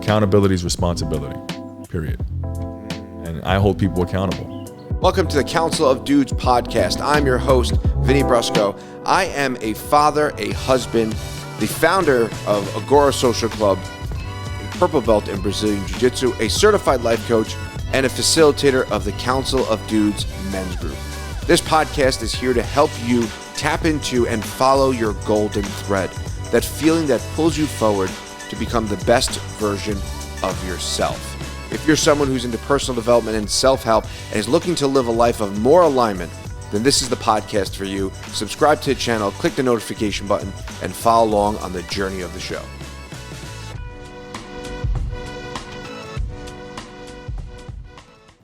accountability is responsibility, period. And I hold people accountable. Welcome to the Council of Dudes podcast. I'm your host, Vinny Brusco. I am a father, a husband, the founder of Agora Social Club, a purple belt in Brazilian Jiu-Jitsu, a certified life coach, and a facilitator of the Council of Dudes men's group. This podcast is here to help you tap into and follow your golden thread, that feeling that pulls you forward to become the best version of yourself. If you're someone who's into personal development and self-help and is looking to live a life of more alignment, then this is the podcast for you. Subscribe to the channel, click the notification button, and follow along on the journey of the show.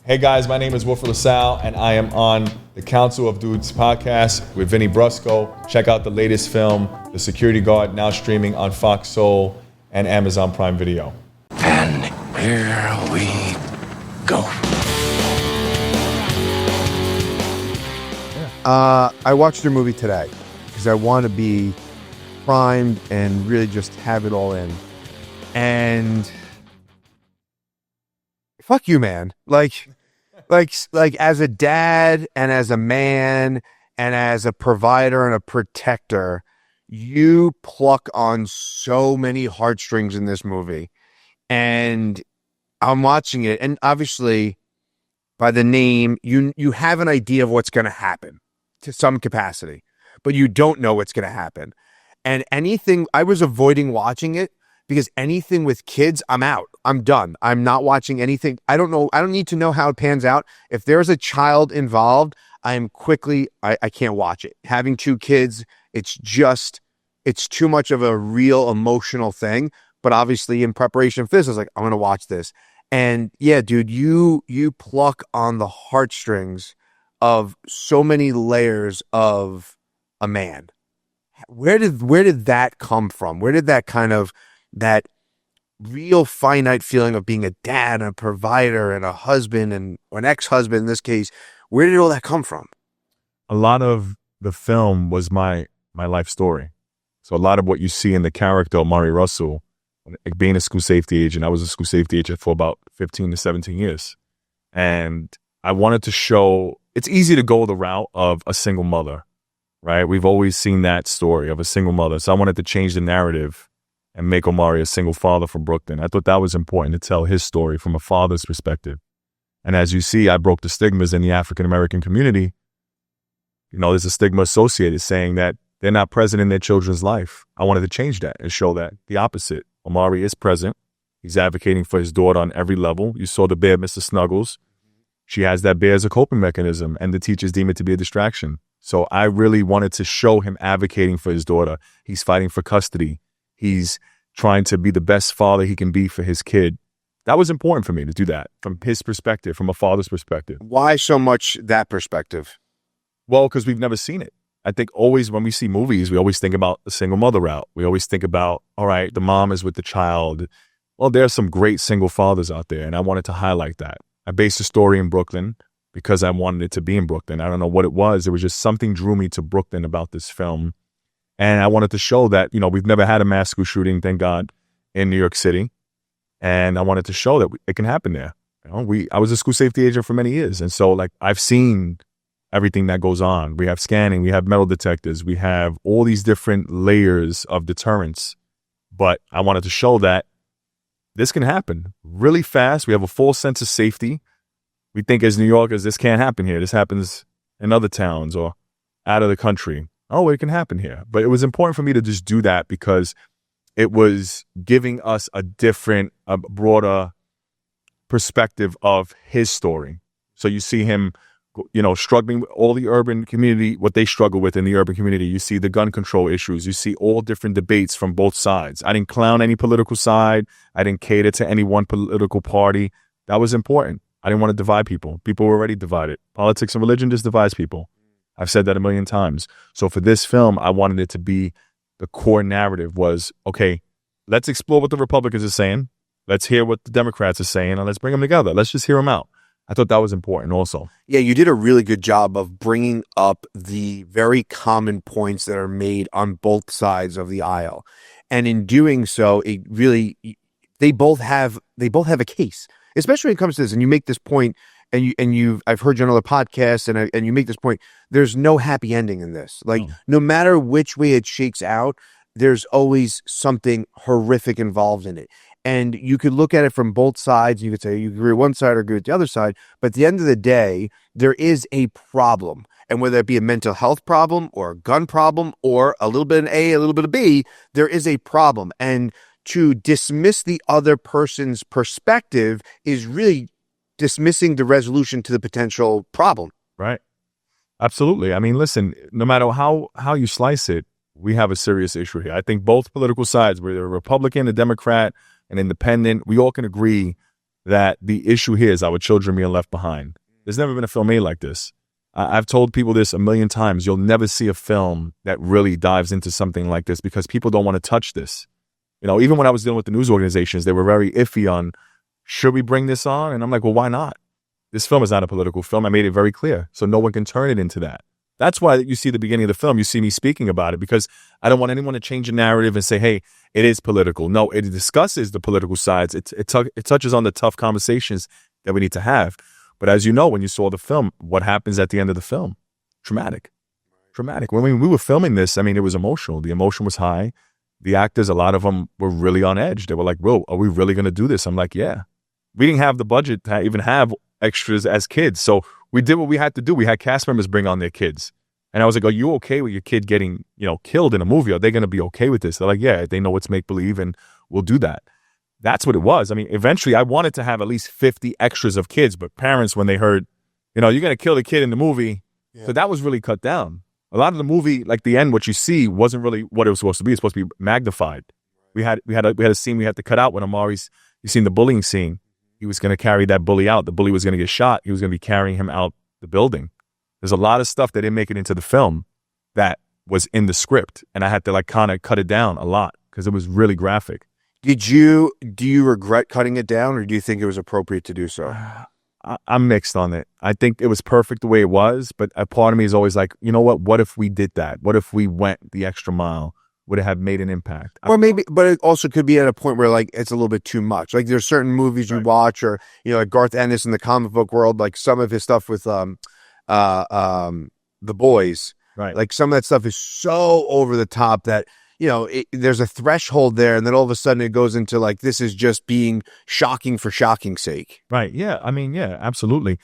Hey guys, my name is Wilfred La Salle, and I am on the Council of Dudes podcast with Vinny Brusco. Check out the latest film, The Security Guard, now streaming on Fox Soul and Amazon Prime Video. And here we go. I watched your movie today because I want to be primed and really just have it all in. And fuck you, man. Like as a dad and as a man and as a provider and a protector, you pluck on so many heartstrings in this movie. And I'm watching it, and obviously by the name, you have an idea of what's going to happen to some capacity, but you don't know what's going to happen. And anything, I was avoiding watching it because anything with kids, I'm out. I'm done. I'm not watching anything. I don't know. I don't need to know how it pans out. If there's a child involved, I can't watch it. Having two kids, it's too much of a real emotional thing. But obviously in preparation for this, I was like, I'm going to watch this. And yeah, dude, you pluck on the heartstrings of so many layers of a man. Where did that come from? Where did that real finite feeling of being a dad and a provider and a husband and an ex-husband in this case, where did all that come from? A lot of the film was my life story. So a lot of what you see in the character of Mari Russell, being a school safety agent, I was a school safety agent for about 15 to 17 years. And I wanted to show, it's easy to go the route of a single mother, right? We've always seen that story of a single mother. So I wanted to change the narrative and make Omari a single father from Brooklyn. I thought that was important to tell his story from a father's perspective. And as you see, I broke the stigmas in the African-American community. You know, there's a stigma associated saying that they're not present in their children's life. I wanted to change that and show that the opposite. Omari is present. He's advocating for his daughter on every level. You saw the bear, Mr. Snuggles. She has that bear as a coping mechanism, and the teachers deem it to be a distraction. So I really wanted to show him advocating for his daughter. He's fighting for custody. He's trying to be the best father he can be for his kid. That was important for me to do that from his perspective, from a father's perspective. Why so much that perspective? Well, because we've never seen it. I think always when we see movies, we always think about the single mother route. We always think about, all right, the mom is with the child. Well, there are some great single fathers out there, and I wanted to highlight that. I based the story in Brooklyn because I wanted it to be in Brooklyn. I don't know what it was. It was just something drew me to Brooklyn about this film. And I wanted to show that, you know, we've never had a mass school shooting, thank God, in New York City. And I wanted to show that it can happen there. You know, I was a school safety agent for many years. And so, like, I've seen everything that goes on. We have scanning, we have metal detectors, we have all these different layers of deterrence. But I wanted to show that this can happen really fast. We have a full sense of safety. We think as New Yorkers, this can't happen here. This happens in other towns or out of the country. Oh, it can happen here. But it was important for me to just do that because it was giving us a different, a broader perspective of his story. So you see him, you know, struggling with all the urban community, what they struggle with in the urban community. You see the gun control issues. You see all different debates from both sides. I didn't clown any political side. I didn't cater to any one political party. That was important. I didn't want to divide people. People were already divided. Politics and religion just divides people. I've said that a million times. So for this film, I wanted it to be, the core narrative was, okay, let's explore what the Republicans are saying. Let's hear what the Democrats are saying, and let's bring them together. Let's just hear them out. I thought that was important also. Yeah, you did a really good job of bringing up the very common points that are made on both sides of the aisle. And in doing so, it really, they both have a case, especially when it comes to this. And you make this point, I've heard you on other podcasts, and you make this point. There's no happy ending in this. Like, no matter which way it shakes out, there's always something horrific involved in it. And you could look at it from both sides. You could say you agree with one side or agree with the other side. But at the end of the day, there is a problem. And whether it be a mental health problem or a gun problem or a little bit of A, a little bit of B, there is a problem. And to dismiss the other person's perspective is really dismissing the resolution to the potential problem. Right. Absolutely. I mean, listen, no matter how you slice it, we have a serious issue here. I think both political sides, whether a Republican, a Democrat, an independent, we all can agree that the issue here is our children being left behind. There's never been a film made like this. I've told people this a million times. You'll never see a film that really dives into something like this because people don't want to touch this. You know, even when I was dealing with the news organizations, they were very iffy on, should we bring this on? And I'm like, well, why not? This film is not a political film. I made it very clear. So no one can turn it into that. That's why you see the beginning of the film, you see me speaking about it, because I don't want anyone to change the narrative and say, hey, it is political. No, it discusses the political sides. It touches on the tough conversations that we need to have. But as you know, when you saw the film, what happens at the end of the film? Traumatic. When we were filming this, I mean, it was emotional. The emotion was high. The actors, a lot of them were really on edge. They were like, whoa, are we really going to do this? I'm like, yeah. We didn't have the budget to even have extras as kids. So we did what we had to do. We had cast members bring on their kids. And I was like, are you okay with your kid getting, killed in a movie? Are they going to be okay with this? They're like, yeah, they know it's make-believe and we'll do that. That's what it was. I mean, eventually I wanted to have at least 50 extras of kids, but parents, when they heard, you're going to kill the kid in the movie. Yeah. So that was really cut down. A lot of the movie, like the end, what you see wasn't really what it was supposed to be. It's supposed to be magnified. We had a scene we had to cut out when Amari's, you seen the bullying scene. He was going to carry that bully out. The bully was going to get shot. He was going to be carrying him out the building. There's a lot of stuff that didn't make it into the film that was in the script. And I had to kind of cut it down a lot because it was really graphic. Do you regret cutting it down, or do you think it was appropriate to do so? I'm mixed on it. I think it was perfect the way it was, but a part of me is always like, you know what if we did that? What if we went the extra mile? Would it have made an impact? Or maybe, but it also could be at a point where like it's a little bit too much. Like there's certain movies you watch, or like Garth Ennis in the comic book world, like some of his stuff with The Boys, right? Like some of that stuff is so over the top that there's a threshold there, and then all of a sudden it goes into like this is just being shocking for shocking's sake. Right? Yeah. I mean, yeah, absolutely.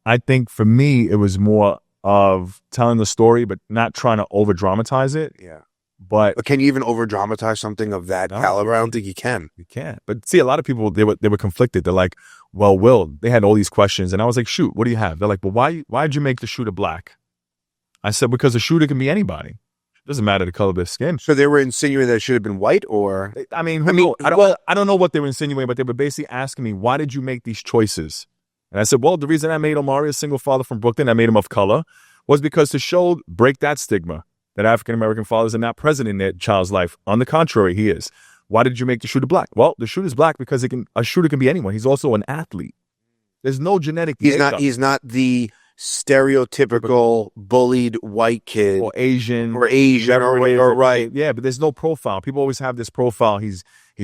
I think for me it was more of telling the story, but not trying to over dramatize it. Yeah. But can you even over dramatize something of that caliber? I don't think you can. You can't. But see, a lot of people they were conflicted. They're like, well, Will, they had all these questions, and I was like, shoot, what do you have? They're like, well, why did you make the shooter black? I said, because the shooter can be anybody. It doesn't matter the color of their skin. So they were insinuating that it should have been white, or I don't know what they were insinuating, but they were basically asking me, why did you make these choices? And I said, well, the reason I made Omari a single father from Brooklyn, I made him of color, was because to break that stigma that African-American fathers are not present in their child's life. On the contrary, he is. Why did you make the shooter black? Well, the shooter's black because a shooter can be anyone. He's also an athlete. There's no genetic makeup. He's not the stereotypical bullied white kid. Or Asian. Or right. Yeah, but there's no profile. People always have this profile. He's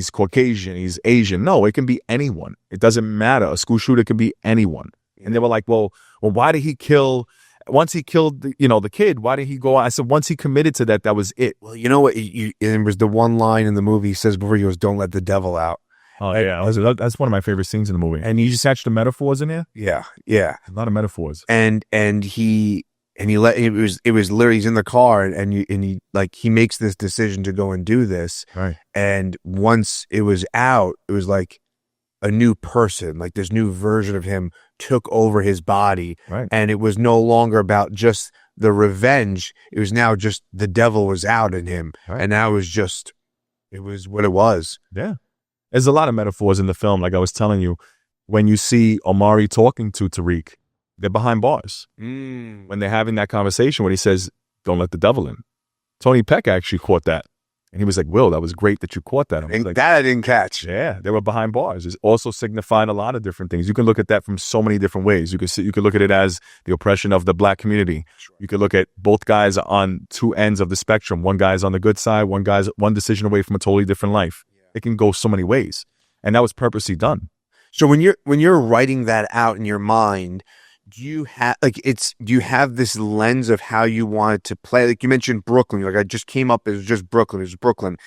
Caucasian, he's Asian. No, it can be anyone. It doesn't matter. A school shooter can be anyone. And they were like, well, why did he kill... Once he killed the kid, why did he go out? I said, once he committed to that was it. Well, you know what? There was the one line in the movie he says before he goes, don't let the devil out. Oh, yeah. That's one of my favorite scenes in the movie. And you just catch the metaphors in there? Yeah. A lot of metaphors. And he let it was literally he's in the car and he makes this decision to go and do this. Right. And once it was out, it was like a new person, like this new version of him took over his body. Right. And it was no longer about just the revenge. It was now just the devil was out in him. Right. And now it was what it was. Yeah. There's a lot of metaphors in the film. Like I was telling you, when you see Omari talking to Tariq, they're behind bars. When they're having that conversation when he says, don't let the devil in. Tony Peck actually caught that. And he was like, Will, that was great that you caught that. That I didn't catch. Yeah, they were behind bars. It's also signifying a lot of different things. You can look at that from so many different ways. You could look at it as the oppression of the black community. Sure. You could look at both guys on two ends of the spectrum. One guy's on the good side, one decision away from a totally different life. Yeah. It can go so many ways. And that was purposely done. So when you're writing that out in your mind, do you have this lens of how you want it to play? Like you mentioned Brooklyn, like I just came up as just Brooklyn, it's Brooklyn.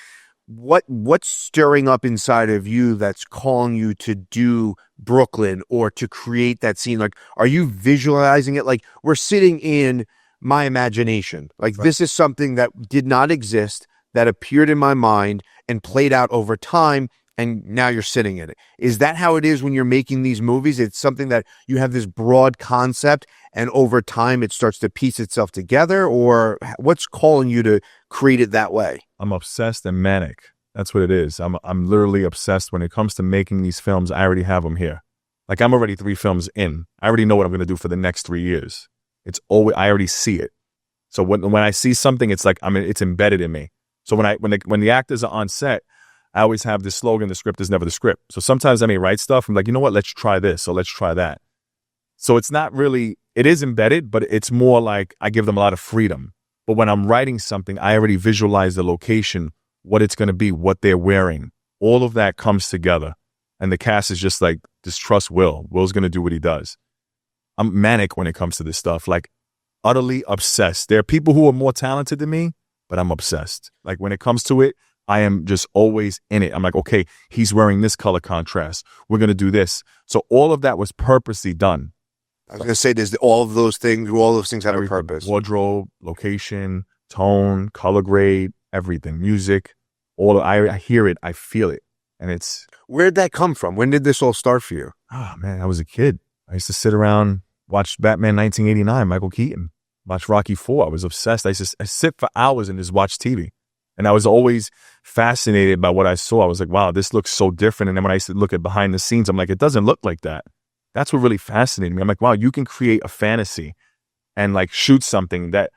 What's stirring up inside of you that's calling you to do Brooklyn or to create that scene? Like, are you visualizing it? Like we're sitting in my imagination. Like this is something that did not exist, that appeared in my mind and played out over time. And now you're sitting in it. Is that how it is when you're making these movies? It's something that you have this broad concept and over time it starts to piece itself together, or what's calling you to create it that way? I'm obsessed and manic. That's what it is. I'm literally obsessed when it comes to making these films. I already have them here. Like I'm already 3 films in. I already know what I'm going to do for the next 3 years. I already see it. So when I see something, it's like, it's embedded in me. So when the actors are on set, I always have this slogan, the script is never the script. So sometimes I may write stuff. I'm like, you know what? Let's try this. So let's try that. So it's not really, it is embedded, but it's more like I give them a lot of freedom. But when I'm writing something, I already visualize the location, what it's going to be, what they're wearing. All of that comes together. And the cast is just like, just trust Will. Will's going to do what he does. I'm manic when it comes to this stuff, like utterly obsessed. There are people who are more talented than me, but I'm obsessed. Like when it comes to it, I am just always in it. I'm like, okay, he's wearing this color contrast. We're going to do this. So all of that was purposely done. I was going to say, there's all of those things have a purpose. Wardrobe, location, tone, color grade, everything, music, I hear it, I feel it. And it's... Where'd that come from? When did this all start for you? Oh man, I was a kid. I used to sit around, watch Batman 1989, Michael Keaton, watch Rocky IV. I was obsessed. I sit for hours and just watch TV. And I was always fascinated by what I saw. I was like, wow, this looks so different. And then when I used to look at behind the scenes, I'm like, it doesn't look like that. That's what really fascinated me. I'm like, wow, you can create a fantasy and like shoot something that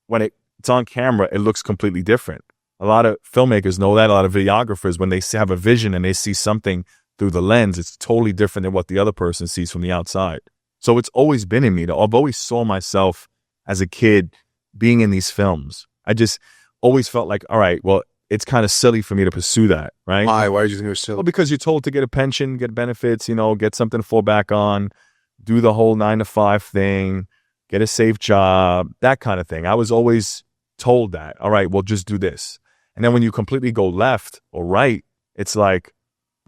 when it's on camera, it looks completely different. A lot of filmmakers know that. A lot of videographers, when they have a vision and they see something through the lens, it's totally different than what the other person sees from the outside. So it's always been in me. I've always saw myself as a kid being in these films. I just always felt like, all right, well, it's kind of silly for me to pursue that, right? Why did you think it was silly? Well, because you're told to get a pension, get benefits, get something to fall back on, do the whole 9-to-5 thing, get a safe job, that kind of thing. I was always told that, all right, well, just do this. And then when you completely go left or right, it's like,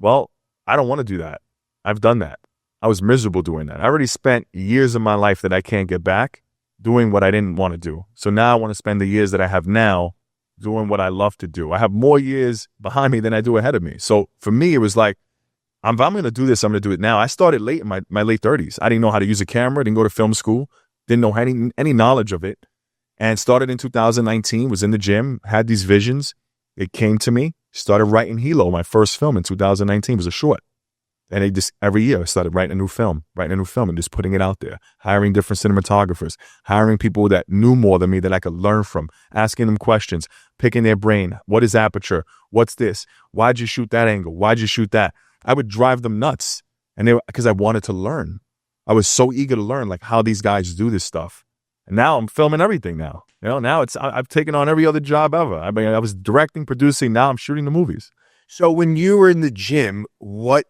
well, I don't want to do that. I've done that. I was miserable doing that. I already spent years of my life that I can't get back doing what I didn't want to do. So now I want to spend the years that I have now doing what I love to do. I have more years behind me than I do ahead of me. So for me, it was like, if I'm going to do this, I'm going to do it now. I started late in my late 30s. I didn't know how to use a camera, didn't go to film school, didn't know any knowledge of it. And started in 2019, was in the gym, had these visions. It came to me, started writing Hilo. My first film in 2019 was a short. And it just, every year I started writing a new film and just putting it out there, hiring different cinematographers, hiring people that knew more than me that I could learn from, asking them questions, picking their brain. What is aperture? What's this? Why'd you shoot that angle? Why'd you shoot that? I would drive them nuts. And because I wanted to learn. I was so eager to learn like how these guys do this stuff. And now I'm filming everything now. Now I've taken on every other job ever. I mean, I was directing, producing, now I'm shooting the movies. So when you were in the gym, what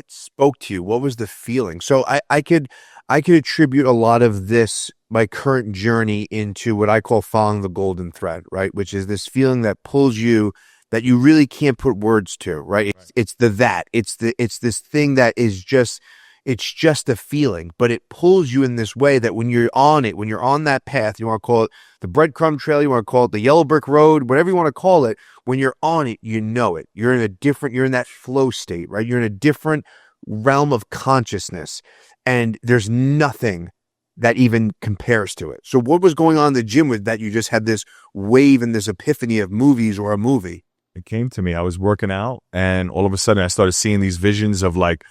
spoke to you? What was the feeling? So I could attribute a lot of this, my current journey, into what I call following the golden thread, right? Which is this feeling that pulls you that you really can't put words to, right? It's this thing that is just, it's just a feeling, but it pulls you in this way that when you're on it, when you're on that path, you want to call it the breadcrumb trail, you want to call it the yellow brick road, whatever you want to call it, when you're on it, you know it. You're in that flow state, right? You're in a different realm of consciousness, and there's nothing that even compares to it. So what was going on in the gym with that? You just had this wave and this epiphany of movies or a movie. It came to me. I was working out, and all of a sudden I started seeing these visions of like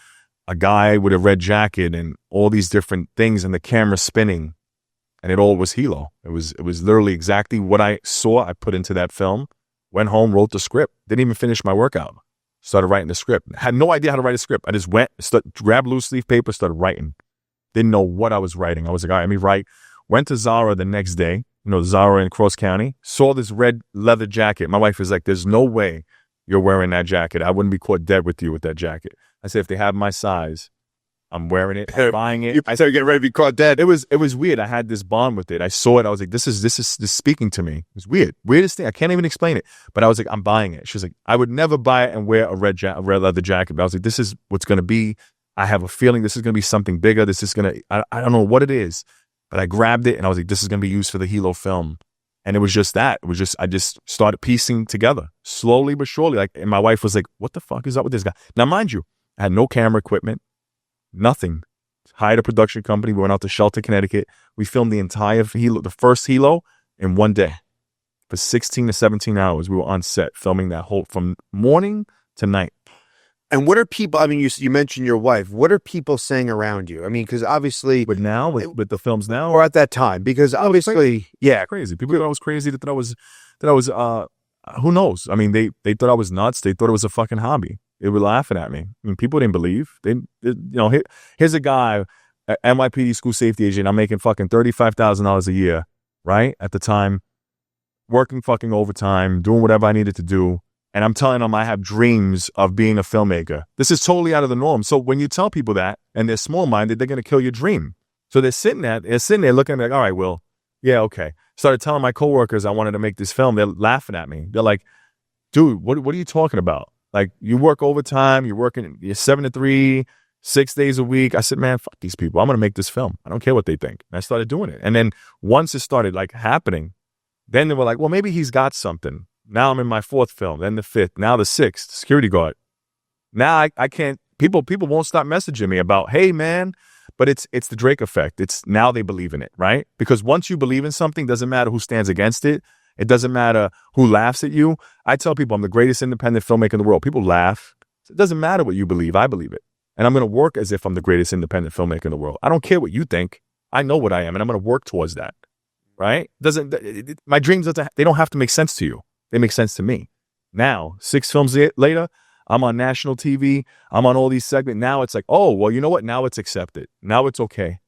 a guy with a red jacket and all these different things, and the camera spinning, and it all was Hilo. It was literally exactly what I saw. I put into that film, went home, wrote the script, didn't even finish my workout, started writing the script. Had no idea how to write a script. I just grabbed loose leaf paper, started writing. Didn't know what I was writing. I was like, all right, let me write. Went to Zara the next day, Zara in Cross County, saw this red leather jacket. My wife was like, there's no way you're wearing that jacket. I wouldn't be caught dead with you with that jacket. I said, if they have my size, I'm wearing it, I'm buying it. I started getting ready to be caught dead. It was weird. I had this bond with it. I saw it. I was like, this is speaking to me. It was weird. Weirdest thing. I can't even explain it. But I was like, I'm buying it. She was like, I would never buy it and wear a red leather jacket. But I was like, this is what's going to be. I have a feeling this is going to be something bigger. This is going to, I don't know what it is. But I grabbed it and I was like, this is going to be used for the Hilo film. And it was just that. It was just, I just started piecing together slowly but surely. Like, and my wife was like, what the fuck is up with this guy? Now, mind you, I had no camera equipment, nothing. Hired a production company. We went out to Shelter, Connecticut. We filmed the entire Hilo, the first Hilo, in one day. For 16 to 17 hours, we were on set filming that whole, from morning to night. And what are people, I mean, you mentioned your wife. What are people saying around you? I mean, because obviously. But now, with the films now? Or at that time, because obviously, yeah. Crazy. People thought I was crazy. They thought I was, who knows? I mean, they thought I was nuts. They thought it was a fucking hobby. They were laughing at me. I mean, people didn't believe. Here's a guy, NYPD school safety agent. I'm making fucking $35,000 a year, right? At the time, working fucking overtime, doing whatever I needed to do. And I'm telling them I have dreams of being a filmmaker. This is totally out of the norm. So when you tell people that and they're small-minded, they're going to kill your dream. So they're sitting there looking at me like, all right, Will, yeah, okay. Started telling my coworkers I wanted to make this film. They're laughing at me. They're like, dude, what are you talking about? Like, you work overtime, you're 7 to 3, 6 days a week. I said, man, fuck these people. I'm going to make this film. I don't care what they think. And I started doing it. And then once it started like happening, then they were like, well, maybe he's got something. Now I'm in my 4th film, then the 5th, now the 6th, security guard. Now I can't, people won't stop messaging me about, hey man, but it's the Drake effect. It's now they believe in it, right? Because once you believe in something, doesn't matter who stands against it. It doesn't matter who laughs at you. I tell people I'm the greatest independent filmmaker in the world. People laugh. It doesn't matter what you believe. I believe it. And I'm going to work as if I'm the greatest independent filmmaker in the world. I don't care what you think. I know what I am, and I'm going to work towards that, right? My dreams, they don't have to make sense to you. They make sense to me. Now, 6 films later, I'm on national TV. I'm on all these segments. Now it's like, oh, well, you know what? Now it's accepted. Now it's okay.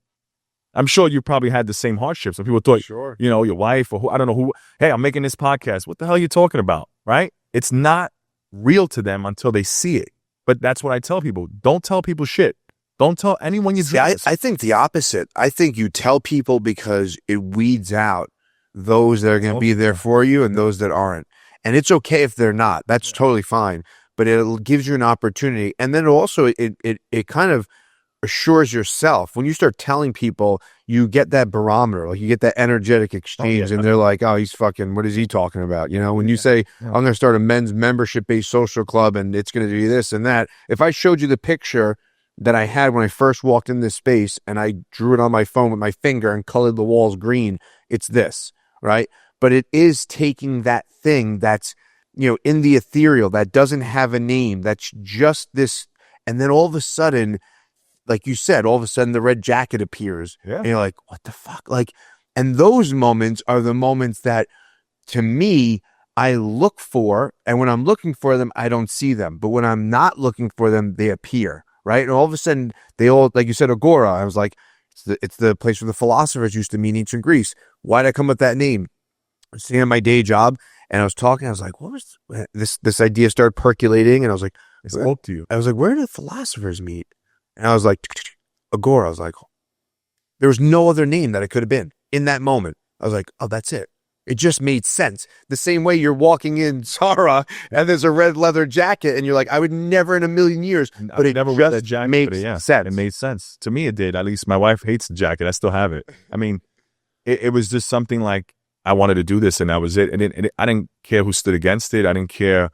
I'm sure you probably had the same hardships. When people thought, sure, your wife or who, I don't know who, hey, I'm making this podcast. What the hell are you talking about? Right? It's not real to them until they see it. But that's what I tell people. Don't tell people shit. Don't tell anyone you do this. I think the opposite. I think you tell people because it weeds out those that are going to be there for you and those that aren't. And it's okay if they're not. That's totally fine. But it gives you an opportunity. And then also it kind of assures yourself. When you start telling people, you get that barometer, like you get that energetic exchange, and they're like, oh, he's fucking, what is he talking about? When you say, I'm going to start a men's membership-based social club and it's going to do this and that. If I showed you the picture that I had when I first walked in this space and I drew it on my phone with my finger and colored the walls green, it's this, right? But it is taking that thing that's, in the ethereal, that doesn't have a name, that's just this, and then all of a sudden, like you said, all of a sudden the red jacket appears. Yeah. And you're like, what the fuck? Like, and those moments are the moments that, to me, I look for, and when I'm looking for them, I don't see them. But when I'm not looking for them, they appear, right? And all of a sudden, they all, like you said, Agora, I was like, it's the place where the philosophers used to meet in ancient Greece. Why did I come up with that name? I was sitting at my day job, and I was talking, I was like, what was this idea started percolating, and I was like, I spoke to you. I was like, where do the philosophers meet? And I was like, Agora. I was like, there was no other name that it could have been in that moment. I was like, oh, that's it. It just made sense. The same way you're walking in Zara and there's a red leather jacket and you're like, I would never in a million years, but it never just that jacket, makes sense. It made sense. To me, it did. At least my wife hates the jacket. I still have it. I mean, it was just something like I wanted to do this and that was it. And I didn't care who stood against it. I didn't care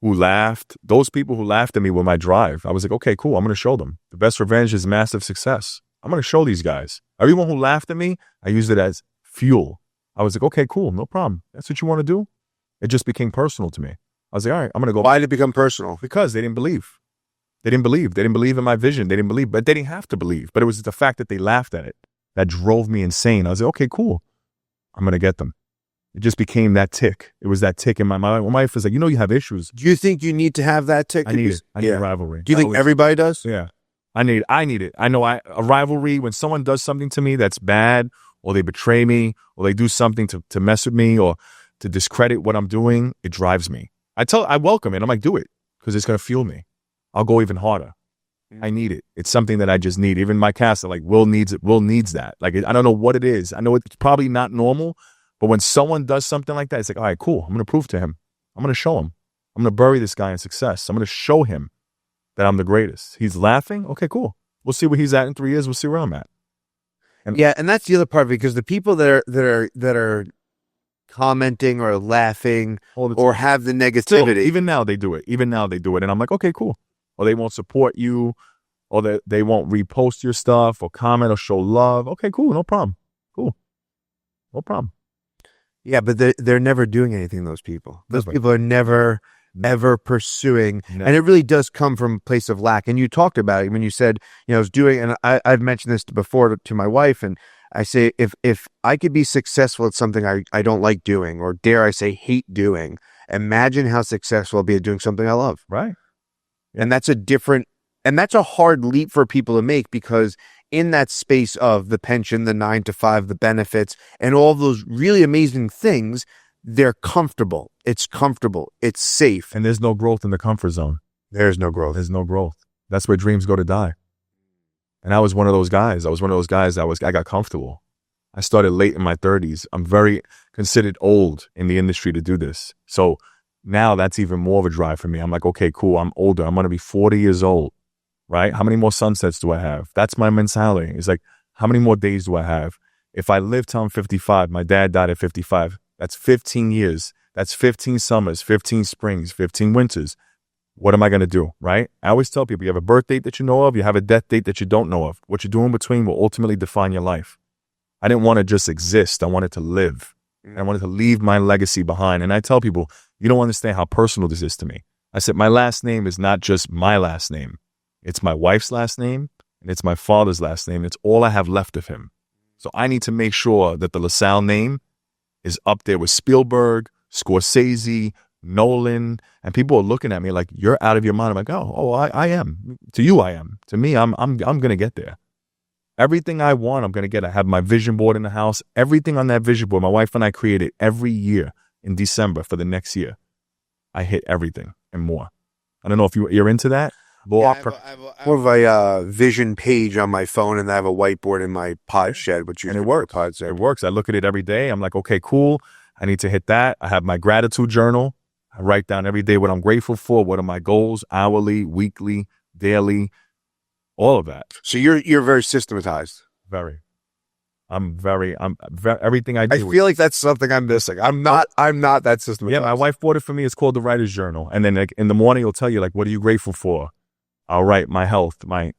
who laughed. Those people who laughed at me were my drive. I was like, okay, cool. I'm going to show them. The best revenge is massive success. I'm going to show these guys. Everyone who laughed at me, I used it as fuel. I was like, okay, cool. No problem. That's what you want to do? It just became personal to me. I was like, all right, I'm going to go. Why did it become personal? Because they didn't believe. They didn't believe. They didn't believe in my vision. They didn't believe, but they didn't have to believe. But it was the fact that they laughed at it that drove me insane. I was like, okay, cool. I'm going to get them. It just became that tick. It was that tick in my mind. My wife was like, you have issues. Do you think you need to have that tick? I need it. I need a rivalry. Do you think everybody does? Yeah. I need it. I know a rivalry, when someone does something to me that's bad, or they betray me, or they do something to mess with me, or to discredit what I'm doing, it drives me. I welcome it. I'm like, do it because it's going to fuel me. I'll go even harder. I need it. It's something that I just need. Even my cast are like, Will needs it. Will needs that. Like, I don't know what it is. I know it's probably not normal, but when someone does something like that, it's like, all right, cool. I'm going to prove to him. I'm going to show him. I'm going to bury this guy in success. I'm going to show him that I'm the greatest. He's laughing. Okay, cool. We'll see where he's at in 3 years. We'll see where I'm at. And that's the other part, because the people that are commenting or laughing or have the negativity, even now they do it. And I'm like, okay, cool. Or they won't support you, or they won't repost your stuff or comment or show love. Okay, cool. No problem. Cool. No problem. Yeah, but they're never doing anything, those people. Those people are never, ever pursuing. No. And it really does come from a place of lack. And you talked about it when you said, I was doing, and I've mentioned this before to my wife, and I say, if I could be successful at something I don't like doing, or dare I say hate doing, imagine how successful I'll be at doing something I love. Right. And that's a hard leap for people to make, because in that space of the pension, the 9 to 5, the benefits, and all those really amazing things, they're comfortable. It's comfortable. It's safe. And there's no growth in the comfort zone. There's no growth. There's no growth. That's where dreams go to die. And I was one of those guys. I got comfortable. I started late in my 30s. I'm very considered old in the industry to do this. So now that's even more of a drive for me. I'm like, okay, cool. I'm older. I'm going to be 40 years old, right? How many more sunsets do I have? That's my mentality. It's like, how many more days do I have? If I live till I'm 55, my dad died at 55. That's 15 years. That's 15 summers, 15 springs, 15 winters. What am I going to do, right? I always tell people, you have a birth date that you know of, you have a death date that you don't know of. What you do in between will ultimately define your life. I didn't want to just exist. I wanted to live. And I wanted to leave my legacy behind. And I tell people, you don't understand how personal this is to me. I said, my last name is not just my last name. It's my wife's last name, and it's my father's last name. It's all I have left of him. So I need to make sure that the La Salle name is up there with Spielberg, Scorsese, Nolan, and people are looking at me like, you're out of your mind. I'm like, I am. To you, I am. To me, I'm going to get there. Everything I want, I'm going to get. I have my vision board in the house. Everything on that vision board, my wife and I created every year in December for the next year. I hit everything and more. I don't know if you're into that. I have a vision page on my phone, and I have a whiteboard in my pod shed, and it works. It works. I look at it every day. I'm like, okay, cool. I need to hit that. I have my gratitude journal. I write down every day what I'm grateful for. What are my goals? Hourly, weekly, daily, all of that. So you're very systematized. Very. I'm very, everything I do. I feel like that's something I'm missing. I'm not that systematized. Yeah, my wife bought it for me. It's called the Writer's Journal. And then like in the morning, it'll tell you like, what are you grateful for? I'll write my health, my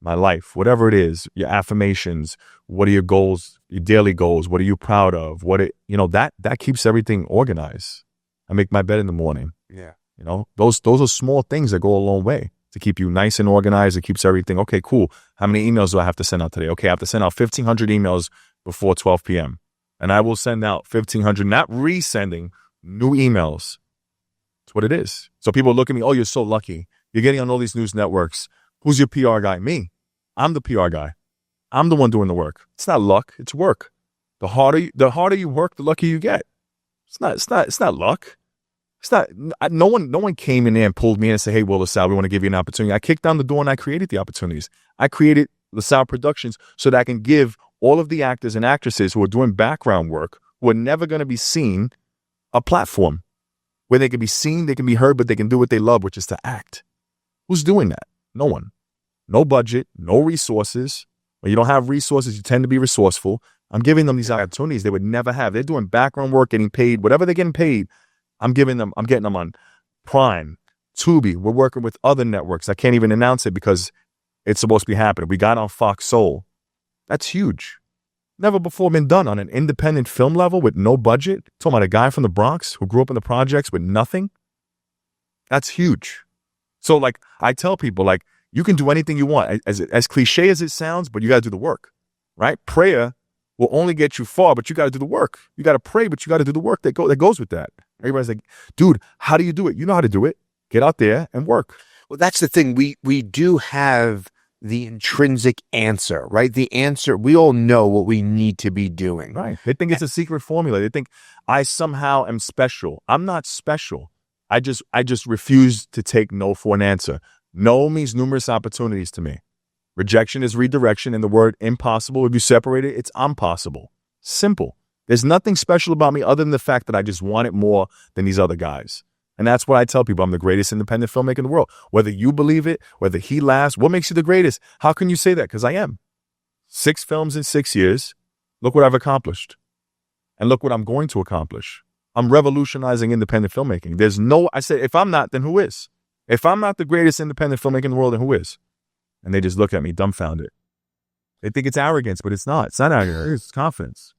life, whatever it is, your affirmations. What are your goals, your daily goals? What are you proud of? That keeps everything organized. I make my bed in the morning. Yeah. Those are small things that go a long way to keep you nice and organized. It keeps everything. Okay, cool. How many emails do I have to send out today? Okay, I have to send out 1,500 emails before 12 p.m. And I will send out 1,500, not resending new emails. That's what it is. So people look at me, oh, you're so lucky. You're getting on all these news networks. Who's your PR guy? Me. I'm the PR guy. I'm the one doing the work. It's not luck. It's work. The harder you work, the luckier you get. It's not luck. It's not. No one came in there and pulled me in and said, "Hey, Will La Salle, we want to give you an opportunity." I kicked down the door and I created the opportunities. I created Salle Productions so that I can give all of the actors and actresses who are doing background work, who are never going to be seen, a platform where they can be seen, they can be heard, but they can do what they love, which is to act. Who's doing that? No one. No budget, no resources. When you don't have resources, you tend to be resourceful. I'm giving them these opportunities they would never have. They're doing background work, getting paid, whatever they're getting paid. I'm getting them on Prime, Tubi. We're working with other networks. I can't even announce it because it's supposed to be happening. We got on Fox Soul. That's huge. Never before been done on an independent film level with no budget. Talking about a guy from the Bronx who grew up in the projects with nothing. That's huge. So like I tell people, like, you can do anything you want, as cliche as it sounds, but you got to do the work, right? Prayer will only get you far, but you got to do the work. You got to pray, but you got to do the work that goes with that. Everybody's like, dude, how do you do it? You know how to do it. Get out there and work. Well, that's the thing. We do have the intrinsic answer, right? The answer, we all know what we need to be doing. Right. They think it's a secret formula. They think I somehow am special. I'm not special. I just refuse to take no for an answer. No means numerous opportunities to me. Rejection is redirection, and the word impossible, if you separate it, it's impossible. Simple. There's nothing special about me other than the fact that I just want it more than these other guys. And that's what I tell people. I'm the greatest independent filmmaker in the world. Whether you believe it, whether he laughs, what makes you the greatest? How can you say that? Because I am. 6 films in 6 years. Look what I've accomplished. And look what I'm going to accomplish. I'm revolutionizing independent filmmaking. I said, if I'm not, then who is? If I'm not the greatest independent filmmaker in the world, then who is? And they just look at me dumbfounded. They think it's arrogance, but it's not. It's not arrogance. It's confidence.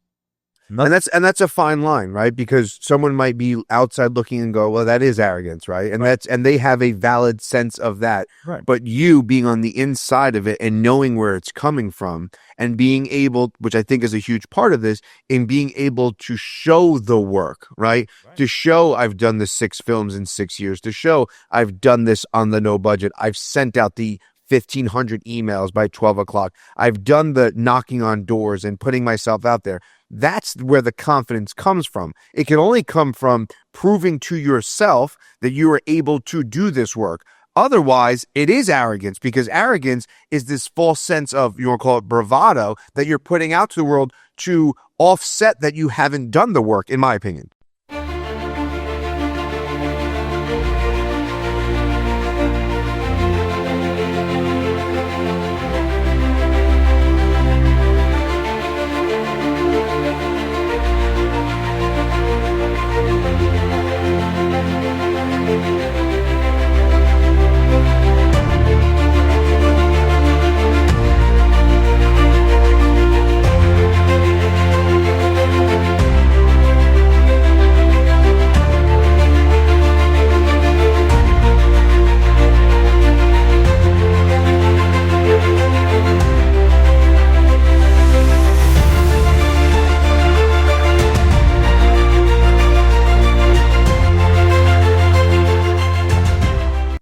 And that's a fine line, right? Because someone might be outside looking and go, well, that is arrogance, right? And and they have a valid sense of that. Right. But you being on the inside of it and knowing where it's coming from and being able, which I think is a huge part of this, in being able to show the work, right? To show I've done the 6 films in 6 years, to show I've done this on the no budget. I've sent out the 1,500 emails by 12 o'clock. I've done the knocking on doors and putting myself out there. That's where the confidence comes from. It can only come from proving to yourself that you are able to do this work. Otherwise, it is arrogance, because arrogance is this false sense of, you want to call it bravado, that you're putting out to the world to offset that you haven't done the work, in my opinion.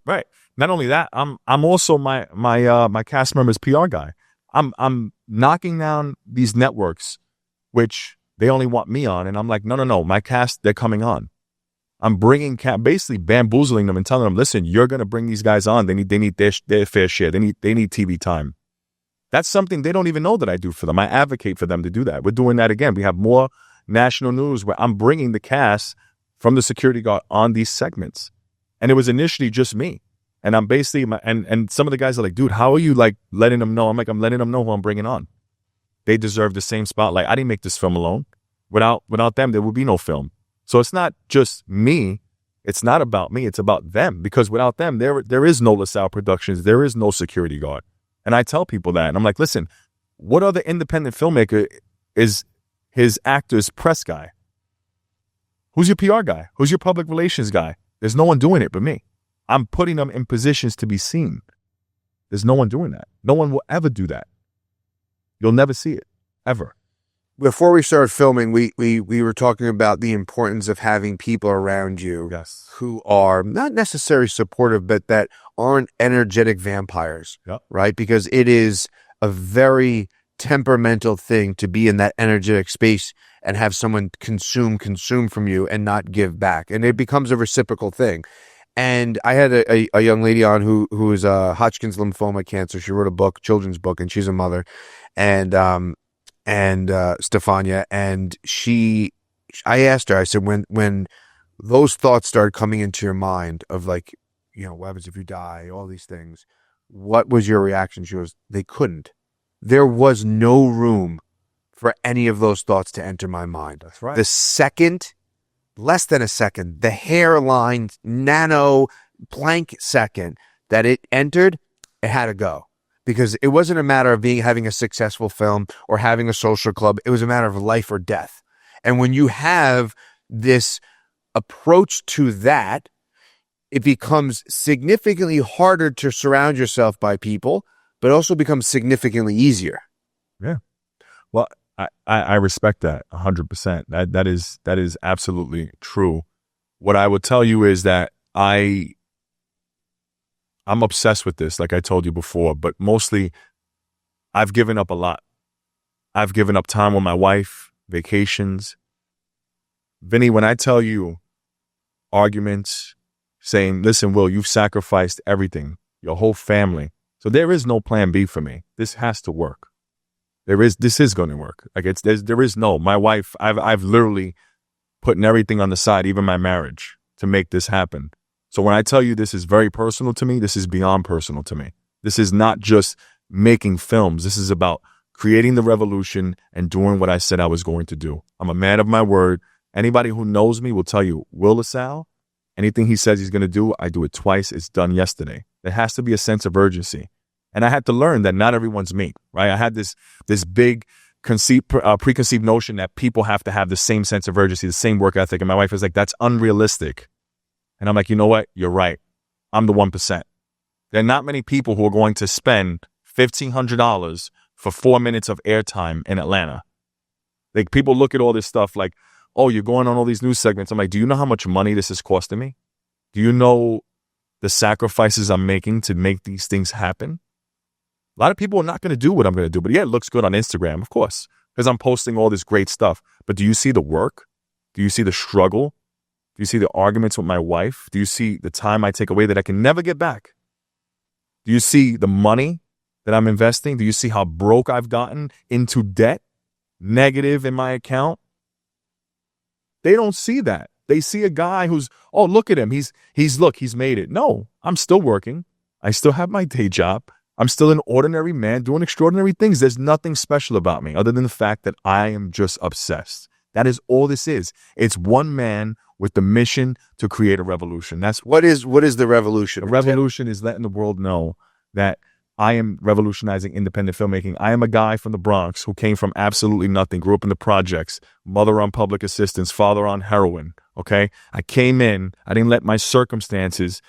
Right. Not only that, I'm also my cast member's PR guy. I'm knocking down these networks, which they only want me on, and I'm like, no, my cast, they're coming on. I'm bringing basically bamboozling them and telling them, listen, you're gonna bring these guys on. They need their fair share. They need TV time. That's something they don't even know that I do for them. I advocate for them to do that. We're doing that again. We have more national news where I'm bringing the cast from the security guard on these segments. And it was initially just me. And I'm basically, and some of the guys are like, dude, how are you like letting them know? I'm like, I'm letting them know who I'm bringing on. They deserve the same spotlight. I didn't make this film alone. Without them, there would be no film. So it's not just me. It's not about me. It's about them. Because without them, there is no La Salle Productions. There is no security guard. And I tell people that. And I'm like, listen, what other independent filmmaker is his actor's press guy? Who's your PR guy? Who's your public relations guy? There's no one doing it but me. I'm putting them in positions to be seen. There's no one doing that. No one will ever do that. You'll never see it, ever. Before we started filming, we were talking about the importance of having people around you who are not necessarily supportive, but that aren't energetic vampires, right? Because it is a very temperamental thing to be in that energetic space and have someone consume from you and not give back. And it becomes a reciprocal thing. And I had a young lady on who is Hodgkin's lymphoma cancer. She wrote a book, children's book, and she's a mother. And Stefania. And I asked her, I said, when those thoughts started coming into your mind of like, you know, what happens if you die, all these things, what was your reaction? She goes, they couldn't. There was no room for any of those thoughts to enter my mind. That's right. The second, less than a second, the hairline, nano, blank second that it entered, it had to go. Because it wasn't a matter of having a successful film or having a social club. It was a matter of life or death. And when you have this approach to that, it becomes significantly harder to surround yourself by people, but also becomes significantly easier. Yeah. Well, I respect that 100%. That is absolutely true. What I would tell you is that I'm obsessed with this, like I told you before, but mostly I've given up a lot. I've given up time with my wife, vacations. Vinny, when I tell you arguments, saying, listen, Will, you've sacrificed everything, your whole family. So there is no plan B for me. This has to work. This is going to work. Like there is no, my wife, I've literally putting everything on the side, even my marriage, to make this happen. So when I tell you this is very personal to me, this is beyond personal to me. This is not just making films. This is about creating the revolution and doing what I said I was going to do. I'm a man of my word. Anybody who knows me will tell you, Will La Salle, anything he says he's going to do, I do it twice. It's done yesterday. There has to be a sense of urgency. And I had to learn that not everyone's me, right? I had this big preconceived notion that people have to have the same sense of urgency, the same work ethic. And my wife was like, that's unrealistic. And I'm like, you know what? You're right. I'm the 1%. There are not many people who are going to spend $1,500 for 4 minutes of airtime in Atlanta. Like, people look at all this stuff like, oh, you're going on all these news segments. I'm like, do you know how much money this is costing me? Do you know the sacrifices I'm making to make these things happen? A lot of people are not going to do what I'm going to do. But yeah, it looks good on Instagram, of course, because I'm posting all this great stuff. But do you see the work? Do you see the struggle? Do you see the arguments with my wife? Do you see the time I take away that I can never get back? Do you see the money that I'm investing? Do you see how broke I've gotten, into debt, negative in my account? They don't see that. They see a guy who's, oh, look at him. He's made it. No, I'm still working. I still have my day job. I'm still an ordinary man doing extraordinary things. There's nothing special about me other than the fact that I am just obsessed. That is all this is. It's one man with the mission to create a revolution. That's what is the revolution? A revolution is letting the world know that I am revolutionizing independent filmmaking. I am a guy from the Bronx who came from absolutely nothing, grew up in the projects, mother on public assistance, father on heroin, okay? I came in, I didn't let my circumstances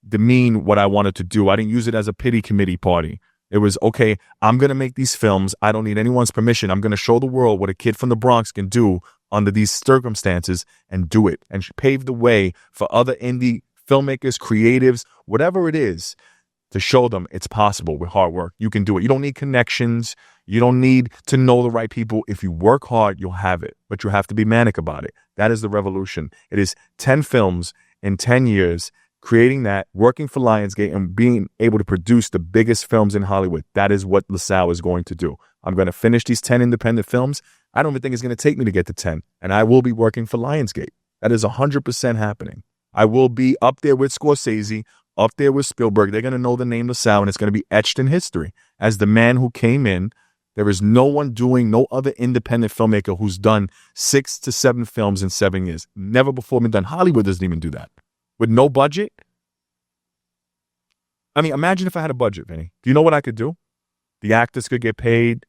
demean what I wanted to do. I didn't use it as a pity committee party. It was, okay, I'm going to make these films. I don't need anyone's permission. I'm going to show the world what a kid from the Bronx can do under these circumstances and do it, and pave the way for other indie filmmakers, creatives, whatever it is, to show them it's possible with hard work. You can do it. You don't need connections. You don't need to know the right people. If you work hard, you'll have it, but you have to be manic about it. That is the revolution. It is 10 films in 10 years, creating that, working for Lionsgate, and being able to produce the biggest films in Hollywood. That is what La Salle is going to do. I'm going to finish these 10 independent films. I don't even think it's going to take me to get to 10. And I will be working for Lionsgate. That is 100% happening. I will be up there with Scorsese, up there with Spielberg. They're going to know the name La Salle, and it's going to be etched in history as the man who came in. There is no other independent filmmaker who's done 6 to 7 films in 7 years. Never before been done. Hollywood doesn't even do that. With no budget. I mean, imagine if I had a budget, Vinny. Do you know what I could do? The actors could get paid.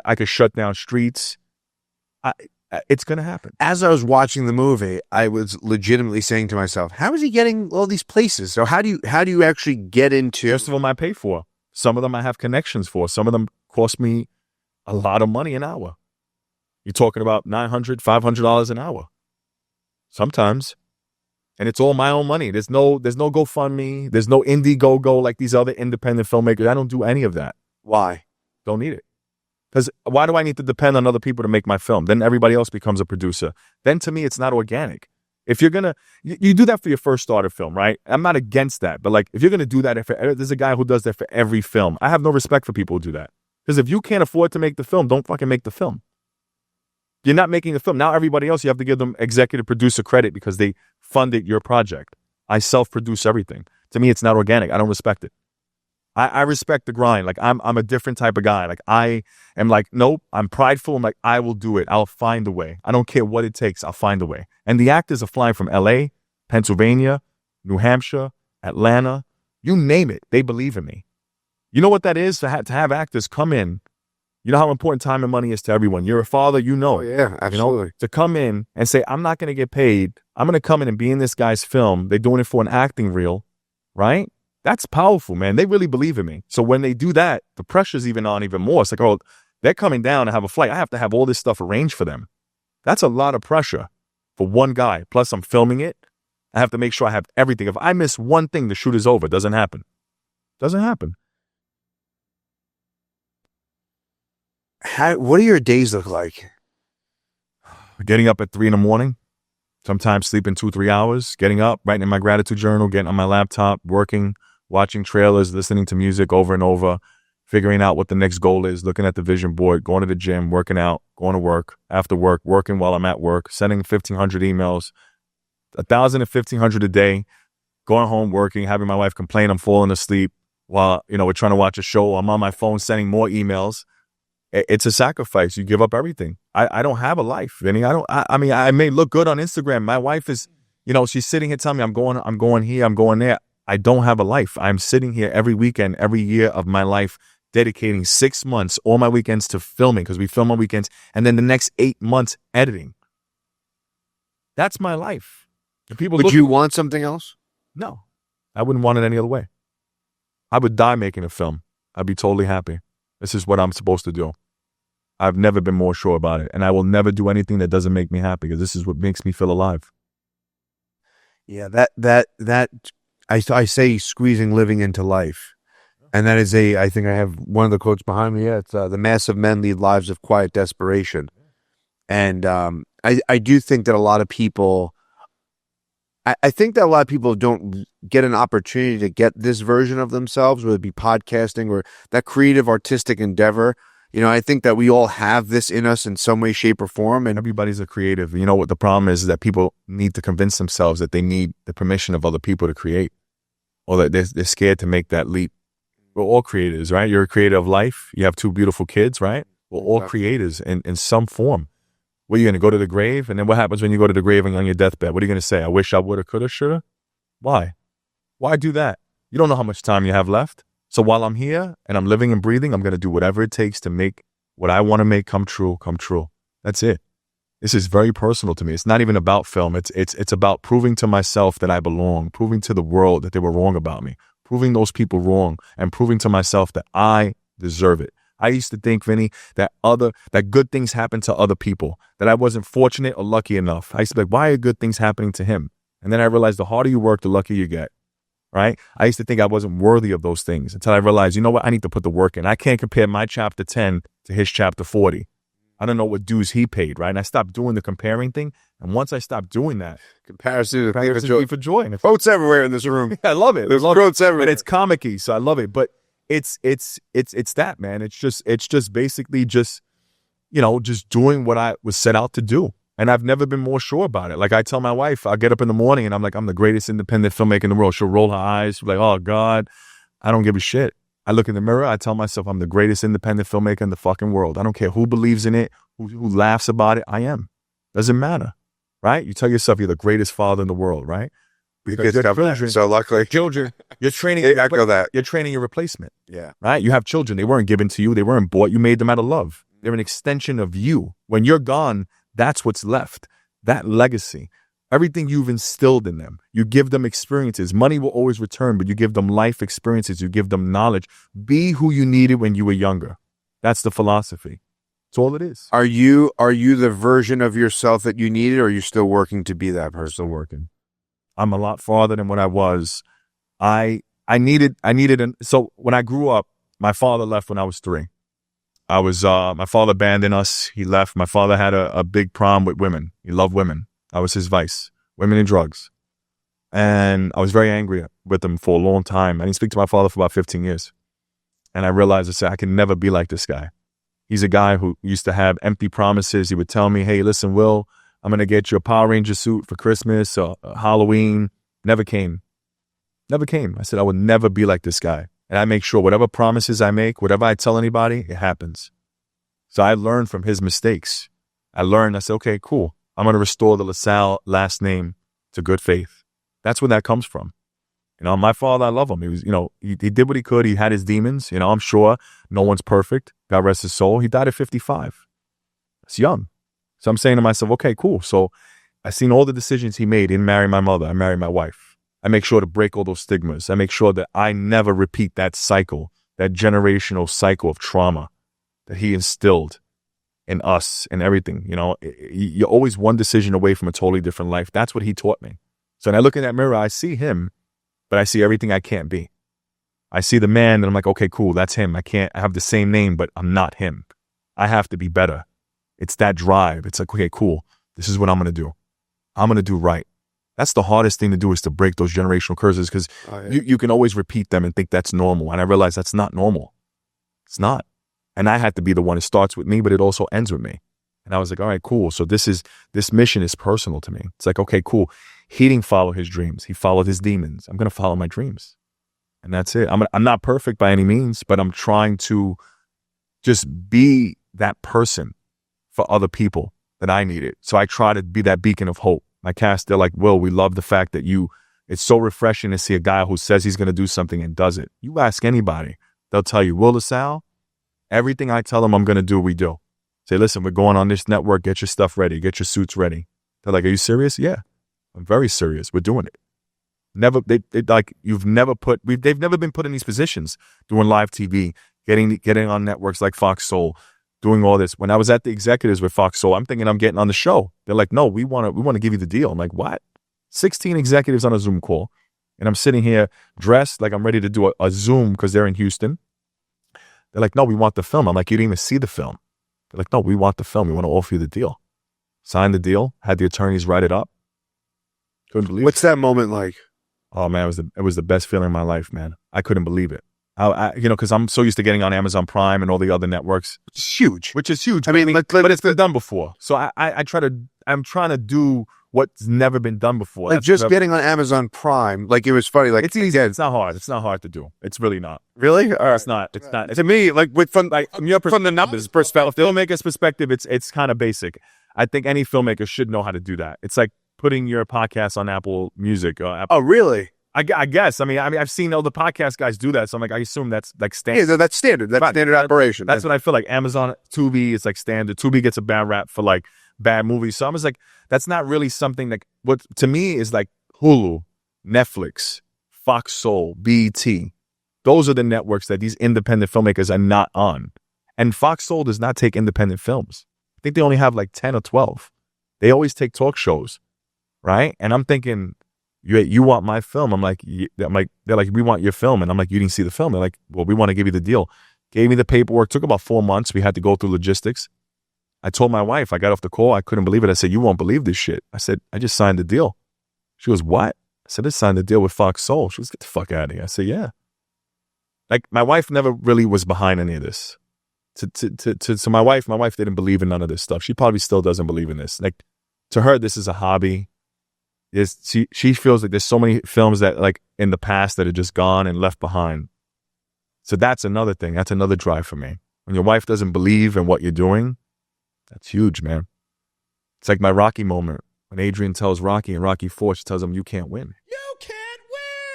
I could shut down streets. It's going to happen. As I was watching the movie, I was legitimately saying to myself, how is he getting all these places? So how do you actually get into? Most of them I pay for. Some of them I have connections for. Some of them cost me a lot of money an hour. You're talking about $900, $500 an hour. Sometimes. And it's all my own money. There's no GoFundMe. There's no Indiegogo like these other independent filmmakers. I don't do any of that. Why? Don't need it. Because why do I need to depend on other people to make my film? Then everybody else becomes a producer. Then to me, it's not organic. If you're going to, you do that for your first starter film, right? I'm not against that. But like, if you're going to do that, there's a guy who does that for every film. I have no respect for people who do that. Because if you can't afford to make the film, don't fucking make the film. You're not making the film. Now everybody else, you have to give them executive producer credit because they funded your project. I self-produce everything. To me, it's not organic. I don't respect it. I respect the grind. Like I'm a different type of guy. Like I am like, nope, I'm prideful. I'm like, I will do it. I'll find a way. I don't care what it takes. I'll find a way. And the actors are flying from LA, Pennsylvania, New Hampshire, Atlanta, you name it. They believe in me. You know what that is? To have actors come in. You know how important time and money is to everyone. You're a father, you know. Oh, yeah, absolutely. You know, to come in and say, I'm not going to get paid. I'm going to come in and be in this guy's film. They're doing it for an acting reel, right? That's powerful, man. They really believe in me. So when they do that, the pressure's even on even more. It's like, oh, they're coming down to have a flight. I have to have all this stuff arranged for them. That's a lot of pressure for one guy. Plus, I'm filming it. I have to make sure I have everything. If I miss one thing, the shoot is over. It doesn't happen. Doesn't happen. What do your days look like? Getting up at 3 a.m, Sometimes sleeping 2-3 hours, getting up, writing in my gratitude journal, getting on my laptop, working, watching trailers, listening to music over and over, figuring out what the next goal is, looking at the vision board, going to the gym, working out, going to work, after work, working while I'm at work, sending 1,500 emails, 1,000 and 1,500 a day, going home, working, having my wife complain I'm falling asleep while, we're trying to watch a show. I'm on my phone sending more emails. It's a sacrifice. You give up everything. I don't have a life, Vinny. I mean, I may look good on Instagram. My wife is, she's sitting here telling me I'm going here, I'm going there. I don't have a life. I'm sitting here every weekend, every year of my life, dedicating 6 months, all my weekends to filming, because we film on weekends, and then the next 8 months editing. That's my life. And people Would you want something else? No, I wouldn't want it any other way. I would die making a film. I'd be totally happy. This is what I'm supposed to do. I've never been more sure about it, and I will never do anything that doesn't make me happy, because this is what makes me feel alive. Yeah, that I say squeezing living into life. And that is I think I have one of the quotes behind me. Yeah, it's the mass of men lead lives of quiet desperation. And I do think that a lot of people, I think that a lot of people don't get an opportunity to get this version of themselves, whether it be podcasting or that creative artistic endeavor. I think that we all have this in us in some way, shape, or form. And everybody's a creative. What the problem is that people need to convince themselves that they need the permission of other people to create, or that they're scared to make that leap. We're all creators, right? You're a creator of life. You have 2 beautiful kids, right? We're all creators in some form. What are you going to go to the grave? And then what happens when you go to the grave and on your deathbed? What are you going to say? I wish I would have, could have, should have? Why? Why do that? You don't know how much time you have left. So while I'm here and I'm living and breathing, I'm going to do whatever it takes to make what I want to make come true. That's it. This is very personal to me. It's not even about film. It's about proving to myself that I belong, proving to the world that they were wrong about me, proving those people wrong, and proving to myself that I deserve it. I used to think, Vinny, that good things happen to other people, that I wasn't fortunate or lucky enough. I used to be like, why are good things happening to him? And then I realized the harder you work, the luckier you get, right? I used to think I wasn't worthy of those things until I realized, you know what? I need to put the work in. I can't compare my chapter 10 to his chapter 40. I don't know what dues he paid, right? And I stopped doing the comparing thing. And once I stopped doing that, Comparison for joy. And quotes everywhere in this room. I love it. There's quotes everywhere. But it's comic-y, so I love it. But it's that, man. It's just basically just doing what I was set out to do. And I've never been more sure about it. Like I tell my wife, I get up in the morning and I'm like, I'm the greatest independent filmmaker in the world. She'll roll her eyes. She'll be like, oh God, I don't give a shit. I look in the mirror, I tell myself I'm the greatest independent filmmaker in the fucking world. I don't care who believes in it, who laughs about it. I am. Doesn't matter, right? You tell yourself you're the greatest father in the world, right? Because children, so luckily, children, you're training. Echo that. You're training your replacement. Yeah. Right? You have children. They weren't given to you. They weren't bought. You made them out of love. They're an extension of you. When you're gone, that's what's left. That legacy. Everything you've instilled in them. You give them experiences. Money will always return, but you give them life experiences. You give them knowledge. Be who you needed when you were younger. That's the philosophy. That's all it is. Are you the version of yourself that you needed, or are you still working to be that person? Still working. I'm a lot farther than what I was. So when I grew up, my father left when I was 3. My father abandoned us. He left. My father had a big problem with women. He loved women. I was his vice, women and drugs. And I was very angry with him for a long time. I didn't speak to my father for about 15 years. And I realized, I said, I can never be like this guy. He's a guy who used to have empty promises. He would tell me, hey, listen, Will, I'm going to get you a Power Ranger suit for Christmas or Halloween. Never came. I said, I would never be like this guy. And I make sure whatever promises I make, whatever I tell anybody, it happens. So I learned from his mistakes. I said, okay, cool. I'm going to restore the La Salle last name to good faith. That's where that comes from. My father, I love him. He was, he did what he could. He had his demons. I'm sure no one's perfect. God rest his soul. He died at 55. It's young. So I'm saying to myself, okay, cool. So I seen all the decisions he made. He didn't marry my mother. I married my wife. I make sure to break all those stigmas. I make sure that I never repeat that cycle, that generational cycle of trauma that he instilled in us and everything. You're always one decision away from a totally different life. That's what he taught me. So when I look in that mirror, I see him, but I see everything I can't be. I see the man and I'm like, okay, cool, that's him. I have the same name, but I'm not him. I have to be better. It's that drive. It's like, okay, cool. This is what I'm going to do. I'm going to do right. That's the hardest thing to do, is to break those generational curses, because you can always repeat them and think that's normal. And I realized that's not normal. It's not. And I had to be the one. It starts with me, but it also ends with me. And I was like, all right, cool. So this mission is personal to me. It's like, okay, cool. He didn't follow his dreams. He followed his demons. I'm going to follow my dreams. And that's it. I'm not perfect by any means, but I'm trying to just be that person for other people that I needed. So I try to be that beacon of hope. My cast, they're like, Will, we love the fact that it's so refreshing to see a guy who says he's going to do something and does it. You ask anybody, they'll tell you, Will La Salle, everything I tell them I'm going to do, we do. Say, listen, we're going on this network. Get your stuff ready. Get your suits ready. They're like, are you serious? Yeah, I'm very serious. We're doing it. They've never been put in these positions, doing live TV, getting on networks like Fox Soul, doing all this. When I was at the executives with Fox Soul, I'm thinking I'm getting on the show. They're like, no, we want to give you the deal. I'm like, what? 16 executives on a Zoom call. And I'm sitting here dressed like I'm ready to do a Zoom because they're in Houston. They're like, no, we want the film. I'm like, you didn't even see the film. They're like, no, we want the film. We want to offer you the deal. Signed the deal, had the attorneys write it up. Couldn't believe it. What's that moment like? Oh man, it was the best feeling in my life, man. I couldn't believe it. Because I'm so used to getting on Amazon Prime and all the other networks. It's huge. Which is huge. I mean, but it's been done before. So I'm trying to do what's never been done before. Like getting on Amazon Prime, like it was funny. Like it's easy. It's not hard. It's not hard to do. It's really not. Really? It's not. To me, like from the numbers perspective, filmmaker's perspective, it's kind of basic. I think any filmmaker should know how to do that. It's like putting your podcast on Apple Music. Oh, really? I guess. I mean, I've seen all the podcast guys do that, so I'm like, I assume that's like standard. Yeah, that's standard. That's standard operation. That's what I feel like. Amazon, Tubi is like standard. Tubi gets a bad rap for like bad movies. So I was like, that's not really something that, what to me is like Hulu, Netflix, Fox Soul, BET. Those are the networks that these independent filmmakers are not on. And Fox Soul does not take independent films. I think they only have like 10 or 12. They always take talk shows, right? And I'm thinking, you want my film? They're like, we want your film. And I'm like, you didn't see the film. They're like, well, we want to give you the deal. Gave me the paperwork. Took about 4 months. We had to go through logistics. I told my wife, I got off the call. I couldn't believe it. I said, you won't believe this shit. I said, I just signed the deal. She goes, what? I said, I signed the deal with Fox Soul. She goes, get the fuck out of here. I said, yeah. Like, my wife never really was behind any of this. To my wife didn't believe in none of this stuff. She probably still doesn't believe in this. Like, to her, this is a hobby. She feels like there's so many films that like in the past that are just gone and left behind. So that's another thing. That's another drive for me. When your wife doesn't believe in what you're doing, that's huge, man. It's like my Rocky moment when Adrian tells Rocky in Rocky 4, she tells him, you can't win. You can't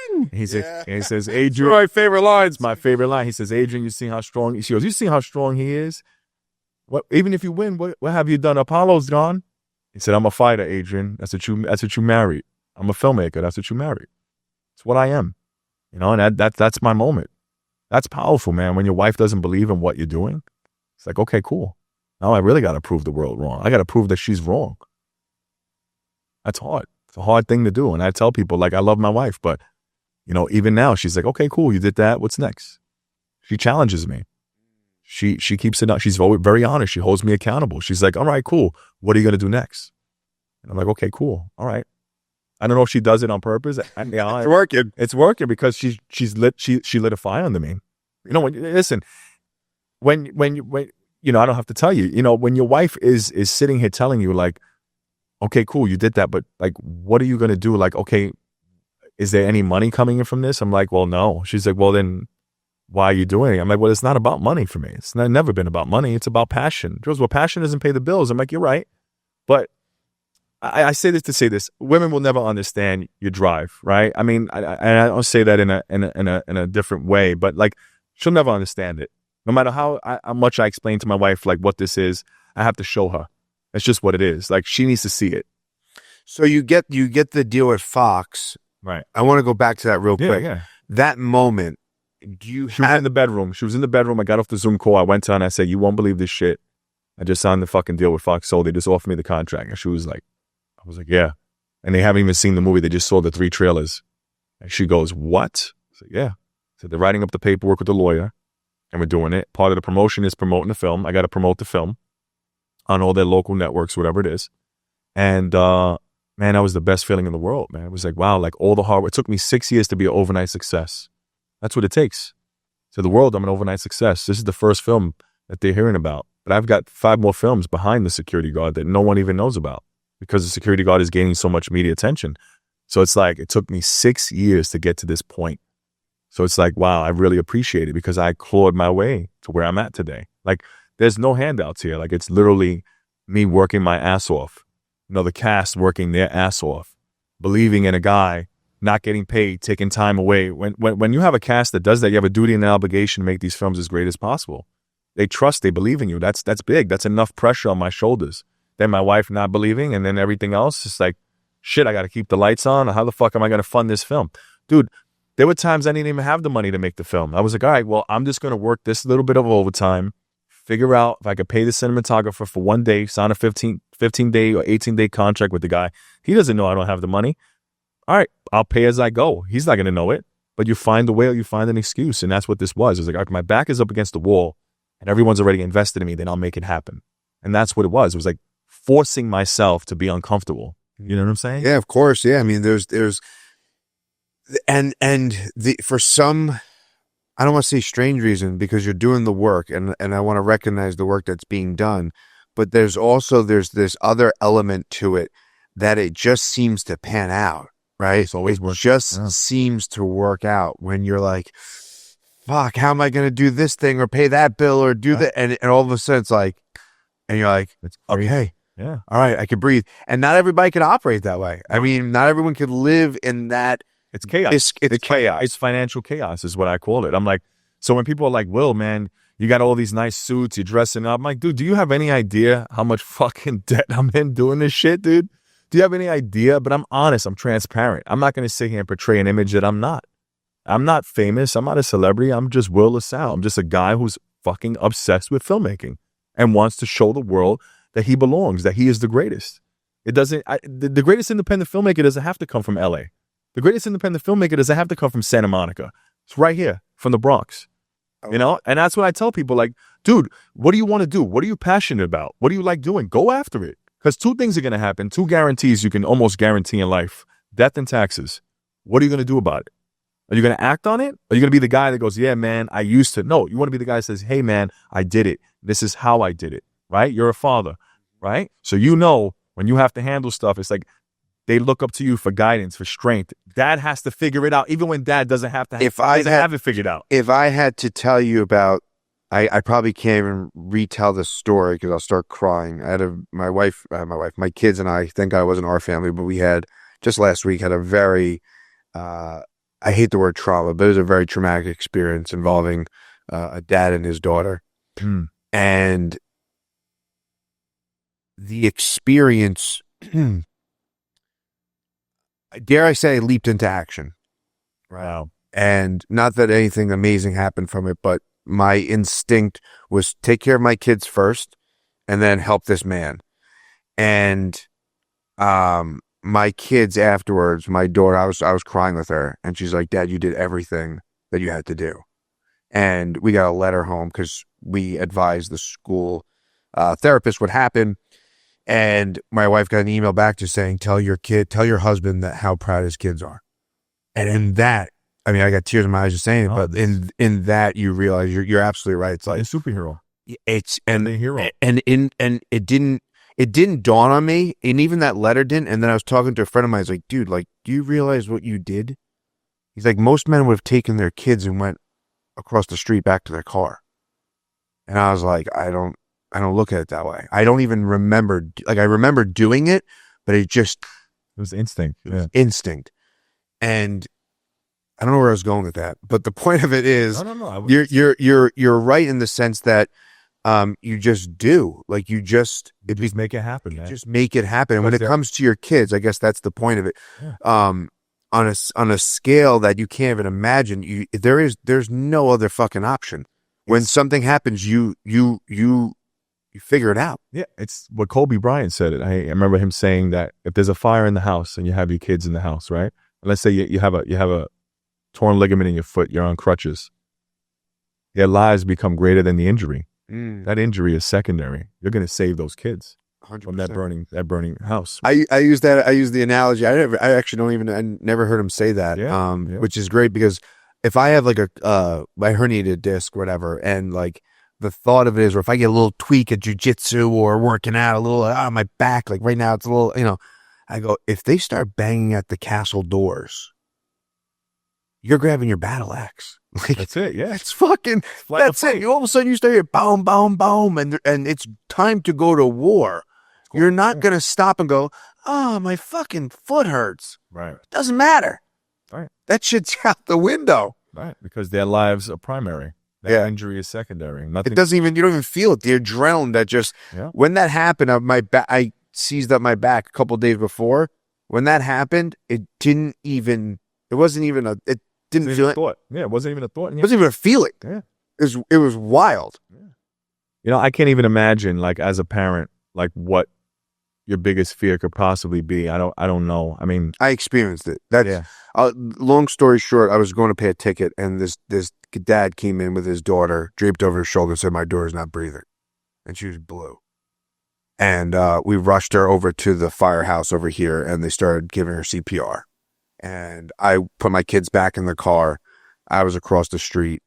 win. He says, Adrian, my favorite lines. My favorite line. He says, Adrian, you see how strong. She goes, you see how strong he is. What? Even if you win, what have you done? Apollo's gone. He said, I'm a fighter, Adrian. That's what you married. I'm a filmmaker. That's what you married. It's what I am. You know, and that's my moment. That's powerful, man. When your wife doesn't believe in what you're doing, it's like, okay, cool. Now I really got to prove the world wrong. I got to prove that she's wrong. That's hard. It's a hard thing to do. And I tell people, like, I love my wife, but, you know, even now she's like, okay, cool. You did that. What's next? She challenges me. She keeps it up. She's always very honest. She holds me accountable. She's like, all right, cool. What are you going to do next? And I'm like, okay, cool. All right. I don't know if she does it on purpose. It's working. It's working because she lit a fire under me. You know, when you know, I don't have to tell you, you know, when your wife is sitting here telling you like, okay, cool, you did that, but like, what are you going to do? Like, okay, is there any money coming in from this? I'm like, well, no. She's like, well, then why are you doing it? I'm like, well, it's not about money for me. It's never been about money. It's about passion. She goes, well, passion doesn't pay the bills. I'm like, you're right. But I say this to say this. Women will never understand your drive, right? I mean, I don't say that in a different way, but like, she'll never understand it. No matter how much I explain to my wife, like what this is, I have to show her. It's just what it is. Like, she needs to see it. So you get the deal at Fox. Right. I want to go back to that real quick. Yeah. That moment, she was in the bedroom. She was in the bedroom. I got off the Zoom call. I went to her and I said, you won't believe this shit. I just signed the fucking deal with Fox Soul. They just offered me the contract. And she was like, I was like, yeah. And they haven't even seen the movie. They just saw the 3 trailers. And she goes, what? I said, yeah. So they're writing up the paperwork with the lawyer and we're doing it. Part of the promotion is promoting the film. I got to promote the film on all their local networks, whatever it is. And, man, man, that was the best feeling in the world, man. It was like, wow, like all the hard work. It took me 6 years to be an overnight success. That's what it takes. To the world, I'm an overnight success. This is the first film that they're hearing about. But I've got 5 more films behind the security guard that no one even knows about because the security guard is gaining so much media attention. So it's like, it took me 6 years to get to this point. So it's like, wow, I really appreciate it because I clawed my way to where I'm at today. Like, there's no handouts here. Like, it's literally me working my ass off. You know, the cast working their ass off, believing in a guy, not getting paid, taking time away. When you have a cast that does that, you have a duty and an obligation to make these films as great as possible. They trust, they believe in you. That's big. That's enough pressure on my shoulders. Then my wife not believing, and then everything else, it's like, shit, I got to keep the lights on. How the fuck am I going to fund this film? Dude, there were times I didn't even have the money to make the film. I was like, all right, well, I'm just going to work this little bit of overtime, figure out if I could pay the cinematographer for 1 day, sign a 15-day or 18-day contract with the guy. He doesn't know I don't have the money. All right, I'll pay as I go. He's not going to know it. But you find a way or you find an excuse. And that's what this was. It was like, all right, my back is up against the wall and everyone's already invested in me. Then I'll make it happen. And that's what it was. It was like forcing myself to be uncomfortable. You know what I'm saying? Yeah, of course. Yeah. I mean, for some, I don't want to say strange reason because you're doing the work and I want to recognize the work that's being done. But there's this other element to it that it just seems to pan out, right? It's always seems to work out when you're like, fuck, how am I going to do this thing or pay that bill or do that? And all of a sudden it's like, and you're like, okay. Yeah. All right, I can breathe. And not everybody can operate that way. I mean, not everyone can live in that. It's chaos. It's chaos. It's financial chaos is what I call it. I'm like, so when people are like, Will, man, you got all these nice suits, you're dressing up. I'm like, dude, do you have any idea how much fucking debt I'm in doing this shit, dude? Do you have any idea? But I'm honest. I'm transparent. I'm not going to sit here and portray an image that I'm not. I'm not famous. I'm not a celebrity. I'm just Will La Salle. I'm just a guy who's fucking obsessed with filmmaking and wants to show the world that he belongs, that he is the greatest. It doesn't, the greatest independent filmmaker doesn't have to come from LA. The greatest independent filmmaker doesn't have to come from Santa Monica. It's right here from the Bronx, you know? And that's what I tell people, like, dude, what do you want to do? What are you passionate about? What do you like doing? Go after it. Because 2 things are going to happen. 2 guarantees you can almost guarantee in life: death and taxes. What are you going to do about it? Are you going to act on it? Are you going to be the guy that goes, yeah, man, I used to? No, you want to be the guy that says, hey, man, I did it. This is how I did it. Right? You're a father, right? So you know when you have to handle stuff, it's like they look up to you for guidance, for strength. Dad has to figure it out, even when dad doesn't have to have it figured out. If I had to tell you about, I probably can't even retell the story because I'll start crying. I had my kids and I, thank God it wasn't our family, but we had, just last week, had a very, I hate the word trauma, but it was a very traumatic experience involving a dad and his daughter. And the experience, dare I say, leaped into action. Wow. And not that anything amazing happened from it, but my instinct was take care of my kids first and then help this man. And my kids afterwards, my daughter, I was crying with her and she's like, Dad, you did everything that you had to do. And we got a letter home because we advised the school therapist what happened. And my wife got an email back just saying, tell your husband that how proud his kids are. And in that, I mean, I got tears in my eyes just saying it, but in that you realize you're absolutely right. It's like a superhero. It's the hero. And it didn't dawn on me, and even that letter didn't. And then I was talking to a friend of mine. I was like, dude, like, do you realize what you did? He's like, most men would have taken their kids and went across the street back to their car. And I was like, I don't look at it that way. I don't even remember, like, I remember doing it, but it was instinct. Yeah. Instinct. And I don't know where I was going with that, but the point of it is, no. You're right in the sense that you just do, like, you just make it happen, man. Just make it happen. And when it comes to your kids, I guess that's the point of it. Yeah. On a scale that you can't even imagine, there's no other fucking option. When something happens, you figure it out. Yeah, it's what Kobe Bryant said. I remember him saying that if there's a fire in the house and you have your kids in the house, right? And let's say you have a torn ligament in your foot, you're on crutches. Their lives become greater than the injury. That injury is secondary. You're going to save those kids. from that burning house. I use the analogy. I never heard him say that. Yeah. Which is great because if I have like my herniated disc or whatever, and like the thought of it is, or if I get a little tweak at jujitsu or working out a little on my back, like right now it's a little, I go, if they start banging at the castle doors, you're grabbing your battle axe. Like, That's it. Yeah. it's fucking, that's it. All of a sudden you start here, boom, boom, boom, and it's time to go to war. You're not going to stop and go, oh, my fucking foot hurts. Right. Doesn't matter. Right. That shit's out the window. Right. Because their lives are primary. That injury is secondary. Nothing. It doesn't even, you don't even feel it. The adrenaline that just, when that happened, I seized up my back a couple of days before. When that happened, it didn't feel it. Yeah, it wasn't even a thought. It wasn't even a feeling. Yeah. It was wild. Yeah. I can't even imagine, like, as a parent, like, what your biggest fear could possibly be. I don't know. I mean, I experienced it. Long story short, I was going to pay a ticket, and this dad came in with his daughter, draped over his shoulder, and said, my daughter's not breathing. And she was blue. And we rushed her over to the firehouse over here, and they started giving her CPR. And I put my kids back in the car. I was across the street,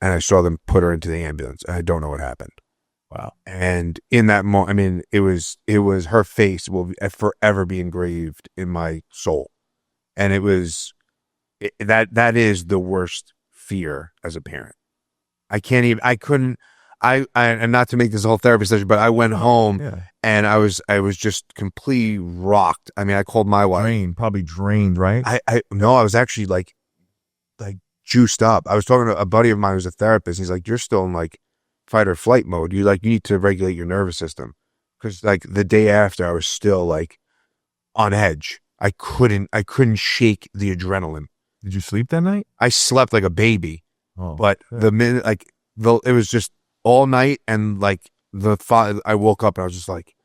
and I saw them put her into the ambulance. I don't know what happened. wow. And in that moment, I mean, it was her face will forever be engraved in my soul. And that is the worst fear as a parent. And not to make this a whole therapy session, but I went home and I was just completely rocked. I mean, I called my wife. Probably drained, right? No, I was actually like juiced up. I was talking to a buddy of mine who's a therapist. He's like, you're still in like fight or flight mode. You need to regulate your nervous system. Cause like the day after I was still like on edge. I couldn't shake the adrenaline. Did you sleep that night? I slept like a baby, but the minute, it was just all night. And like I woke up and I was just like,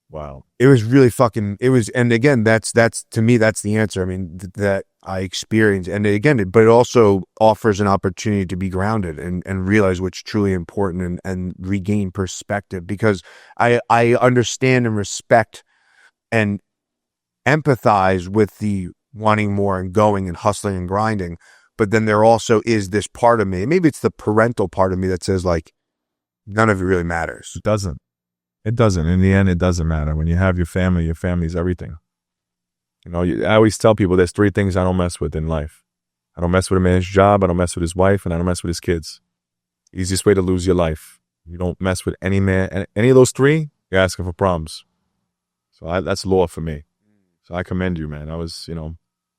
wow. It was really and again, that's to me, that's the answer. I mean, that I experienced. And again, but it also offers an opportunity to be grounded and realize what's truly important and regain perspective, because I understand and respect and empathize with the wanting more and going and hustling and grinding. But then there also is this part of me, maybe it's the parental part of me that says like, none of it really matters. It doesn't. In the end, it doesn't matter. When you have your family's everything. I always tell people there's 3 things I don't mess with in life. I don't mess with a man's job, I don't mess with his wife, and I don't mess with his kids. Easiest way to lose your life. You don't mess with any man, and any of those 3, you're asking for problems. So that's law for me. So I commend you, man.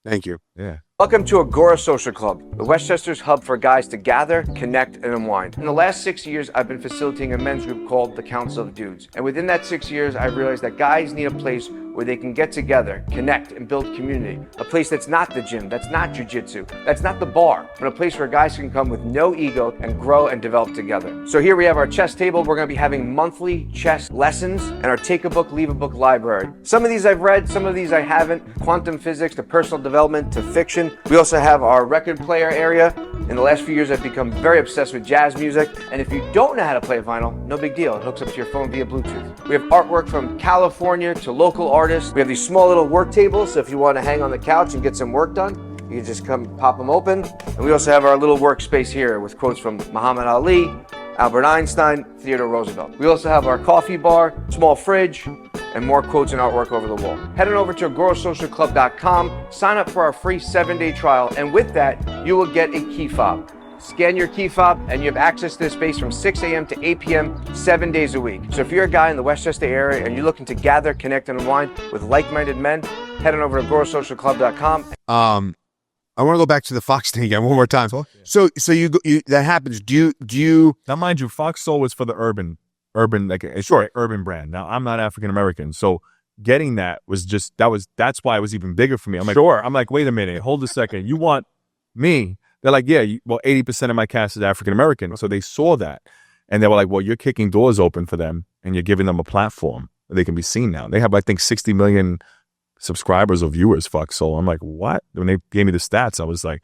Thank you. Yeah. Welcome to Agora Social Club, the Westchester's hub for guys to gather, connect, and unwind. In the last 6 years, I've been facilitating a men's group called the Council of Dudes. And within that 6 years, I've realized that guys need a place where they can get together, connect, and build community. A place that's not the gym, that's not jujitsu, that's not the bar, but a place where guys can come with no ego and grow and develop together. So here we have our chess table. We're gonna be having monthly chess lessons and our take a book, leave a book library. Some of these I've read, some of these I haven't. Quantum physics to personal development to fiction. We also have our record player area. In the last few years, I've become very obsessed with jazz music. And if you don't know how to play a vinyl, no big deal. It hooks up to your phone via Bluetooth. We have artwork from California to local artists. We have these small little work tables, so if you want to hang on the couch and get some work done, you can just come pop them open. And we also have our little workspace here with quotes from Muhammad Ali, Albert Einstein, Theodore Roosevelt. We also have our coffee bar, small fridge, and more quotes and artwork over the wall. Head on over to agorasocialclub.com, sign up for our free 7-day trial, and with that, you will get a key fob. Scan your key fob, and you have access to this space from 6 a.m. to 8 p.m., 7 days a week. So if you're a guy in the Westchester area and you're looking to gather, connect, and unwind with like-minded men, head on over to agorasocialclub.com. I want to go back to the Fox thing again one more time. So you that happens. Do you? Now, mind you, Fox Soul was for the urban, like it's an urban brand. Now, I'm not African American, so getting that was just that's why it was even bigger for me. I'm like, sure. I'm like, wait a minute, hold a second. You want me? They're like, yeah. 80% of my cast is African American, so they saw that, and they were like, well, you're kicking doors open for them, and you're giving them a platform where they can be seen now. They have, I think, 60 million subscribers or viewers. Fox Soul. I'm like, what? When they gave me the stats, I was like,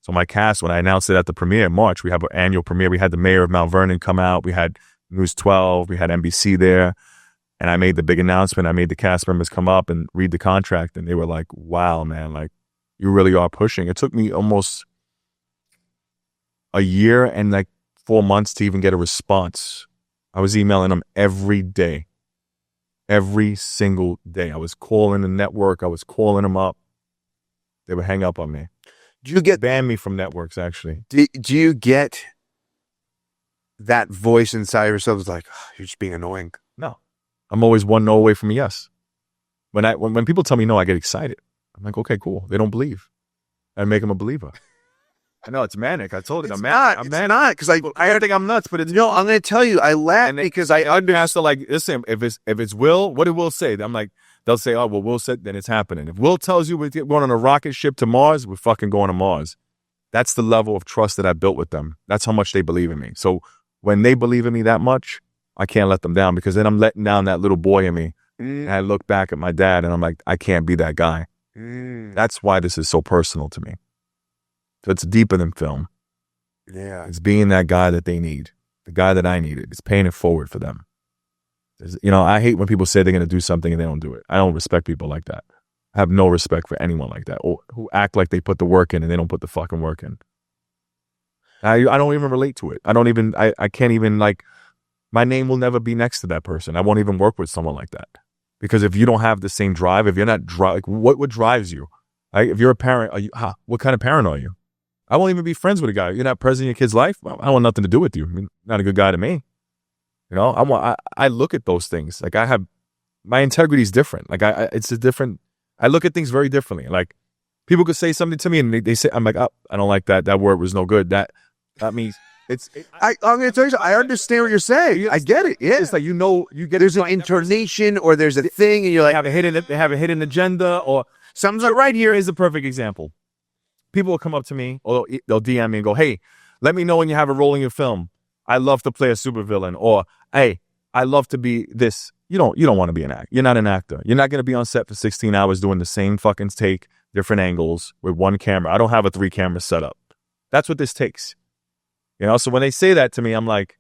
so my cast, when I announced it at the premiere in March, we have an annual premiere. We had the mayor of Mount Vernon come out. We had News 12. We had NBC there. And I made the big announcement. I made the cast members come up and read the contract. And they were like, wow, man, like, you really are pushing. It took me almost a year and like 4 months to even get a response. I was emailing them every day. Every single day. I was calling the network. I was calling them up. They would hang up on me. Do you get Ban me from networks, actually. Do you get that voice inside yourself is like, oh, you're just being annoying? No. I'm always one no away from a yes. When people tell me no, I get excited. I'm like, okay, cool. They don't believe. I make them a believer. I know it's manic. I told you I'm manic. It's not because I think I'm nuts, but it's no. I'm going to tell you, I laugh because I understand. So like, listen, if it's Will, what did Will say? I'm like, they'll say, oh well, Will said, then it's happening. If Will tells you we're going on a rocket ship to Mars, we're fucking going to Mars. That's the level of trust that I built with them. That's how much they believe in me. So when they believe in me that much, I can't let them down because then I'm letting down that little boy in me. And I look back at my dad and I'm like, I can't be that guy. That's why this is so personal to me. So it's deeper than film. Yeah. It's being that guy that they need, the guy that I needed. It's paying it forward for them. You know, I hate when people say they're going to do something and they don't do it. I don't respect people like that. I have no respect for anyone like that or who act like they put the work in and they don't put the fucking work in. I don't even relate to it. I can't even like, my name will never be next to that person. I won't even work with someone like that. Because if you don't have the same drive, if you're not like, what drives you? Like, if you're a parent, what kind of parent are you? I won't even be friends with a guy. You're not present in your kid's life. I don't want nothing to do with you. I mean, not a good guy to me. You know, I look at those things. Like my integrity is different. Like I look at things very differently. Like people could say something to me and they say, I'm like, oh, I don't like that. That word was no good. That means I'm going to tell you, I understand what you're saying. I get it. Yeah. It's like, there's an intonation or there's a thing and you're like, they have a hidden agenda or something. Like right here is a perfect example. People will come up to me or they'll DM me and go, hey, let me know when you have a role in your film. I love to play a supervillain, or hey, I love to be this. You don't want to be an actor. You're not an actor. You're not going to be on set for 16 hours doing the same fucking take, different angles with one camera. I don't have a 3-camera setup. That's what this takes. You know, so when they say that to me, I'm like,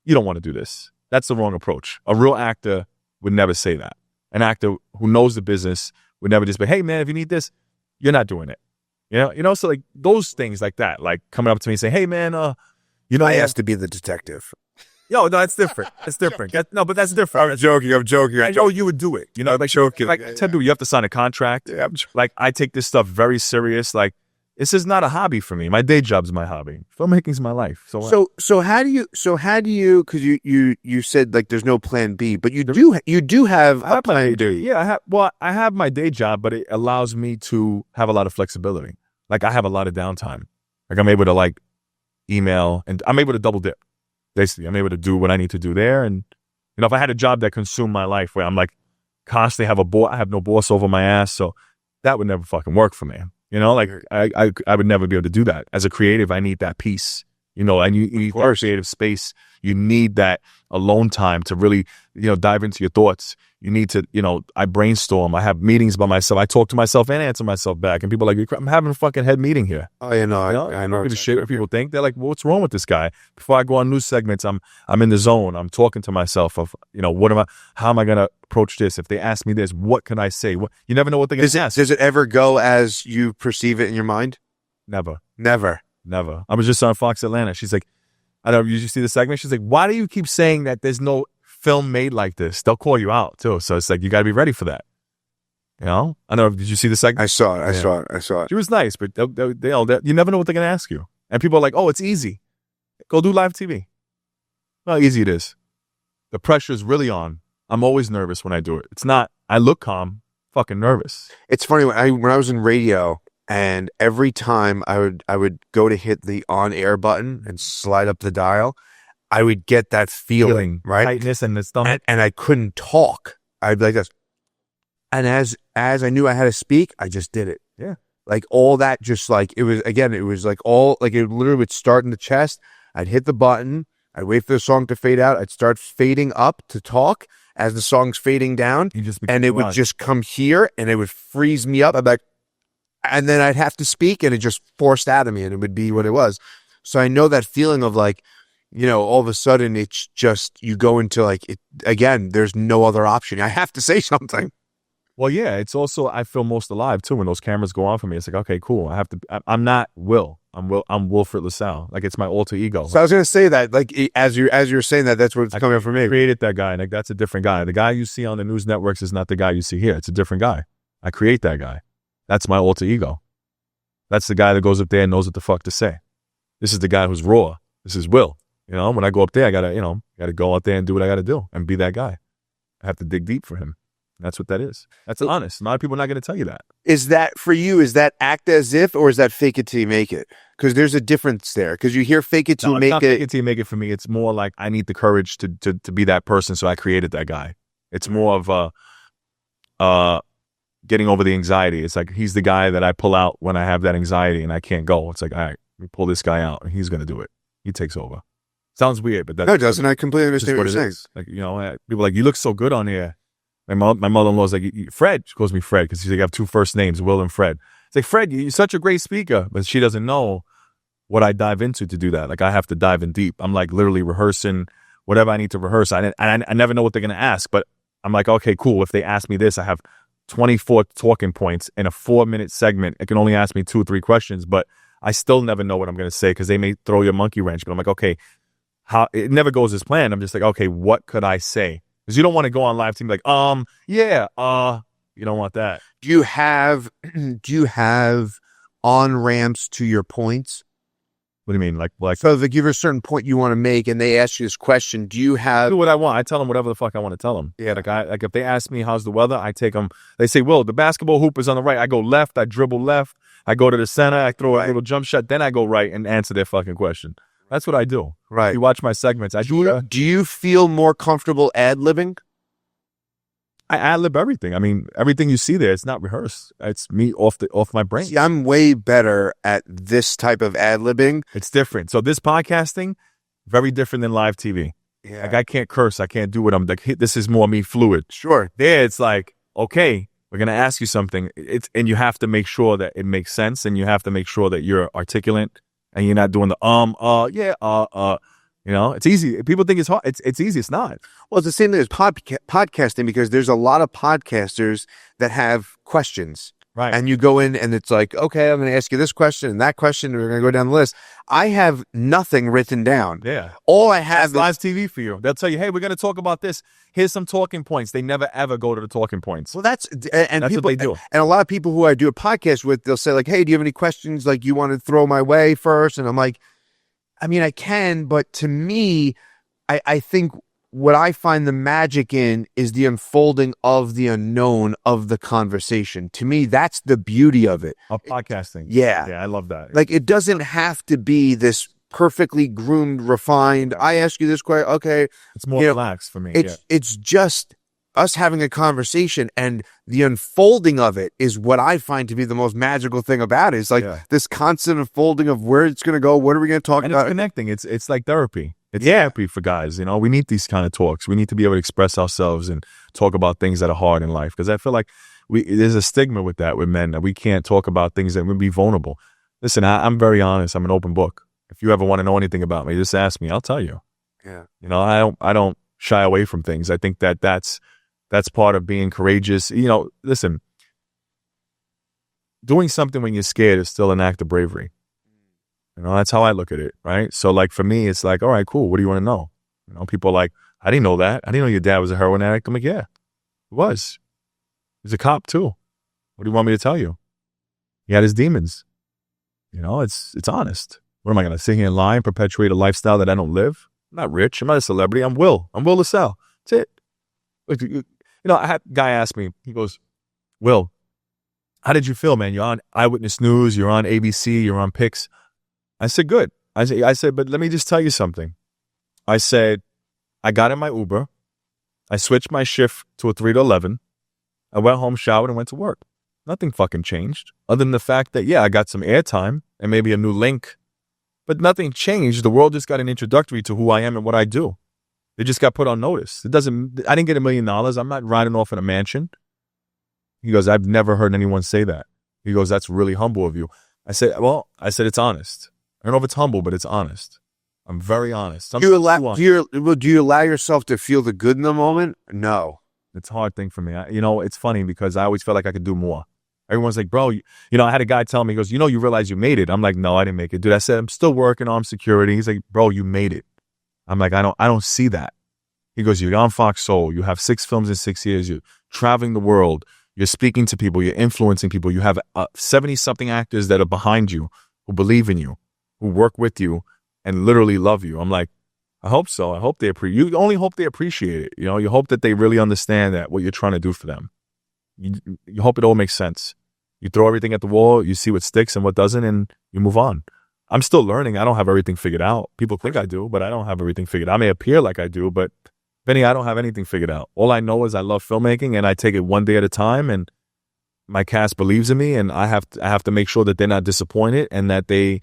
you don't want to do this. That's the wrong approach. A real actor would never say that. An actor who knows the business would never just be, hey man, if you need this, you're not doing it. You know, so like those things like that, like coming up to me and saying, hey man, I asked to be the detective. Yo, no, it's different. It's different. But that's different. I'm joking. I know you would do it. You know, like joking. Like Ted, you have to sign a contract. Yeah, like I take this stuff very serious. Like this is not a hobby for me. My day job's my hobby. Filmmaking's my life. So how do you? Because you said like there's no plan B, but you do have a plan B. Yeah, I have my day job, but it allows me to have a lot of flexibility. Like I have a lot of downtime. Like I'm able to like email and I'm able to double dip. Basically, I'm able to do what I need to do there. And, you know, if I had a job that consumed my life where I'm like constantly I have no boss over my ass. So that would never fucking work for me. You know, like I would never be able to do that. As a creative, I need that peace, you know, and you need that creative space. You need that alone time to really, you know, dive into your thoughts. You need to, you know, I brainstorm. I have meetings by myself. I talk to myself and answer myself back. And people are like, I'm having a fucking head meeting here. Oh, I know. The shit what people think. They're like, well, what's wrong with this guy? Before I go on news segments, I'm in the zone. I'm talking to myself of, you know, how am I going to approach this? If they ask me this, what can I say? You never know what they're going to ask. Does it ever go as you perceive it in your mind? Never. I was just on Fox Atlanta. She's like, I don't know, you see the segment? She's like, why do you keep saying that there's no film made like this? They'll call you out too. So it's like, you got to be ready for that. You know? I don't know. Did you see the segment? I saw it. She was nice, but you never know what they're going to ask you. And people are like, oh, it's easy. Go do live TV. Well, easy it is. The pressure's really on. I'm always nervous when I do it. It's not, I look calm, fucking nervous. It's funny, when I was in radio, and every time I would go to hit the on-air button and slide up the dial, I would get that feeling, right? Tightness in the stomach. And I couldn't talk. I'd be like this. And as I knew I had to speak, I just did it. Yeah. Like all that, just like, it was like all, like it literally would start in the chest. I'd hit the button. I'd wait for the song to fade out. I'd start fading up to talk as the song's fading down. And it would just come here and it would freeze me up. I'm like, and then I'd have to speak and it just forced out of me and it would be what it was. So I know that feeling of like, you know, all of a sudden it's just, you go into like, again, there's no other option. I have to say something. Well, yeah, it's also, I feel most alive too when those cameras go on for me. It's like, okay, cool. I'm not Will. I'm Wilfred La Salle. Like, it's my alter ego. So I was going to say that, like, as you're saying that, that's what's coming up for me. I created that guy. Like, that's a different guy. The guy you see on the news networks is not the guy you see here. It's a different guy. I create that guy. That's my alter ego. That's the guy that goes up there and knows what the fuck to say. This is the guy who's raw. This is Will. You know, when I go up there, I gotta go out there and do what I gotta do and be that guy. I have to dig deep for him. That's what that is. That's honest. A lot of people are not going to tell you that. Is that, for you, is that act as if, or is that fake it till you make it? Because there's a difference there. Because you hear fake it till you make it. Fake it till you make it for me. It's more like I need the courage to be that person, so I created that guy. It's more of getting over the anxiety. It's like he's the guy that I pull out when I have that anxiety and I can't go. It's like, all right, we pull this guy out and he's going to do it. He takes over. Sounds weird, but that's... No, it doesn't. I completely understand what you're saying. Like, you know, people are like, you look so good on here. My mother-in-law's like, Fred. She calls me Fred because she's like, I have two first names, Will and Fred. It's like, Fred, you're such a great speaker. But she doesn't know what I dive into to do that. Like, I have to dive in deep. I'm like literally rehearsing whatever I need to rehearse. I never know what they're going to ask, but I'm like, okay, cool. If they ask me this, I have 24 talking points in a 4-minute segment. It can only ask me 2 or 3 questions, but I still never know what I'm going to say because they may throw you a monkey wrench. But I'm like, okay, it never goes as planned. I'm just like, okay, what could I say? Because you don't want to go on live team like, you don't want that. Do you have on ramps to your points? What do you mean? Like, so if they give you a certain point you want to make and they ask you this question, do you have... I do what I want. I tell them whatever the fuck I want to tell them. Yeah. Like if they ask me how's the weather, I take them. They say, Will, the basketball hoop is on the right. I go left. I dribble left. I go to the center. I throw a little jump shot. Then I go right and answer their fucking question. That's what I do. Right. You watch my segments. Do you feel more comfortable ad-libbing? I ad-lib everything. I mean, everything you see there, it's not rehearsed. It's me off my brain. See, I'm way better at this type of ad-libbing. It's different. So this podcasting, very different than live TV. Yeah. Like, I can't curse. I can't do what I'm like. This is more me fluid. Sure. There, it's like, okay, we're going to ask you something. And you have to make sure that it makes sense. And you have to make sure that you're articulate. And you're not doing the you know, it's easy. People think it's hard. It's easy. It's not. Well, it's the same thing as podcasting, because there's a lot of podcasters that have questions. Right. And you go in and it's like, okay, I'm going to ask you this question and that question. And we're going to go down the list. I have nothing written down. Yeah. All I have is live TV for you. They'll tell you, hey, we're going to talk about this. Here's some talking points. They never, ever go to the talking points. Well, that's people, what they do. And a lot of people who I do a podcast with, they'll say like, hey, do you have any questions like you want to throw my way first? And I'm like, I mean, I can, but to me, I think what I find the magic in is the unfolding of the unknown of the conversation. To me, that's the beauty of it. Of podcasting. Yeah. Yeah, I love that. Like, it doesn't have to be this perfectly groomed, refined, I ask you this question, okay. It's more relaxed for me. It's just us having a conversation, and the unfolding of it is what I find to be the most magical thing about it. It's like this constant unfolding of where it's going to go, what are we going to talk about? It's connecting. It's like therapy. It's therapy for guys. You know, we need these kind of talks. We need to be able to express ourselves and talk about things that are hard in life. Because I feel like there's a stigma with that with men, that we can't talk about things that would be vulnerable. Listen, I'm very honest. I'm an open book. If you ever want to know anything about me, just ask me. I'll tell you. Yeah. You know, I don't shy away from things. I think that's part of being courageous. You know, listen, doing something when you're scared is still an act of bravery. You know, that's how I look at it, right? So, like, for me, it's like, all right, cool. What do you want to know? You know, people are like, I didn't know that. I didn't know your dad was a heroin addict. I'm like, yeah, he was. He's a cop, too. What do you want me to tell you? He had his demons. You know, it's honest. What am I going to sit here and lie and perpetuate a lifestyle that I don't live? I'm not rich. I'm not a celebrity. I'm Will. I'm Will La Salle. That's it. You know, I had a guy ask me, he goes, Will, how did you feel, man? You're on Eyewitness News. You're on ABC. You're on Pix. I said, good. I said, but let me just tell you something. I said, I got in my Uber. I switched my shift to a 3 to 11. I went home, showered, and went to work. Nothing fucking changed, other than the fact that, I got some airtime and maybe a new link. But nothing changed. The world just got an introductory to who I am and what I do. They just got put on notice. I didn't get $1 million. I'm not riding off in a mansion. He goes, I've never heard anyone say that. He goes, that's really humble of you. I said, it's honest. I don't know if it's humble, but it's honest. I'm very honest. Do you allow yourself to feel the good in the moment? No. It's a hard thing for me. It's funny because I always felt like I could do more. Everyone's like, bro, I had a guy tell me, he goes, you realize you made it. I'm like, no, I didn't make it. Dude, I said, I'm still working on security. He's like, bro, you made it. I'm like, I don't see that. He goes, you're on Fox Soul. You have 6 films in 6 years. You're traveling the world. You're speaking to people. You're influencing people. You have 70-something actors that are behind you, who believe in you, who work with you, and literally love you. I'm like, I hope so. I hope you only hope they appreciate it. You hope that they really understand that what you're trying to do for them. You hope it all makes sense. You throw everything at the wall, you see what sticks and what doesn't, and you move on. I'm still learning. I don't have everything figured out. People think I do, but I don't have everything figured out. I may appear like I do, but Vinny, I don't have anything figured out. All I know is I love filmmaking, and I take it one day at a time, and my cast believes in me, and I have to make sure that they're not disappointed and that they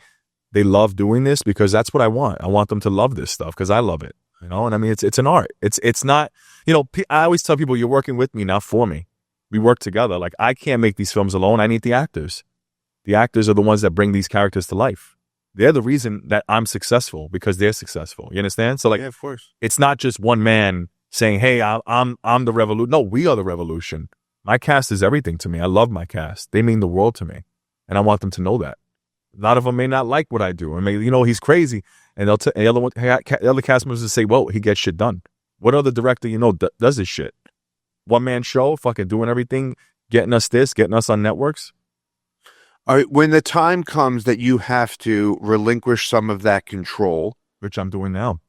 love doing this, because that's what I want. I want them to love this stuff because I love it. And I mean, it's an art. It's not, I always tell people, you're working with me, not for me. We work together. Like, I can't make these films alone. I need the actors. The actors are the ones that bring these characters to life. They're the reason that I'm successful, because they're successful. You understand? So, like, yeah, of course. It's not just one man saying, hey, I'm the revolution. No, we are the revolution. My cast is everything to me. I love my cast. They mean the world to me. And I want them to know that. A lot of them may not like what I do. I mean, he's crazy. And the other cast members will say, well, he gets shit done. What other director does this shit? One-man show, fucking doing everything, getting us this, getting us on networks. All right, when the time comes that you have to relinquish some of that control, which I'm doing now,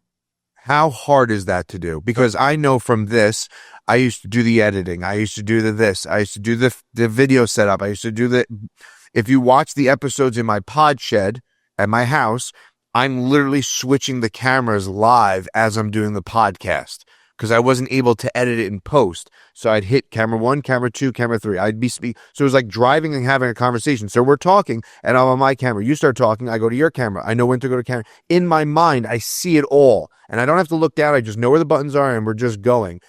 how hard is that to do? Because I know from this, I used to do the editing. I used to do this. I used to do the video setup. I used to do if you watch the episodes in my pod shed at my house, I'm literally switching the cameras live as I'm doing the podcast, because I wasn't able to edit it in post. So I'd hit camera 1, camera 2, camera 3. So it was like driving and having a conversation. So we're talking, and I'm on my camera. You start talking, I go to your camera. I know when to go to camera. In my mind, I see it all. And I don't have to look down. I just know where the buttons are, and we're just going.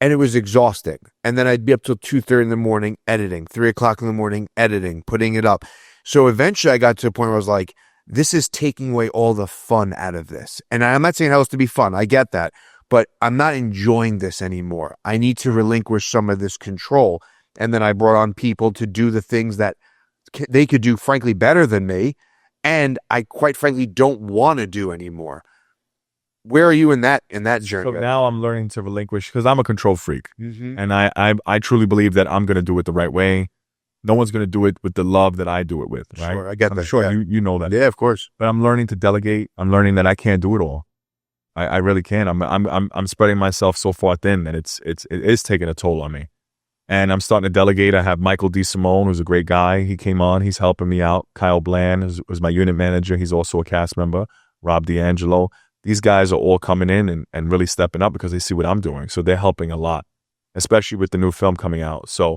And it was exhausting. And then I'd be up till 2:30 in the morning editing, 3 o'clock in the morning editing, putting it up. So eventually I got to a point where I was like, this is taking away all the fun out of this. And I'm not saying how else to be fun. I get that. But I'm not enjoying this anymore. I need to relinquish some of this control. And then I brought on people to do the things that they could do, frankly, better than me. And I quite frankly don't want to do anymore. Where are you in that journey? So now I'm learning to relinquish, because I'm a control freak. Mm-hmm. And I truly believe that I'm going to do it the right way. No one's going to do it with the love that I do it with, right? Sure, I get that. I'm sure yeah. you know that. Yeah, of course. But I'm learning to delegate. I'm learning that I can't do it all. I really can't. I'm spreading myself so far thin that it is taking a toll on me. And I'm starting to delegate. I have Michael D. Simone, who's a great guy. He came on. He's helping me out. Kyle Bland was my unit manager. He's also a cast member. Rob D'Angelo. These guys are all coming in and really stepping up because they see what I'm doing. So they're helping a lot, especially with the new film coming out. So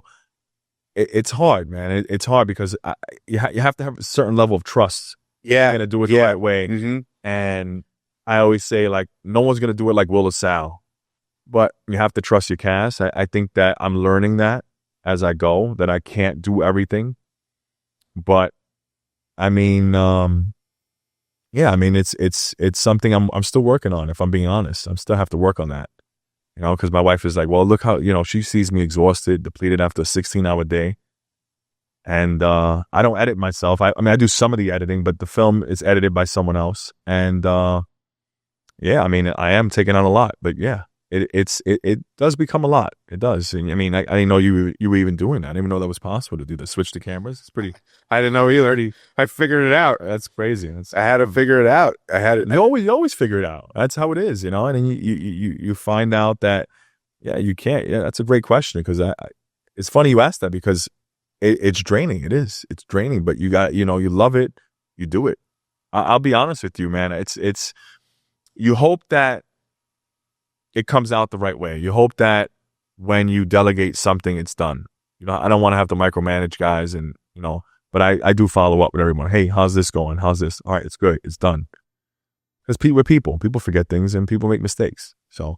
it's hard, man. It's hard because you have to have a certain level of trust. Yeah. You're going to do it the right way. Mm-hmm. And I always say, like, no one's going to do it like Will La Salle. But you have to trust your cast. I think that I'm learning that as I go, that I can't do everything. But, I mean, yeah, I mean, it's something I'm still working on, if I'm being honest. I still have to work on that. Because my wife is like, well, look how, she sees me exhausted, depleted after a 16-hour day. And I don't edit myself. I mean, I do some of the editing, but the film is edited by someone else. And yeah, I mean, I am taking on a lot, but yeah, it does become a lot. It does. And I mean, I didn't know you were even doing that. I didn't even know that was possible to do the switch the cameras. It's pretty. I didn't know either. I figured it out. That's crazy. I had to figure it out. You always figure it out. That's how it is, And then you find out that, yeah, you can't. Yeah, that's a great question, because it's funny you asked that, because it's draining. It is. It's draining, but you got, you love it. You do it. I'll be honest with you, man. It's. You hope that it comes out the right way. You hope that when you delegate something, it's done. I don't want to have to micromanage guys, and but I do follow up with everyone. Hey, how's this going? How's this? All right, it's good. It's done. Because we're people. People forget things and people make mistakes. So,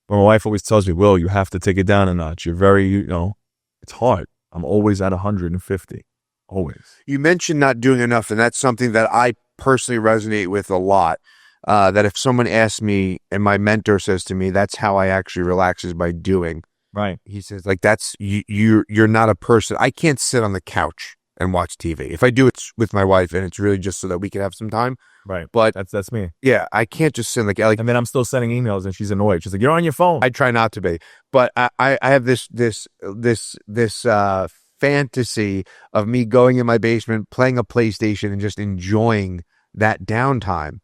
but my wife always tells me, Will, you have to take it down a notch. You're very, it's hard. I'm always at 150. Always. You mentioned not doing enough, and that's something that I personally resonate with a lot. That if someone asks me and my mentor says to me, that's how I actually relax is by doing. Right. He says, like, that's you're not a person. I can't sit on the couch and watch TV. If I do, it's with my wife, and it's really just so that we can have some time. Right. But that's me. yeah, I can't just sit on the couch. And then I'm still sending emails, and she's annoyed. She's like, "You're on your phone." I try not to be, but I have this fantasy of me going in my basement, playing a PlayStation, and just enjoying that downtime.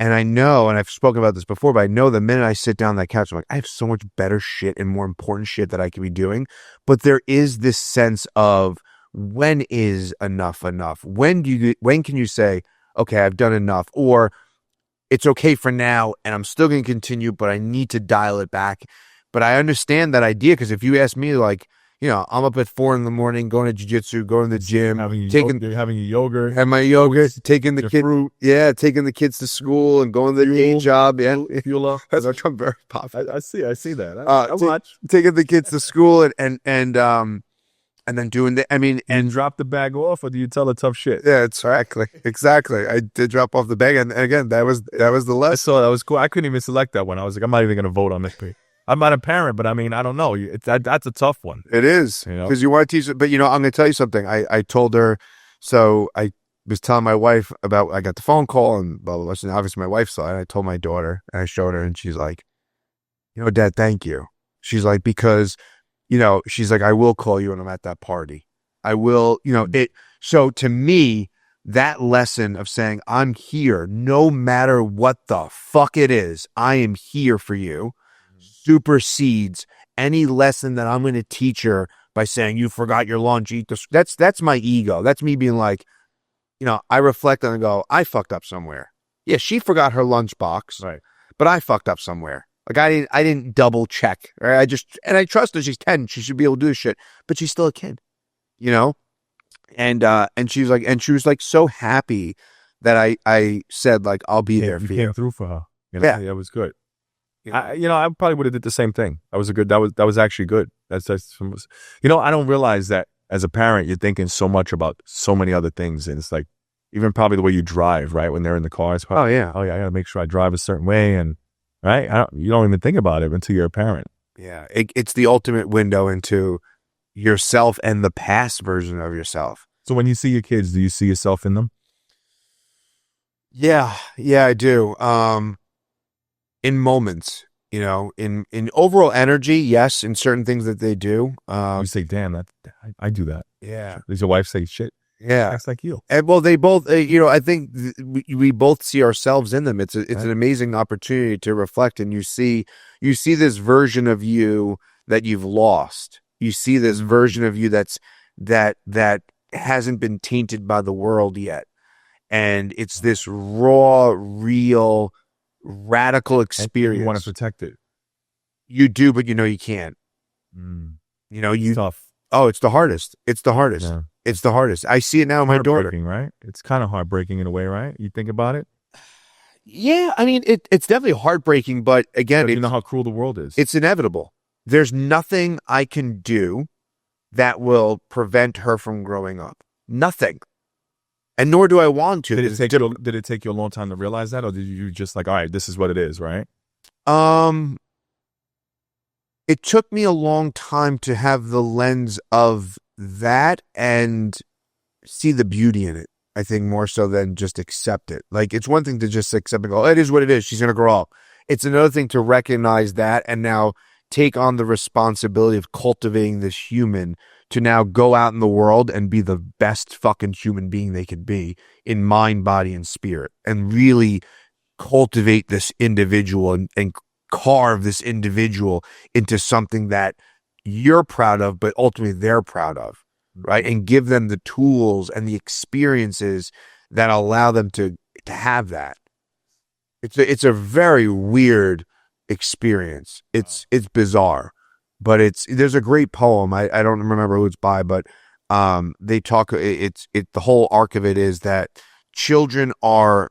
And I know, and I've spoken about this before, but I know the minute I sit down on that couch, I'm like, I have so much better shit and more important shit that I could be doing. But there is this sense of, when is enough enough? When can you say, okay, I've done enough, or it's okay for now and I'm still going to continue, but I need to dial it back. But I understand that idea, because if you ask me, like, I'm up at 4 a.m, going to jiu-jitsu, going to the gym, having your yogurt, have my yogurt, taking the kid, fruit. Yeah, taking the kids to school and going to the day job. Yeah, Fuel. that's I'm very popular. I see that. I watch. Taking the kids to school and then doing the. I mean, and drop the bag off, or do you tell her tough shit? Yeah, exactly. I did drop off the bag, and again, that was the lesson. I saw that was cool. I couldn't even select that one. I was like, I'm not even going to vote on this page. I'm not a parent, but I mean, I don't know. That's a tough one. It is, because you want to teach it. But I'm going to tell you something. I told her, so I was telling my wife about, I got the phone call and blah, blah, blah. And obviously my wife saw it. I told my daughter, and I showed her, and she's like, Dad, thank you. She's like, because, she's like, I will call you when I'm at that party. I will, it. So to me, that lesson of saying, I'm here, no matter what the fuck it is, I am here for you, supersedes any lesson that I'm going to teach her by saying, you forgot your lunch, eat this. That's my ego. That's me being like, I reflect on and go, I fucked up somewhere. Yeah, she forgot her lunchbox, right? But I fucked up somewhere. Like, I didn't double check. Right? I trust her. She's 10. She should be able to do this shit, but she's still a kid, And she was like so happy that I said, like, I'll be there for you. Came through for her. Yeah, it was good. I probably would have did the same thing. That was actually good. I don't realize that as a parent, you're thinking so much about so many other things. And it's like, even probably the way you drive, right? When they're in the car, it's probably, I got to make sure I drive a certain way. And right. You don't even think about it until you're a parent. Yeah. It's the ultimate window into yourself and the past version of yourself. So when you see your kids, do you see yourself in them? Yeah, I do. In moments, in overall energy, yes. In certain things that they do, you say, "Damn, I do that." Yeah. Does your wife say, "Shit"? Yeah, that's like you. And well, they both, I think we both see ourselves in them. It's an amazing opportunity to reflect, and you see this version of you that you've lost. You see this version of you that hasn't been tainted by the world yet, and it's this raw, real, radical experience. You want to protect it. You do, but you can't. It's tough. Oh, it's the hardest. Yeah. It's the hardest. I see it now in my daughter. Right? It's kind of heartbreaking in a way, right? You think about it. Yeah, I mean, it's definitely heartbreaking, but again, you know how cruel the world is. It's inevitable. There's nothing I can do that will prevent her from growing up. Nothing. And nor do I want to. Did it take you a long time to realize that, or did you just like, all right, this is what it is, right? It took me a long time to have the lens of that and see the beauty in it. I think more so than just accept it. Like, it's one thing to just accept and go, it is what it is. She's going to grow up. It's another thing to recognize that and now take on the responsibility of cultivating this human to now go out in the world and be the best fucking human being they could be in mind, body, and spirit, and really cultivate this individual and carve this individual into something that you're proud of, but ultimately they're proud of, right? And give them the tools and the experiences that allow them to have that. It's a very weird experience. It's bizarre, but there's a great poem. I don't remember who it's by, but they talk. The whole arc of it is that children are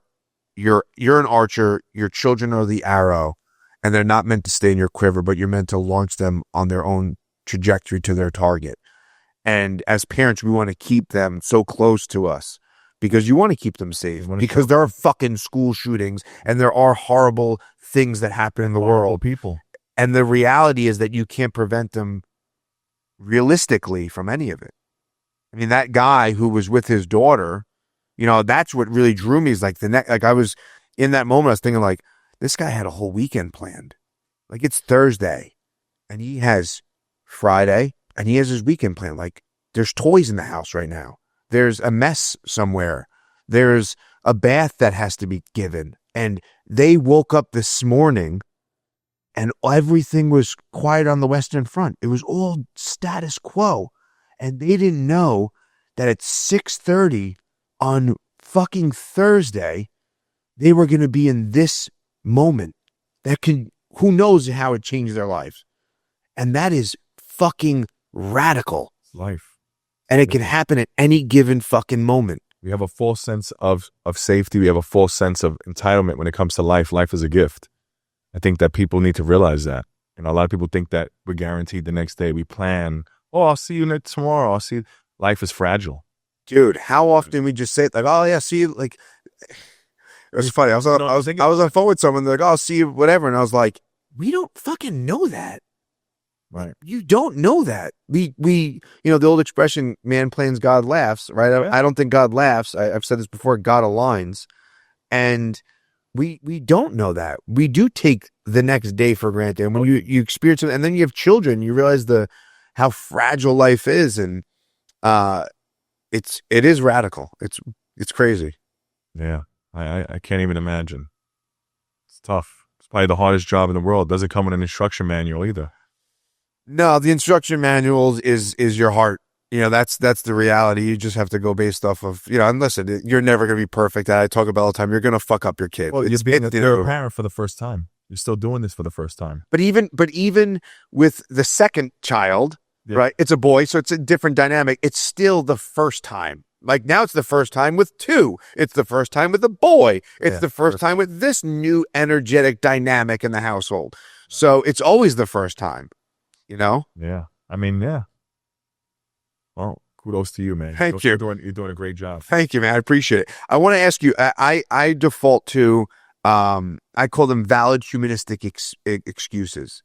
you're an archer. Your children are the arrow, and they're not meant to stay in your quiver, but you're meant to launch them on their own trajectory to their target. And as parents, we want to keep them so close to us because you want to keep them safe, because there are fucking school shootings and there are horrible things that happen in the world. People. And the reality is that you can't prevent them realistically from any of it. I mean, that guy who was with his daughter, you know, that's what really drew me, is like I was in that moment, I was thinking like, this guy had a whole weekend planned. Like, it's Thursday and he has Friday and he has his weekend planned. Like, there's toys in the house right now. There's a mess somewhere. There's a bath that has to be given. And they woke up this morning and everything was quiet on the Western Front. It was all status quo. And they didn't know that at 6:30 on fucking Thursday, they were going to be in this moment that who knows how it changed their lives. And that is fucking radical. Life. And it can happen at any given fucking moment. We have a false sense of safety. We have a false sense of entitlement when it comes to life. Life is a gift. I think that people need to realize that. You know, a lot of people think that we're guaranteed the next day. We plan, oh, I'll see you tomorrow. I'll see you. Life is fragile. Dude, how often we just say it like, oh yeah, see you. Like, it was funny. I was on the phone with someone. They're like, oh, I'll see you, whatever. And I was like, we don't fucking know that. Right. You don't know that. We, you know, the old expression, man plans, God laughs, right? Yeah. I don't think God laughs. I've said this before, God aligns. And we don't know that. We do take the next day for granted. And when you experience it, and then you have children, you realize how fragile life is. And it is radical. It's crazy. Yeah. I can't even imagine. It's tough. It's probably the hardest job in the world. Doesn't come with an instruction manual either. No, the instruction manuals is your heart. You know, that's the reality. You just have to go based off of, you know, and listen, you're never going to be perfect. I talk about all the time. You're going to fuck up your kid. Well, you're a parent for the first time. You're still doing this for the first time. But even with the second child, right? It's a boy, so it's a different dynamic. It's still the first time. Like, now it's the first time with two. It's the first time with a boy. It's the first time with this new energetic dynamic in the household. So it's always the first time. You know? Yeah. I mean, yeah. Well, kudos to you, man. Thank you. You're doing a great job. Thank you, man. I appreciate it. I want to ask you, I default to, I call them valid humanistic excuses.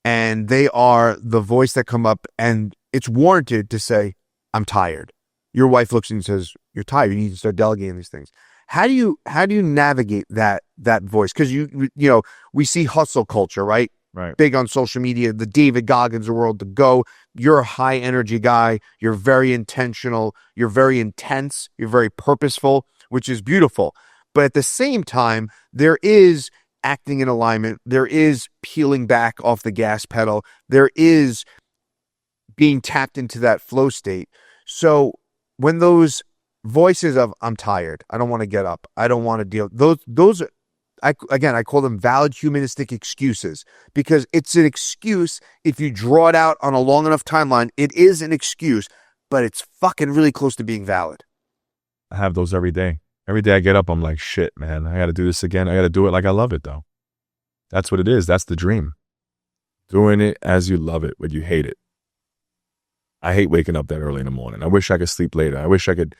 And they are the voice that come up, and it's warranted to say, I'm tired. Your wife looks at you and says, you're tired. You need to start delegating these things. How do you navigate that voice? Because you know, we see hustle culture, right? Right. Big on social media, the David Goggins of the world, to go. You're a high energy guy. You're very intentional. You're very intense. You're very purposeful, which is beautiful. But at the same time, there is acting in alignment. There is peeling back off the gas pedal. There is being tapped into that flow state. So when those voices of, I'm tired, I don't want to get up, I don't want to deal, those I call them valid humanistic excuses, because it's an excuse. If you draw it out on a long enough timeline, it is an excuse, but it's fucking really close to being valid. I have those every day. Every day I get up, I'm like, shit, man, I got to do this again. I got to do it like I love it, though. That's what it is. That's the dream. Doing it as you love it, but you hate it. I hate waking up that early in the morning. I wish I could sleep later. I wish I could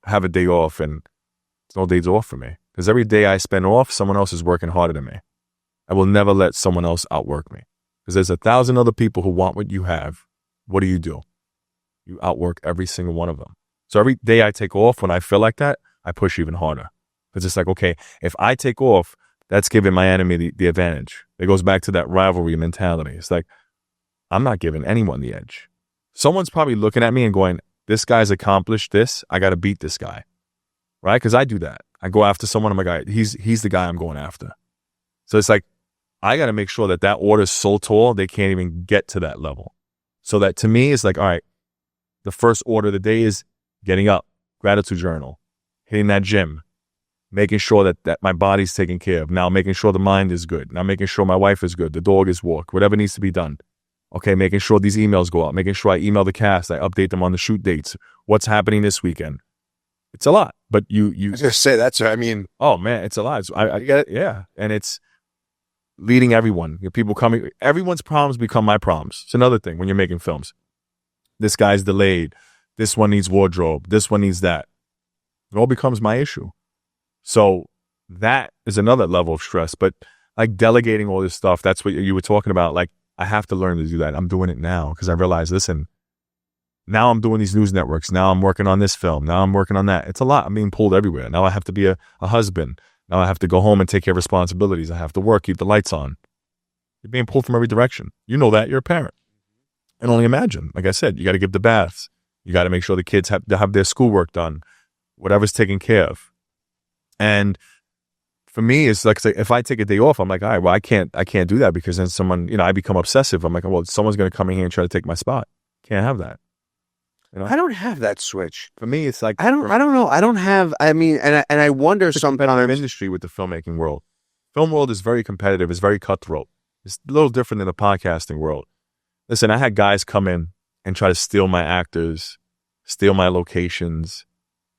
have a day off, and there's no days off for me. Because every day I spend off, someone else is working harder than me. I will never let someone else outwork me. Because there's 1,000 other people who want what you have. What do? You outwork every single one of them. So every day I take off, when I feel like that, I push even harder. Because it's like, okay, if I take off, that's giving my enemy the advantage. It goes back to that rivalry mentality. It's like, I'm not giving anyone the edge. Someone's probably looking at me and going, this guy's accomplished this. I got to beat this guy. Right? Because I do that. I go after someone, I'm like, all right, he's the guy I'm going after. So it's like, I got to make sure that order is so tall, they can't even get to that level. So that to me, it's like, all right, the first order of the day is getting up, gratitude journal, hitting that gym, making sure that my body's taken care of. Now making sure the mind is good. Now making sure my wife is good, the dog is walked, whatever needs to be done. Okay, making sure these emails go out, making sure I email the cast, I update them on the shoot dates, what's happening this weekend. It's a lot, but you just say that's, I mean, oh man, it's a lot. I get it. Yeah. And it's leading everyone, people coming, everyone's problems become my problems. It's another thing when you're making films. This guy's delayed. This one needs wardrobe. This one needs that. It all becomes my issue. So that is another level of stress. But like delegating all this stuff, that's what you were talking about. Like, I have to learn to do that. I'm doing it now because I realize, listen, now I'm doing these news networks. Now I'm working on this film. Now I'm working on that. It's a lot. I'm being pulled everywhere. Now I have to be a husband. Now I have to go home and take care of responsibilities. I have to work, keep the lights on. You're being pulled from every direction. You know that. You're a parent. And only imagine, like I said, you got to give the baths. You got to make sure the kids have their schoolwork done, whatever's taken care of. And for me, it's like if I take a day off, I'm like, all right, well, I can't do that because then someone, I become obsessive. I'm like, well, someone's going to come in here and try to take my spot. Can't have that. I don't have that switch. For me, it's like I don't know. I don't have. I mean, and I wonder sometimes. Industry with the filmmaking world. Film world is very competitive. It's very cutthroat. It's a little different than the podcasting world. Listen, I had guys come in and try to steal my actors, steal my locations,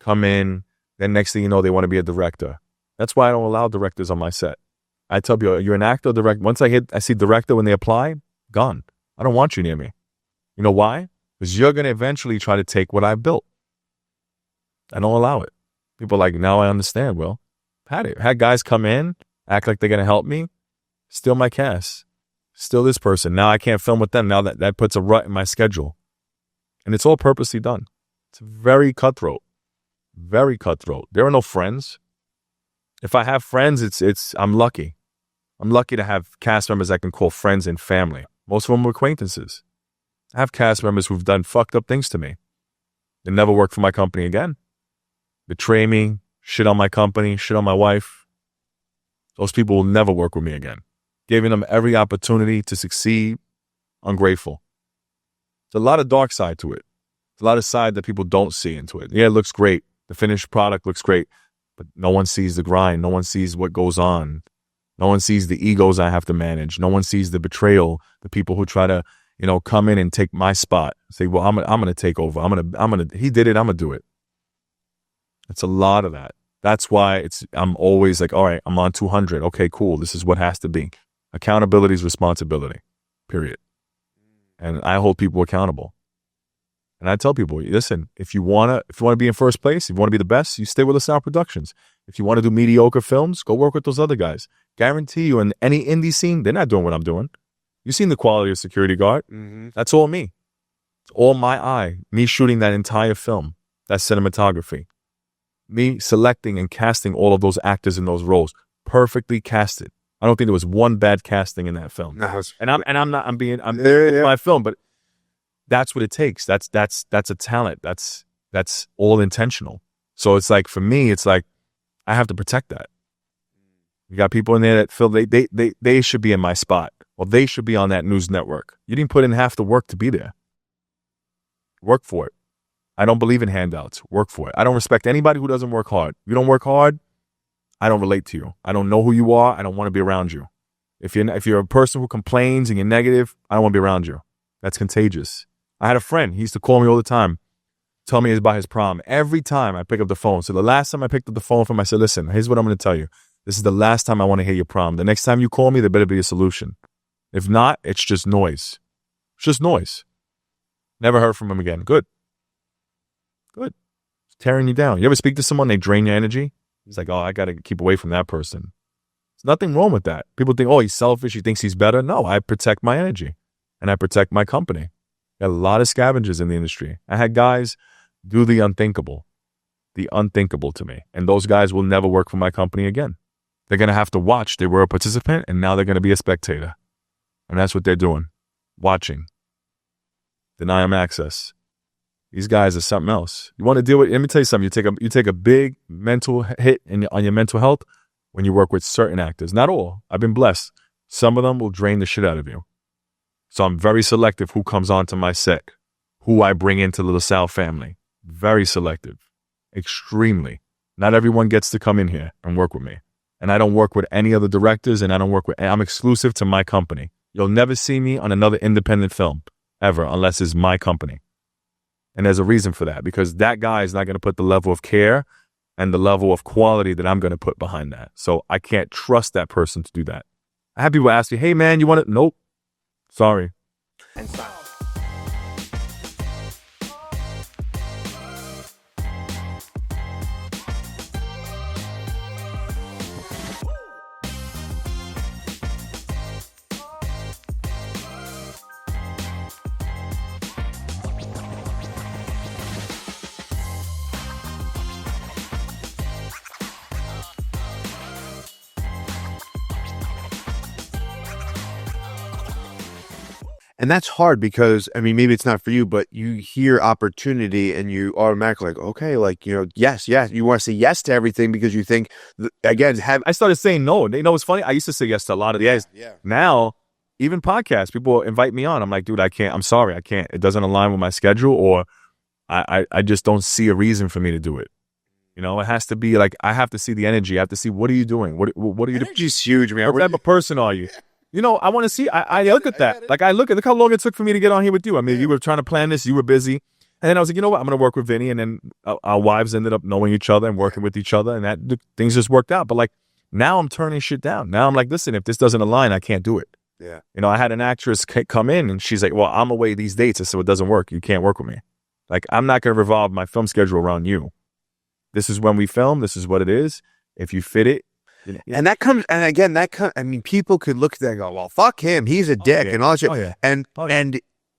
come in. Then next thing you know, they want to be a director. That's why I don't allow directors on my set. I tell people, you're an actor, director. Once I see director when they apply, gone. I don't want you near me. You know why? Because you're going to eventually try to take what I built. I don't allow it. People are like, now I understand. Well, had guys come in, act like they're going to help me, steal my cast, steal this person. Now I can't film with them. Now that puts a rut in my schedule. And it's all purposely done. It's very cutthroat. Very cutthroat. There are no friends. If I have friends, I'm lucky. I'm lucky to have cast members I can call friends and family. Most of them are acquaintances. I have cast members who've done fucked up things to me. They never work for my company again. Betray me, shit on my company, shit on my wife. Those people will never work with me again. Giving them every opportunity to succeed, ungrateful. There's a lot of dark side to it. There's a lot of side that people don't see into it. Yeah, it looks great. The finished product looks great. But no one sees the grind. No one sees what goes on. No one sees the egos I have to manage. No one sees the betrayal, the people who try to, come in and take my spot. Say, well, I'm gonna take over. He did it, I'm gonna do it. It's a lot of that. That's why I'm always like, all right, I'm on 200. Okay, cool. This is what has to be. Accountability is responsibility, period. And I hold people accountable. And I tell people, listen, if you want to be in first place, if you want to be the best, you stay with Salle Productions. If you want to do mediocre films, go work with those other guys. Guarantee you in any indie scene, they're not doing what I'm doing. You've seen the quality of security guard. Mm-hmm. That's all me. It's all my eye. Me shooting that entire film, that cinematography. Me selecting and casting all of those actors in those roles. Perfectly casted. I don't think there was one bad casting in that film. No, I'm my film, but that's what it takes. That's a talent. That's all intentional. So it's like, for me, it's like, I have to protect that. You got people in there that feel they should be in my spot. Well, they should be on that news network. You didn't put in half the work to be there. Work for it. I don't believe in handouts. Work for it. I don't respect anybody who doesn't work hard. If you don't work hard, I don't relate to you. I don't know who you are. I don't want to be around you. If you're a person who complains and you're negative, I don't want to be around you. That's contagious. I had a friend. He used to call me all the time, tell me about his prom. Every time I pick up the phone. So the last time I picked up the phone from him, I said, listen, here's what I'm going to tell you. This is the last time I want to hear your prom. The next time you call me, there better be a solution. If not, it's just noise. It's just noise. Never heard from him again. Good. It's tearing you down. You ever speak to someone, they drain your energy? He's like, oh, I got to keep away from that person. There's nothing wrong with that. People think, oh, he's selfish. He thinks he's better. No, I protect my energy and I protect my company. Got a lot of scavengers in the industry. I had guys do the unthinkable to me. And those guys will never work for my company again. They're going to have to watch. They were a participant and now they're going to be a spectator. And that's what they're doing. Watching. Deny them access. These guys are something else. You want to deal with, let me tell you something. You take a big mental hit on your mental health when you work with certain actors. Not all. I've been blessed. Some of them will drain the shit out of you. So I'm very selective who comes onto my set, who I bring into the La Salle family. Very selective. Extremely. Not everyone gets to come in here and work with me. And I don't work with any other directors, and I'm exclusive to my company. You'll never see me on another independent film, ever, unless it's my company. And there's a reason for that, because that guy is not going to put the level of care and the level of quality that I'm going to put behind that. So I can't trust that person to do that. I have people ask me, hey man, you want to? Nope. Sorry. And that's hard because, I mean, maybe it's not for you, but you hear opportunity and you automatically like, okay, like, you know, yes. You want to say yes to everything because you think, again, I started saying no. You know what's funny? I used to say yes to a lot of these. Yeah. Now, even podcasts, people invite me on. I'm like, dude, I can't. I'm sorry, I can't. It doesn't align with my schedule, or I just don't see a reason for me to do it. You know, it has to be like, I have to see the energy. I have to see, what are you doing? What are you doing? energy's huge, man. What type of person are you? You know, I want to see. I look at that. Like, look how long it took for me to get on here with you. I mean, you were trying to plan this. You were busy. And then I was like, you know what? I'm going to work with Vinny. And then our wives ended up knowing each other and working with each other. And things just worked out. But like, now I'm turning shit down. Now I'm like, listen, if this doesn't align, I can't do it. Yeah. You know, I had an actress come in and she's like, well, I'm away these dates. I said, well, it doesn't work. You can't work with me. Like, I'm not going to revolve my film schedule around you. This is when we film. This is what it is. If you fit it. And that comes, and again, I mean, people could look at that and go, well, fuck him. He's a dick and all that shit. Oh, yeah.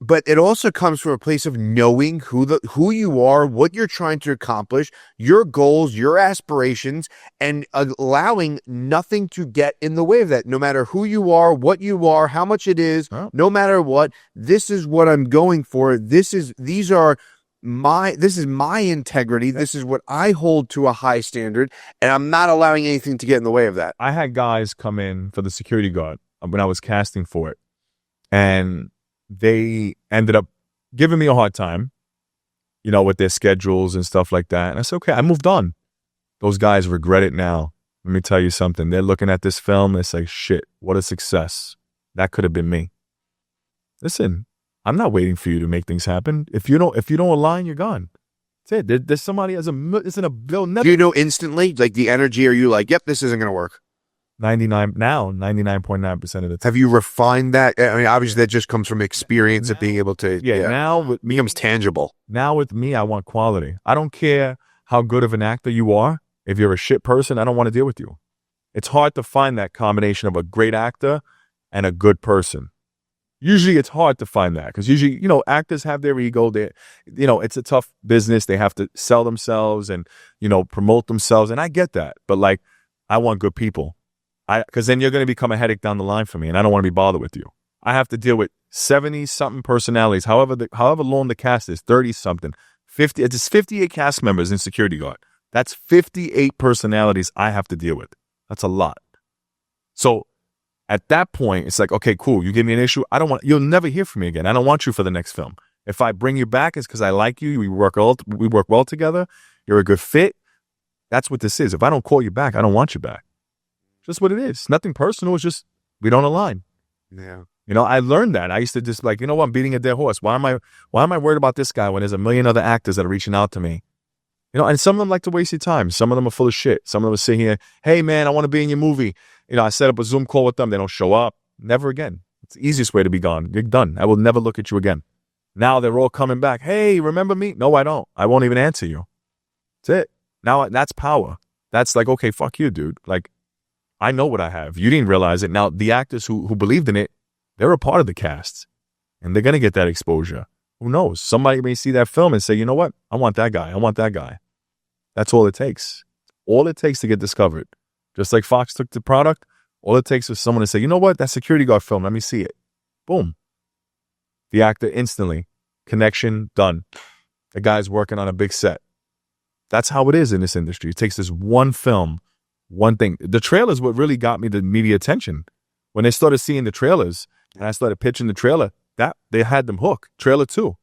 But it also comes from a place of knowing who you are, what you're trying to accomplish, your goals, your aspirations, and allowing nothing to get in the way of that. No matter who you are, what you are, how much it is, no matter what, this is what I'm going for. This is my integrity. This is what I hold to a high standard, and I'm not allowing anything to get in the way of that. I had guys come in for the security guard when I was casting for it, and they ended up giving me a hard time, you know, with their schedules and stuff like that. And I said, okay, I moved on. Those guys regret it now. Let me tell you something. They're looking at this film and they say, shit, what a success. That could have been me. Listen, I'm not waiting for you to make things happen. If you don't align, you're gone. That's it. There's somebody as they'll never. Do you know instantly, like the energy? Are you like, yep, this isn't going to work? 99.9% of the time. Have you refined that? I mean, obviously that just comes from experience of being able to. Yeah. Now with me, becomes tangible. Now with me, I want quality. I don't care how good of an actor you are. If you're a shit person, I don't want to deal with you. It's hard to find that combination of a great actor and a good person. Usually it's hard to find that because usually, you know, actors have their ego. You know, it's a tough business. They have to sell themselves and, you know, promote themselves. And I get that. But like, I want good people. Because then you're going to become a headache down the line for me, and I don't want to be bothered with you. I have to deal with 70-something personalities, however long the cast is, 30-something, 50. It's 58 cast members in security guard. That's 58 personalities I have to deal with. That's a lot. So at that point, it's like, okay, cool. You give me an issue. You'll never hear from me again. I don't want you for the next film. If I bring you back, it's because I like you. We work well together. You're a good fit. That's what this is. If I don't call you back, I don't want you back. Just what it is. Nothing personal. It's just we don't align. Yeah. You know, I learned that. I used to just like, you know what, I'm beating a dead horse. Why am I worried about this guy when there's a million other actors that are reaching out to me? You know, and some of them like to waste your time. Some of them are full of shit. Some of them are sitting here, hey man, I want to be in your movie. You know, I set up a Zoom call with them. They don't show up. Never again. It's the easiest way to be gone. You're done. I will never look at you again. Now they're all coming back. Hey, remember me? No, I don't. I won't even answer you. That's it. Now that's power. That's like, okay, fuck you, dude. Like, I know what I have. You didn't realize it. Now, the actors who believed in it, they're a part of the cast. And they're going to get that exposure. Who knows? Somebody may see that film and say, you know what? I want that guy. I want that guy. That's all it takes. All it takes to get discovered. Just like Fox took the product, all it takes is someone to say, you know what? That security guard film. Let me see it. Boom. The actor instantly. Connection, done. The guy's working on a big set. That's how it is in this industry. It takes this one film, one thing. The trailers what really got me the media attention. When they started seeing the trailers and I started pitching the trailer, that they had them hooked. Trailer 2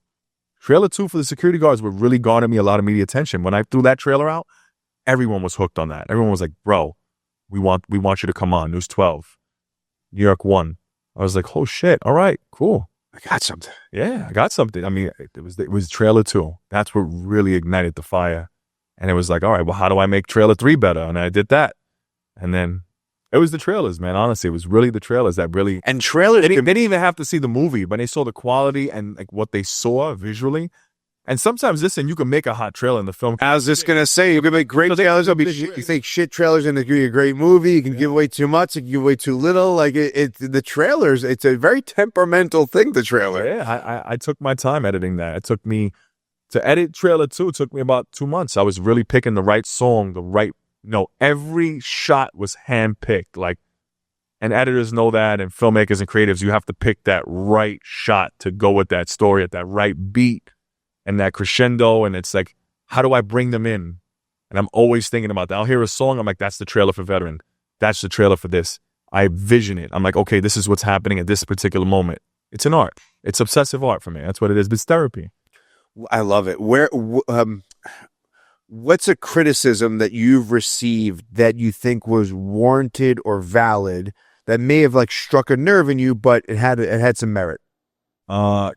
for the security guards would really garner me a lot of media attention. When I threw that trailer out, everyone was hooked on that. Everyone was like, bro, we want you to come on. News 12, New York 1. I was like, oh shit. All right, cool. I got something. Yeah, I got something. I mean, it was trailer 2. That's what really ignited the fire. And it was like, all right, well, how do I make trailer 3 better? And I did that. And then it was the trailers, man. Honestly, it was really the trailers that really. And trailers. They didn't even have to see the movie, but they saw the quality and like what they saw visually. And sometimes, listen, you can make a hot trailer in the film. I was just going to say, you can make great trailers. You think shit trailers and it can be a great movie. You can give away too much. You can give away too little. Like the trailers, it's a very temperamental thing, the trailer. Yeah, I took my time editing that. It took me to edit trailer 2. It took me about 2 months. I was really picking the right song, every shot was handpicked. Like And editors know that, and filmmakers and creatives, you have to pick that right shot to go with that story at that right beat and that crescendo. And it's like, how do I bring them in? And I'm always thinking about that. I'll hear a song. I'm like, that's the trailer for Veteran. That's the trailer for this. I vision it. I'm like, okay, this is what's happening at this particular moment. It's an art. It's obsessive art for me. That's what it is. But it's therapy. I love it. What's a criticism that you've received that you think was warranted or valid that may have like struck a nerve in you, but it had some merit?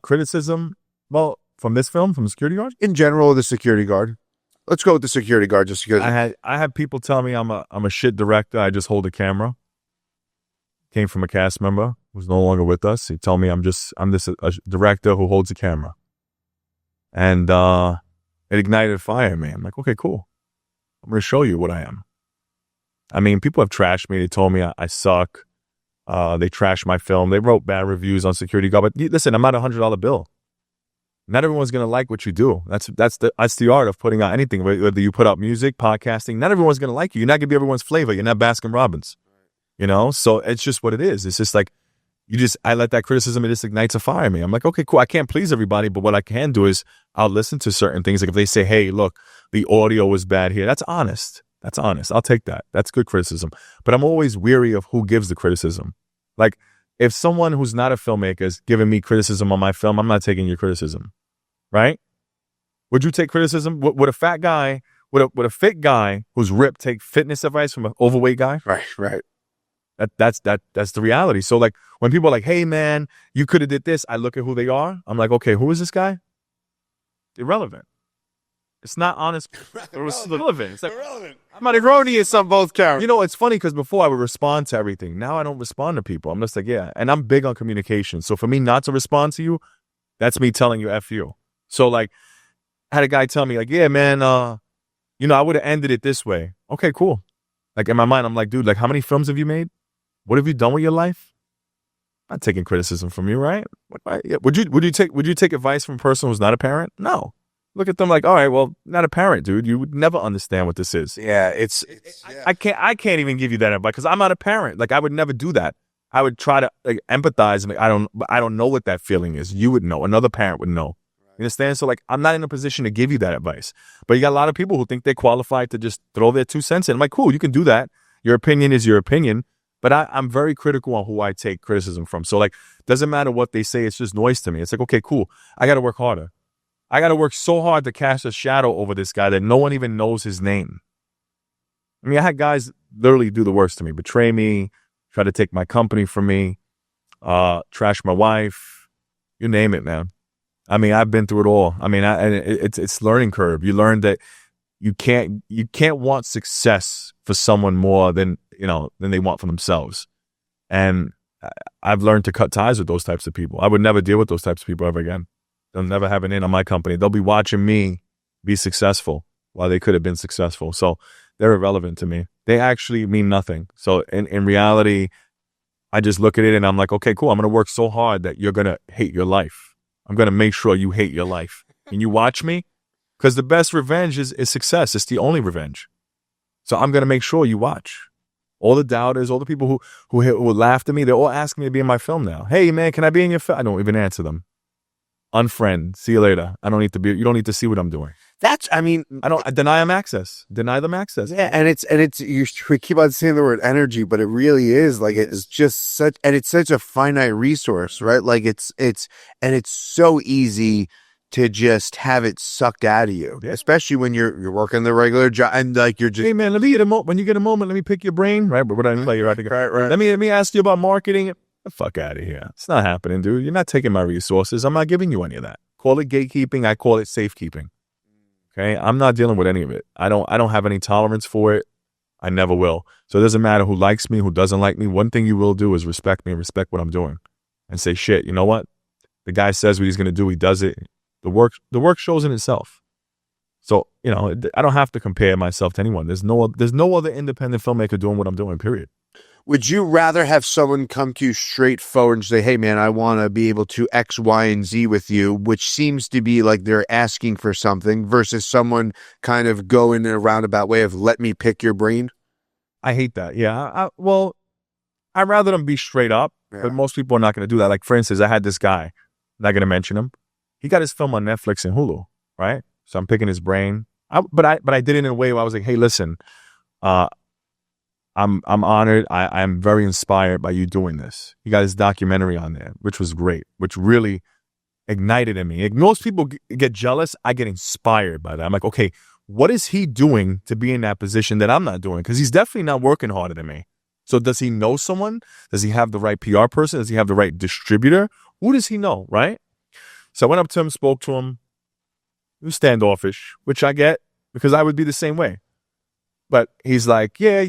Criticism? Well, from this film, from the security guard? In general, the security guard. Let's go with the security guard just because. I had people tell me I'm a shit director. I just hold a camera. Came from a cast member who's no longer with us. He told me I'm a director who holds a camera. And it ignited a fire in me. I'm like, okay, cool. I'm going to show you what I am. I mean, people have trashed me. They told me I suck. They trashed my film. They wrote bad reviews on security guard. But listen, I'm not a $100 bill. Not everyone's going to like what you do. That's the art of putting out anything. Whether you put out music, podcasting, not everyone's going to like you. You're not going to be everyone's flavor. You're not Baskin Robbins. You know? So it's just what it is. It's just like, I let that criticism, it just ignites a fire in me. I'm like, okay, cool. I can't please everybody, but what I can do is I'll listen to certain things. Like if they say, hey, look, the audio was bad here. That's honest. That's honest. I'll take that. That's good criticism. But I'm always weary of who gives the criticism. Like if someone who's not a filmmaker is giving me criticism on my film, I'm not taking your criticism. Right? Would you take criticism? Would a fat guy, would a fit guy who's ripped take fitness advice from an overweight guy? Right. That's the reality. So like when people are like, hey man, you could have did this, I look at who they are. I'm like, okay, who is this guy? Irrelevant. It's not honest. Irrelevant. It's like, irrelevant. I'm not erroneous on both counts. You know, it's funny because before I would respond to everything. Now I don't respond to people. I'm just like, yeah. And I'm big on communication. So for me not to respond to you, that's me telling you F you. So like I had a guy tell me like, yeah, man, I would have ended it this way. Okay, cool. Like in my mind, I'm like, dude, like how many films have you made? What have you done with your life? I'm not taking criticism from you, right? Would you take advice from a person who's not a parent? No. Look at them like, all right, well, not a parent, dude. You would never understand what this is. Yeah, I can't even give you that advice because I'm not a parent. Like I would never do that. I would try to like empathize and like, I don't know what that feeling is. You would know. Another parent would know. You understand? So like I'm not in a position to give you that advice. But you got a lot of people who think they're qualified to just throw their 2 cents in. I'm like, cool, you can do that. Your opinion is your opinion. But I'm very critical on who I take criticism from. So like, doesn't matter what they say. It's just noise to me. It's like, okay, cool. I got to work harder. I got to work so hard to cast a shadow over this guy that no one even knows his name. I mean, I had guys literally do the worst to me, betray me, try to take my company from me, trash my wife, you name it, man. I mean, I've been through it all. I mean, it's learning curve. You learn that you can't want success for someone more than they want for themselves. And I've learned to cut ties with those types of people. I would never deal with those types of people ever again. They'll never have an in on my company. They'll be watching me be successful while they could have been successful. So they're irrelevant to me. They actually mean nothing. So in reality, I just look at it and I'm like, okay, cool. I'm going to work so hard that you're going to hate your life. I'm going to make sure you hate your life. And you watch me? Because the best revenge is success. It's the only revenge. So I'm going to make sure you watch. All the doubters, all the people who laughed at me, they're all asking me to be in my film now. Hey, man, can I be in your film? I don't even answer them. Unfriend. See you later. You don't need to see what I'm doing. I deny them access. Deny them access. Yeah, we keep on saying the word energy, but it really is like it's just such a finite resource, right? Like it's so easy to just have it sucked out of you, especially when you're working the regular job and like you're just. Hey man, when you get a moment, let me pick your brain, right? But what I like, right. Let me ask you about marketing. Get the fuck out of here. It's not happening, dude. You're not taking my resources. I'm not giving you any of that. Call it gatekeeping. I call it safekeeping. Okay, I'm not dealing with any of it. I don't have any tolerance for it. I never will. So it doesn't matter who likes me, who doesn't like me. One thing you will do is respect me and respect what I'm doing, and say, shit. You know what? The guy says what he's gonna do. He does it. The work shows in itself. So, I don't have to compare myself to anyone. There's no other independent filmmaker doing what I'm doing, period. Would you rather have someone come to you straightforward and say, hey man, I want to be able to X, Y, and Z with you, which seems to be like they're asking for something, versus someone kind of go in a roundabout way of let me pick your brain? I hate that. Yeah. I'd rather them be straight up, but most people are not going to do that. Like, for instance, I had this guy, not going to mention him. He got his film on Netflix and Hulu, right? So I'm picking his brain. But I did it in a way where I was like, hey, listen, I'm honored. I'm very inspired by you doing this. He got his documentary on there, which was great, which really ignited in me. Like, most people get jealous. I get inspired by that. I'm like, okay, what is he doing to be in that position that I'm not doing? Because he's definitely not working harder than me. So does he know someone? Does he have the right PR person? Does he have the right distributor? Who does he know, right? So I went up to him, spoke to him. He was standoffish, which I get because I would be the same way. But he's like, yeah,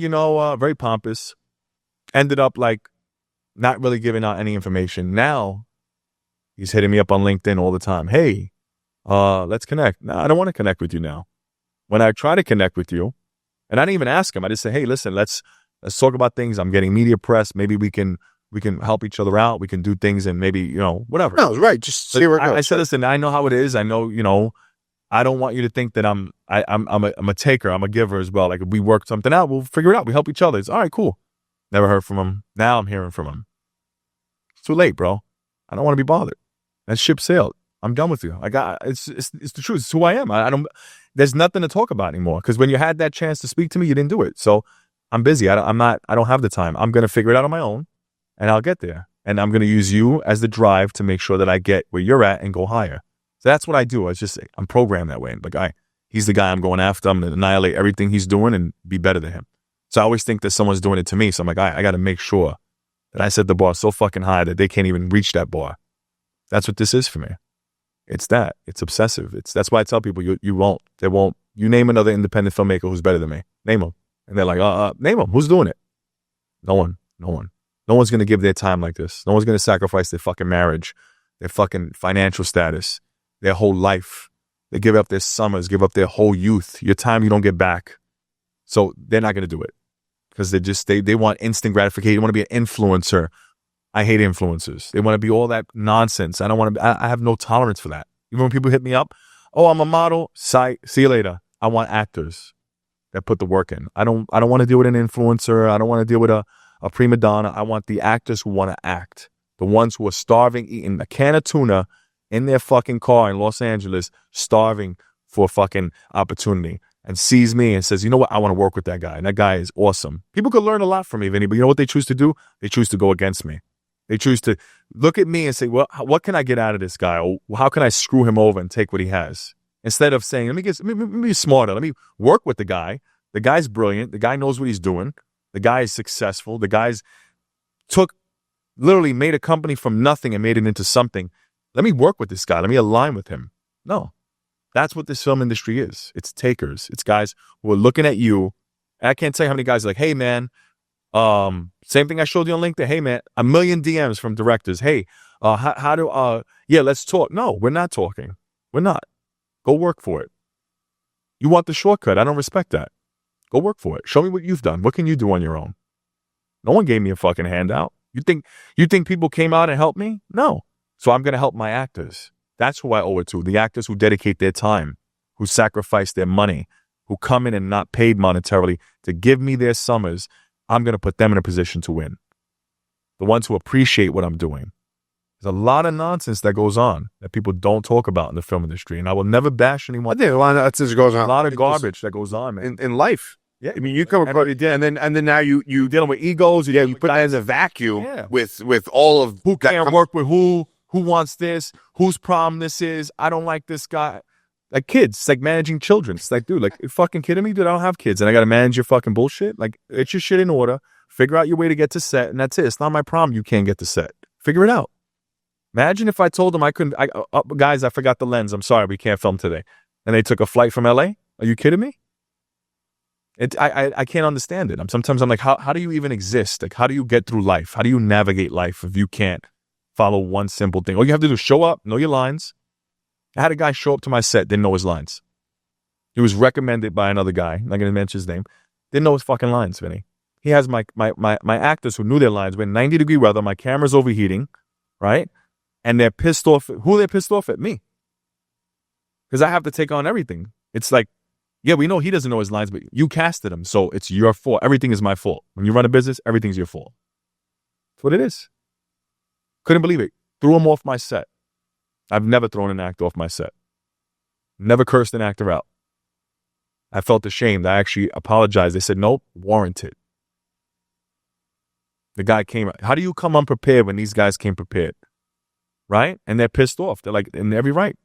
very pompous. Ended up like not really giving out any information. Now he's hitting me up on LinkedIn all the time. Hey, let's connect. No, I don't want to connect with you now. When I try to connect with you, and I didn't even ask him, I just say, hey, listen, let's talk about things. I'm getting media press. Maybe we can help each other out. We can do things and maybe, whatever. No, right. Just see where it goes. I said, listen, I know how it is. I know, I don't want you to think that I'm a taker. I'm a giver as well. Like, if we work something out, we'll figure it out. We help each other. It's all right, cool. Never heard from him. Now I'm hearing from him. It's too late, bro. I don't want to be bothered. That ship sailed. I'm done with you. It's the truth. It's who I am. I don't. There's nothing to talk about anymore. Because when you had that chance to speak to me, you didn't do it. So I'm busy. I don't have the time. I'm gonna figure it out on my own, and I'll get there. And I'm gonna use you as the drive to make sure that I get where you're at and go higher. So that's what I do. I'm programmed that way. Like, he's the guy I'm going after. I'm gonna annihilate everything he's doing and be better than him. So I always think that someone's doing it to me. So I'm like, I got to make sure that I set the bar so fucking high that they can't even reach that bar. That's what this is for me. It's that. It's obsessive. That's why I tell people they won't. You name another independent filmmaker who's better than me. Name them. And they're like, name them. Who's doing it? No one. No one's going to give their time like this. No one's going to sacrifice their fucking marriage, their fucking financial status, their whole life. They give up their summers, give up their whole youth, your time you don't get back. So they're not going to do it because they want instant gratification. They want to be an influencer. I hate influencers. They want to be all that nonsense. I don't want to. I have no tolerance for that. Even when people hit me up, oh, I'm a model. See you later. I want actors that put the work in. I don't want to deal with an influencer. I don't want to deal with a prima donna. I want the actors who want to act. The ones who are starving, eating a can of tuna in their fucking car in Los Angeles, starving for fucking opportunity, and sees me and says, you know what? I want to work with that guy. And that guy is awesome. People could learn a lot from me, Vinny, but you know what they choose to do? They choose to go against me. They choose to look at me and say, well, what can I get out of this guy? Or how can I screw him over and take what he has? Instead of saying, let me be smarter. Let me work with the guy. The guy's brilliant. The guy knows what he's doing. The guy is successful. The guy's literally made a company from nothing and made it into something. Let me work with this guy. Let me align with him. No, that's what this film industry is. It's takers. It's guys who are looking at you. And I can't tell you how many guys are like, hey, man, same thing I showed you on LinkedIn. Hey, man, 1 million DMs from directors. Hey, let's talk. No, we're not talking. We're not. Go work for it. You want the shortcut. I don't respect that. Go work for it. Show me what you've done. What can you do on your own? No one gave me a fucking handout. You think people came out and helped me? No. So I'm going to help my actors. That's who I owe it to. The actors who dedicate their time, who sacrifice their money, who come in and not paid monetarily to give me their summers. I'm going to put them in a position to win. The ones who appreciate what I'm doing. There's a lot of nonsense that goes on that people don't talk about in the film industry, and I will never bash anyone. I think a lot of nonsense goes on. A lot of garbage that goes on, man. In life. Yeah, I mean, you come across, and then now you dealing with egos. You put that in a vacuum with all of who can't work with who wants this, whose problem this is. I don't like this guy. Like kids, it's like managing children. It's like, dude, like, you fucking kidding me? Dude, I don't have kids, and I got to manage your fucking bullshit. Like, get your shit in order. Figure out your way to get to set, and that's it. It's not my problem. You can't get to set. Figure it out. Imagine if I told them I couldn't. Guys, I forgot the lens. I'm sorry, we can't film today. And they took a flight from LA. Are you kidding me? I can't understand it. Sometimes I'm like, how do you even exist? Like, how do you get through life? How do you navigate life if you can't follow one simple thing? All you have to do is show up, know your lines. I had a guy show up to my set, didn't know his lines. He was recommended by another guy. I'm not going to mention his name. Didn't know his fucking lines, Vinny. He has my actors who knew their lines. We're in 90-degree weather. My camera's overheating, right? And they're pissed off. Who they're pissed off at? Me. Because I have to take on everything. It's like, yeah, we know he doesn't know his lines, but you casted him, so it's your fault. Everything is my fault. When you run a business, everything's your fault. That's what it is. Couldn't believe it. Threw him off my set. I've never thrown an actor off my set. Never cursed an actor out. I felt ashamed. I actually apologized. They said, nope, warranted. The guy came. How do you come unprepared when these guys came prepared? Right? And they're pissed off. They're like, in every right.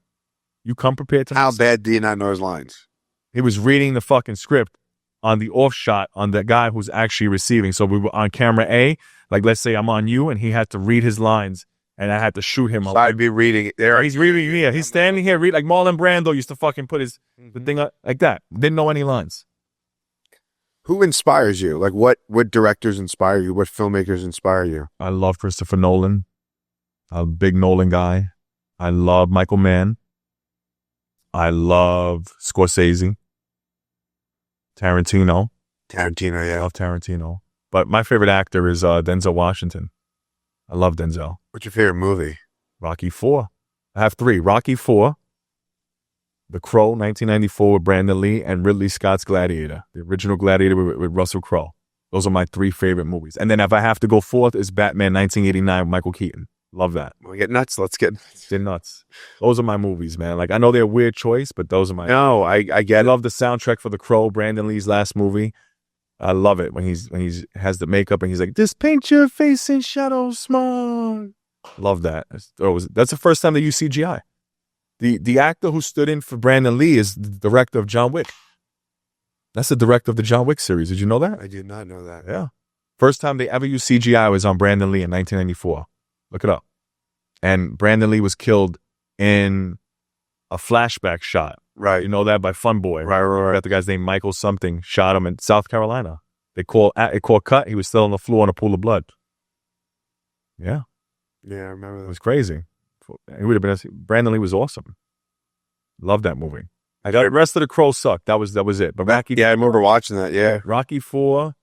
You come prepared to... How bad do you not know his lines? He was reading the fucking script on the off shot on the guy who's actually receiving. So we were on camera A. Like, let's say I'm on you, and he had to read his lines, and I had to shoot him. So I'd be reading it there. He's reading, yeah. He's standing here, like Marlon Brando used to fucking put the thing up like that. Didn't know any lines. Who inspires you? Like, what directors inspire you? What filmmakers inspire you? I love Christopher Nolan. I'm a big Nolan guy. I love Michael Mann. I love Scorsese. Tarantino. Yeah. I love Tarantino. But my favorite actor is Denzel Washington. I love Denzel. What's your favorite movie? Rocky IV. I have 3. Rocky IV, The Crow, 1994 with Brandon Lee, and Ridley Scott's Gladiator, the original Gladiator with Russell Crowe. Those are my 3 favorite movies. And then if I have to go fourth, is Batman 1989 with Michael Keaton. Love that. We get nuts. Let's get nuts. They're nuts. Those are my movies, man. Like, I know they're a weird choice, but those are my... No, I get it. I love the soundtrack for The Crow, Brandon Lee's last movie. I love it when he has the makeup and he's like, just paint your face in shadow smog. Love that. That's the first time they use CGI. The actor who stood in for Brandon Lee is the director of John Wick. That's the director of the John Wick series. Did you know that? I did not know that. Yeah. First time they ever used CGI was on Brandon Lee in 1994. Look it up. And Brandon Lee was killed in a flashback shot. Right. You know that by Fun Boy. Right. That the guy's name Michael something shot him in South Carolina. It called cut. He was still on the floor in a pool of blood. Yeah. Yeah, I remember that. It was crazy. It would have been. Brandon Lee was awesome. Love that movie. The rest of The Crow sucked. That was it. But Rocky. Yeah, I remember watching that. Yeah. Rocky IV,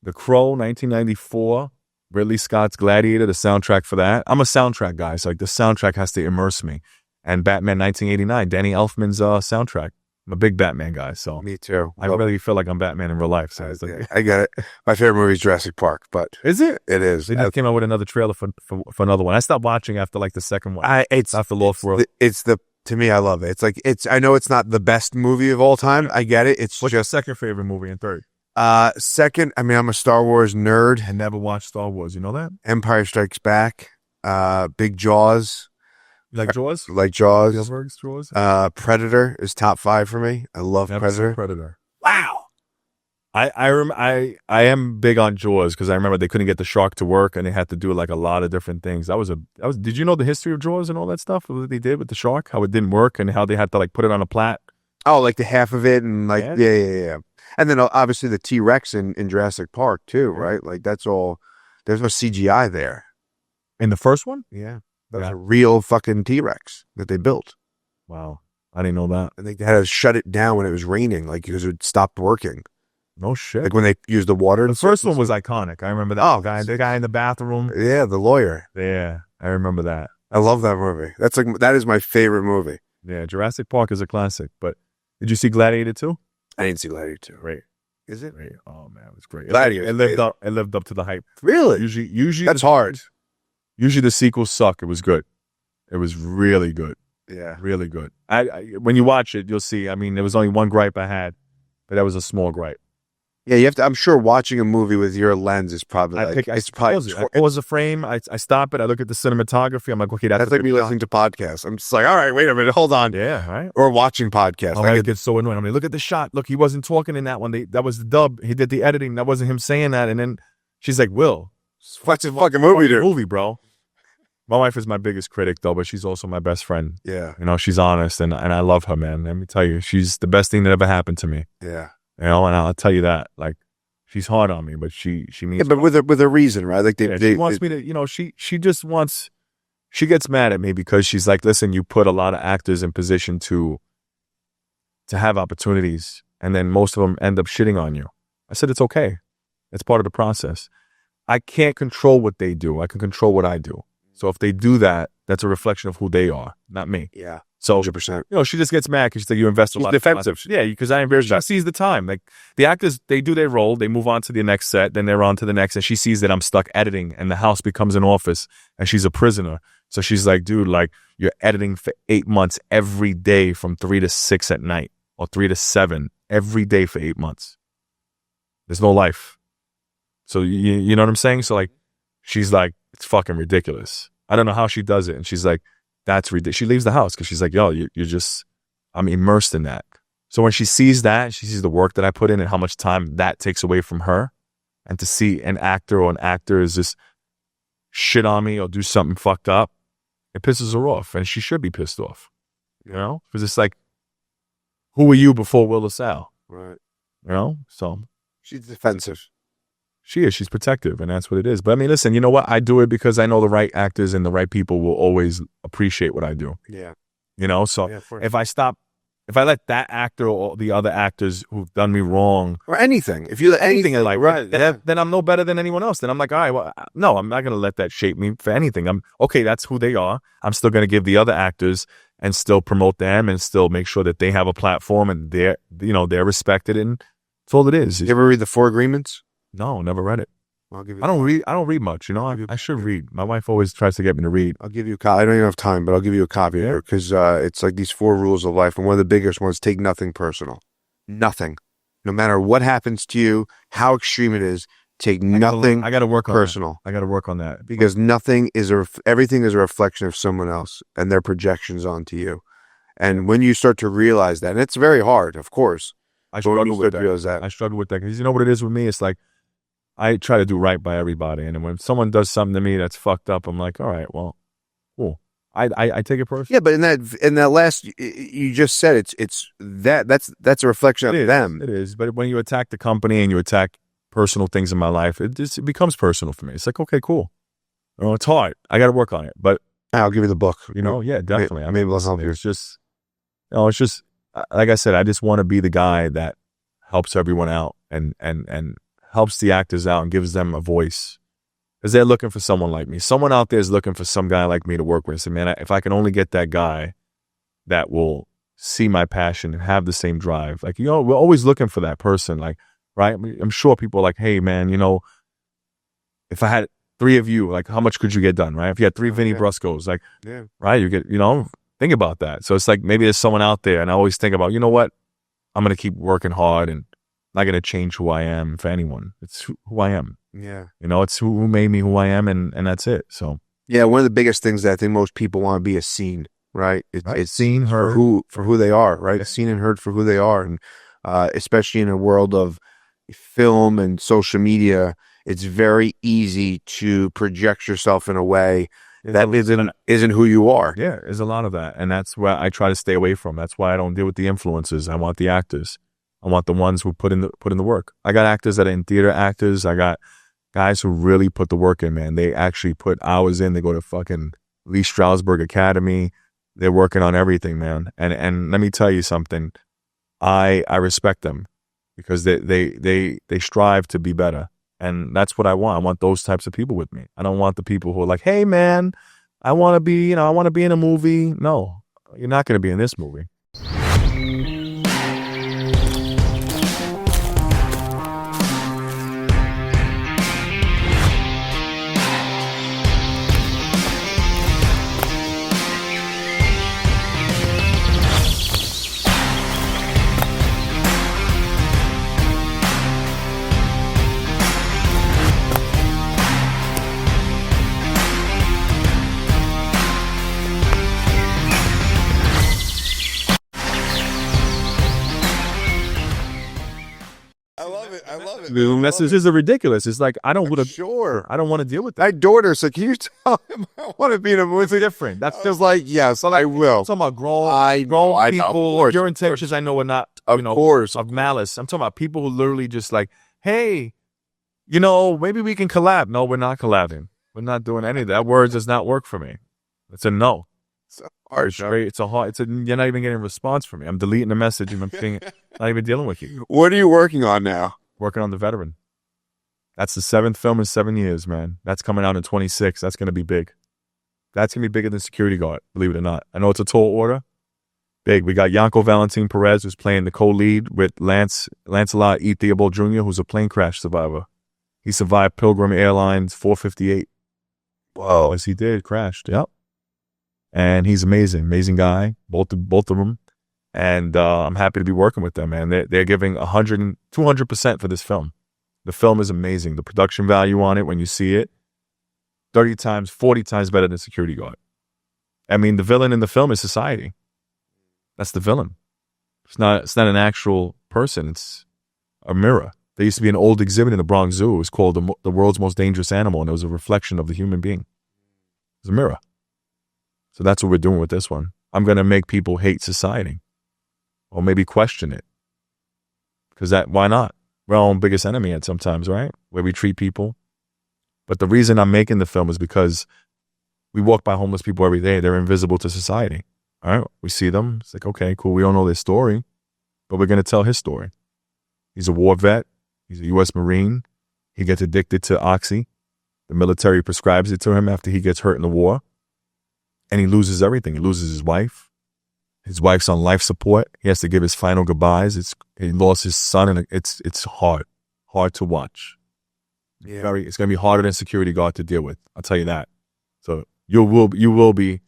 The Crow, 1994, Ridley Scott's Gladiator, the soundtrack for that. I'm a soundtrack guy, so like the soundtrack has to immerse me. And Batman 1989, Danny Elfman's soundtrack. I'm a big Batman guy, so me too. I really feel like I'm Batman in real life. So it's like, I get it. My favorite movie is Jurassic Park, but is it? It is. They just came out with another trailer for another one. I stopped watching after like the second one. It's after Lost World. To me, I love it. It's like I know it's not the best movie of all time. I get it. It's What's your second favorite movie and third? Second, I mean, I'm a Star Wars nerd. I never watched Star Wars. You know that? Empire Strikes Back. Big Jaws. You like Jaws? Like Jaws. Spielberg's Jaws? Predator is top 5 for me. I love Predator. Predator. Wow. I am big on Jaws because I remember they couldn't get the shark to work and they had to do like a lot of different things. Did you know the history of Jaws and all that stuff? What they did with the shark, how it didn't work and how they had to like put it on a plat? Oh, like the half of it and like, yeah. And then obviously the T-Rex in Jurassic Park too, right? Like that's all, there's no CGI there. In the first one? Yeah. That's a real fucking T-Rex that they built. Wow. I didn't know that. And they had to shut it down when it was raining, like because it stopped working. No shit. Like when they used the water. The first one was iconic. I remember that. Oh, the guy in the bathroom. Yeah, the lawyer. Yeah, I remember that. I love that movie. That is my favorite movie. Yeah, Jurassic Park is a classic. But did you see Gladiator 2? I didn't see Gladiator 2. Great. Is it? Great. Oh man, it was great. Gladiator. It lived up to the hype. Really? Usually that's hard. Usually the sequels suck. It was good. It was really good. Yeah, really good. When you watch it, you'll see. I mean, there was only one gripe I had, but that was a small gripe. Yeah, you have to. I'm sure watching a movie with your lens is probably I pause the frame. I stop it. I look at the cinematography. I'm like, okay, that's like me listening to podcasts. I'm just like, all right, wait a minute, hold on. Yeah, right. Or watching podcasts. I get so annoyed. I mean, look at the shot. Look, he wasn't talking in that one. That was the dub. He did the editing. That wasn't him saying that. And then she's like, Will, what's a fucking movie, dude? Movie, bro. My wife is my biggest critic, though, but she's also my best friend. Yeah. You know, she's honest, and I love her, man. Let me tell you, she's the best thing that ever happened to me. Yeah. You know, and I'll tell you that. Like, she's hard on me, but she means... Yeah, but with a reason, right? Like, she wants me to, you know, she just wants... She gets mad at me because she's like, listen, you put a lot of actors in position to have opportunities, and then most of them end up shitting on you. I said, it's okay. It's part of the process. I can't control what they do. I can control what I do. So if they do that, that's a reflection of who they are, not me. Yeah. So, 100%. she just gets mad because she's like, you invest a lot. Defensive. Yeah, because I invest. She sees the time. Like the actors, they do their role, they move on to the next set, then they're on to the next, and she sees that I'm stuck editing, and the house becomes an office, and she's a prisoner. So she's like, dude, like you're editing for 8 months every day from 3 to 6 at night, or 3 to 7 every day for 8 months. There's no life. So you know what I'm saying? So like, she's like, it's fucking ridiculous. I don't know how she does it, and she's like, that's ridiculous. She leaves the house because she's like, yo, you're just, I'm immersed in that. So when she sees that, she sees the work that I put in and how much time that takes away from her, and to see an actor or an actor is just shit on me or do something fucked up, it pisses her off, and she should be pissed off, because it's like, who were you before Will La Salle? Right. So She's defensive. she is. She's protective, and that's what it is. But I mean, listen, you know what? I do it because I know the right actors and the right people will always appreciate what I do. Yeah. So Yeah, of course. if I let that actor or the other actors who've done me wrong, Or anything. If you let anything anything, like, right, then I'm no better than anyone else. Then I'm like, all right, well, no, I'm not going to let that shape me for anything. I'm okay. That's who they are. I'm still going to give the other actors and still promote them and still make sure that they have a platform and they're respected. And that's all it is. You ever read the 4 Agreements? No, never read it. I'll give you. I don't read much. I should read. My wife always tries to get me to read. I'll give you a copy. I don't even have time, but I'll give you a copy here because it's like these 4 rules of life. And one of the biggest ones, take nothing personal. Nothing. No matter what happens to you, how extreme it is, take nothing I got to work on personal. I got to work on that. Because everything is a reflection of someone else and their projections onto you. And when you start to realize that, and it's very hard, of course. I struggle with that. I struggle with that because you know what it is with me? It's like, I try to do right by everybody. And when someone does something to me that's fucked up, I'm like, all right, well, cool. I take it personally. Yeah, but in that last, you just said that's a reflection of them. It is. But when you attack the company and you attack personal things in my life, it becomes personal for me. It's like, okay, cool. It's hard. I got to work on it. But I'll give you the book. Yeah, definitely. Maybe let's help you. It's just, it's just, like I said, I just want to be the guy that helps everyone out and helps the actors out and gives them a voice. Because they're looking for someone like me. Someone out there is looking for some guy like me to work with. And say, man, if I can only get that guy that will see my passion and have the same drive. Like, we're always looking for that person. Like, right? I'm sure people are like, hey, man, if I had 3 of you, like, how much could you get done, right? If you had 3 Vinny Bruscos, like, right, you get, think about that. So it's like maybe there's someone out there, and I always think about, you know what? I'm going to keep working hard and not going to change who I am for anyone. It's who I am. Yeah. It's who made me who I am, and that's it. So yeah, one of the biggest things that I think most people want to be is seen, right? It's seen, heard. For who they are, right? Yeah. Seen and heard for who they are. And especially in a world of film and social media, it's very easy to project yourself in a way that isn't who you are. Yeah, there's a lot of that. And that's where I try to stay away from. That's why I don't deal with the influencers. I want the actors. I want the ones who put in the work. I got actors that are in theater actors. I got guys who really put the work in, man. They actually put hours in. They go to fucking Lee Strasberg Academy. They're working on everything, man. And let me tell you something. I respect them because they strive to be better. And that's what I want. I want those types of people with me. I don't want the people who are like, hey, man, I want to be in a movie. No, you're not going to be in this movie. The messages are ridiculous. It's like I don't want to deal with that. My daughter said, "Can you tell him I want to be in a movie?" It's different. That's just like, yes, I will. I'm talking about grown people. Your intentions, I know, are not of malice. I'm talking about people who literally just like, hey, maybe we can collab. No, we're not collabing. We're not doing any of that. That word does not work for me. It's a no. You're not even getting a response from me. I'm deleting the message and I'm not even dealing with you. What are you working on now? Working on The Veteran. That's the 7th film in 7 years, man. That's coming out in 26. That's going to be big. That's going to be bigger than Security Guard, believe it or not. I know it's a tall order, Big. We got Yanko Valentin Perez, who's playing the co-lead with Lancelot E. Theobald Jr., who's a plane crash survivor. He survived Pilgrim Airlines 458. Whoa. Yes, he did. Crashed. Yep. And he's amazing guy. Both of them. And I'm happy to be working with them, man. They're giving 200% for this film. The film is amazing. The production value on it, when you see it, 30 times, 40 times better than Security Guard. I mean, the villain in the film is society. That's the villain. It's not an actual person. It's a mirror. There used to be an old exhibit in the Bronx Zoo. It was called the world's most dangerous animal, and it was a reflection of the human being. It's a mirror. So that's what we're doing with this one. I'm going to make people hate society, or maybe question it. Because why not? We're our own biggest enemy at sometimes, right? Where we treat people. But the reason I'm making the film is because we walk by homeless people every day. They're invisible to society. All right, we see them. It's like, okay, cool. We don't know their story, but we're going to tell his story. He's a war vet. He's a U.S. Marine. He gets addicted to Oxy. The military prescribes it to him after he gets hurt in the war. And he loses everything. He loses his wife. His wife's on life support. He has to give his final goodbyes. He lost his son, and it's hard to watch. Yeah. It's going to be harder than Security Guard to deal with. I'll tell you that. So you will be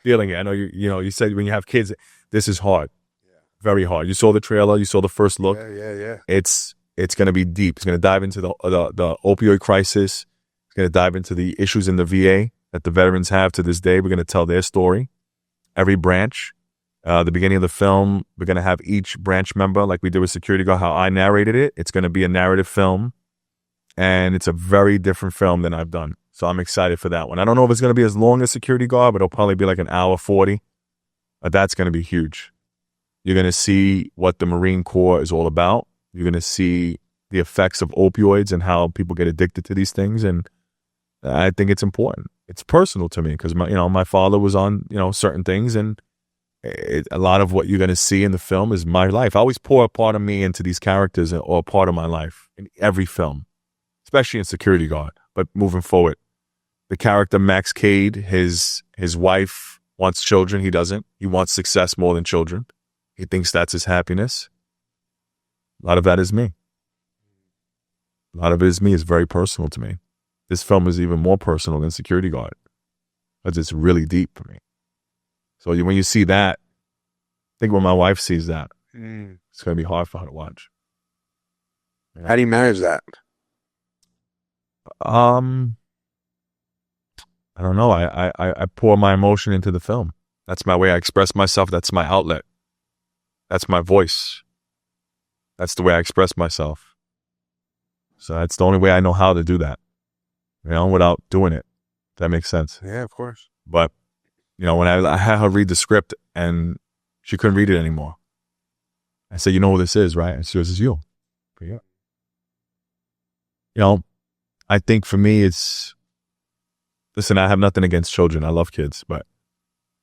feeling it. I know you said when you have kids, this is hard. Yeah. Very hard. You saw the trailer, you saw the first look. Yeah. It's going to be deep. It's going to dive into the opioid crisis. It's going to dive into the issues in the VA that the veterans have to this day. We're going to tell their story. Every branch. The beginning of the film, we're going to have each branch member, like we did with Security Guard, how I narrated it. It's going to be a narrative film. And it's a very different film than I've done. So I'm excited for that one. I don't know if it's going to be as long as Security Guard, but it'll probably be like an hour 40. But that's going to be huge. You're going to see what the Marine Corps is all about. You're going to see the effects of opioids and how people get addicted to these things. And I think it's important. It's personal to me because my father was on, certain things, and a lot of what you're going to see in the film is my life. I always pour a part of me into these characters or a part of my life in every film, especially in Security Guard. But moving forward, the character Max Cade, his wife wants children. He doesn't. He wants success more than children. He thinks that's his happiness. A lot of that is me. A lot of it is me. It's very personal to me. This film is even more personal than Security Guard because it's really deep for me. So when you see that, I think when my wife sees that, it's going to be hard for her to watch. How do you manage that? I don't know. I pour my emotion into the film. That's my way I express myself. That's my outlet. That's my voice. That's the way I express myself. So that's the only way I know how to do that, without doing it. If that makes sense. Yeah, of course. But, when I had her read the script and she couldn't read it anymore. I said, you know who this is, right? And she goes, it's you. But yeah. I think for me, listen, I have nothing against children. I love kids, but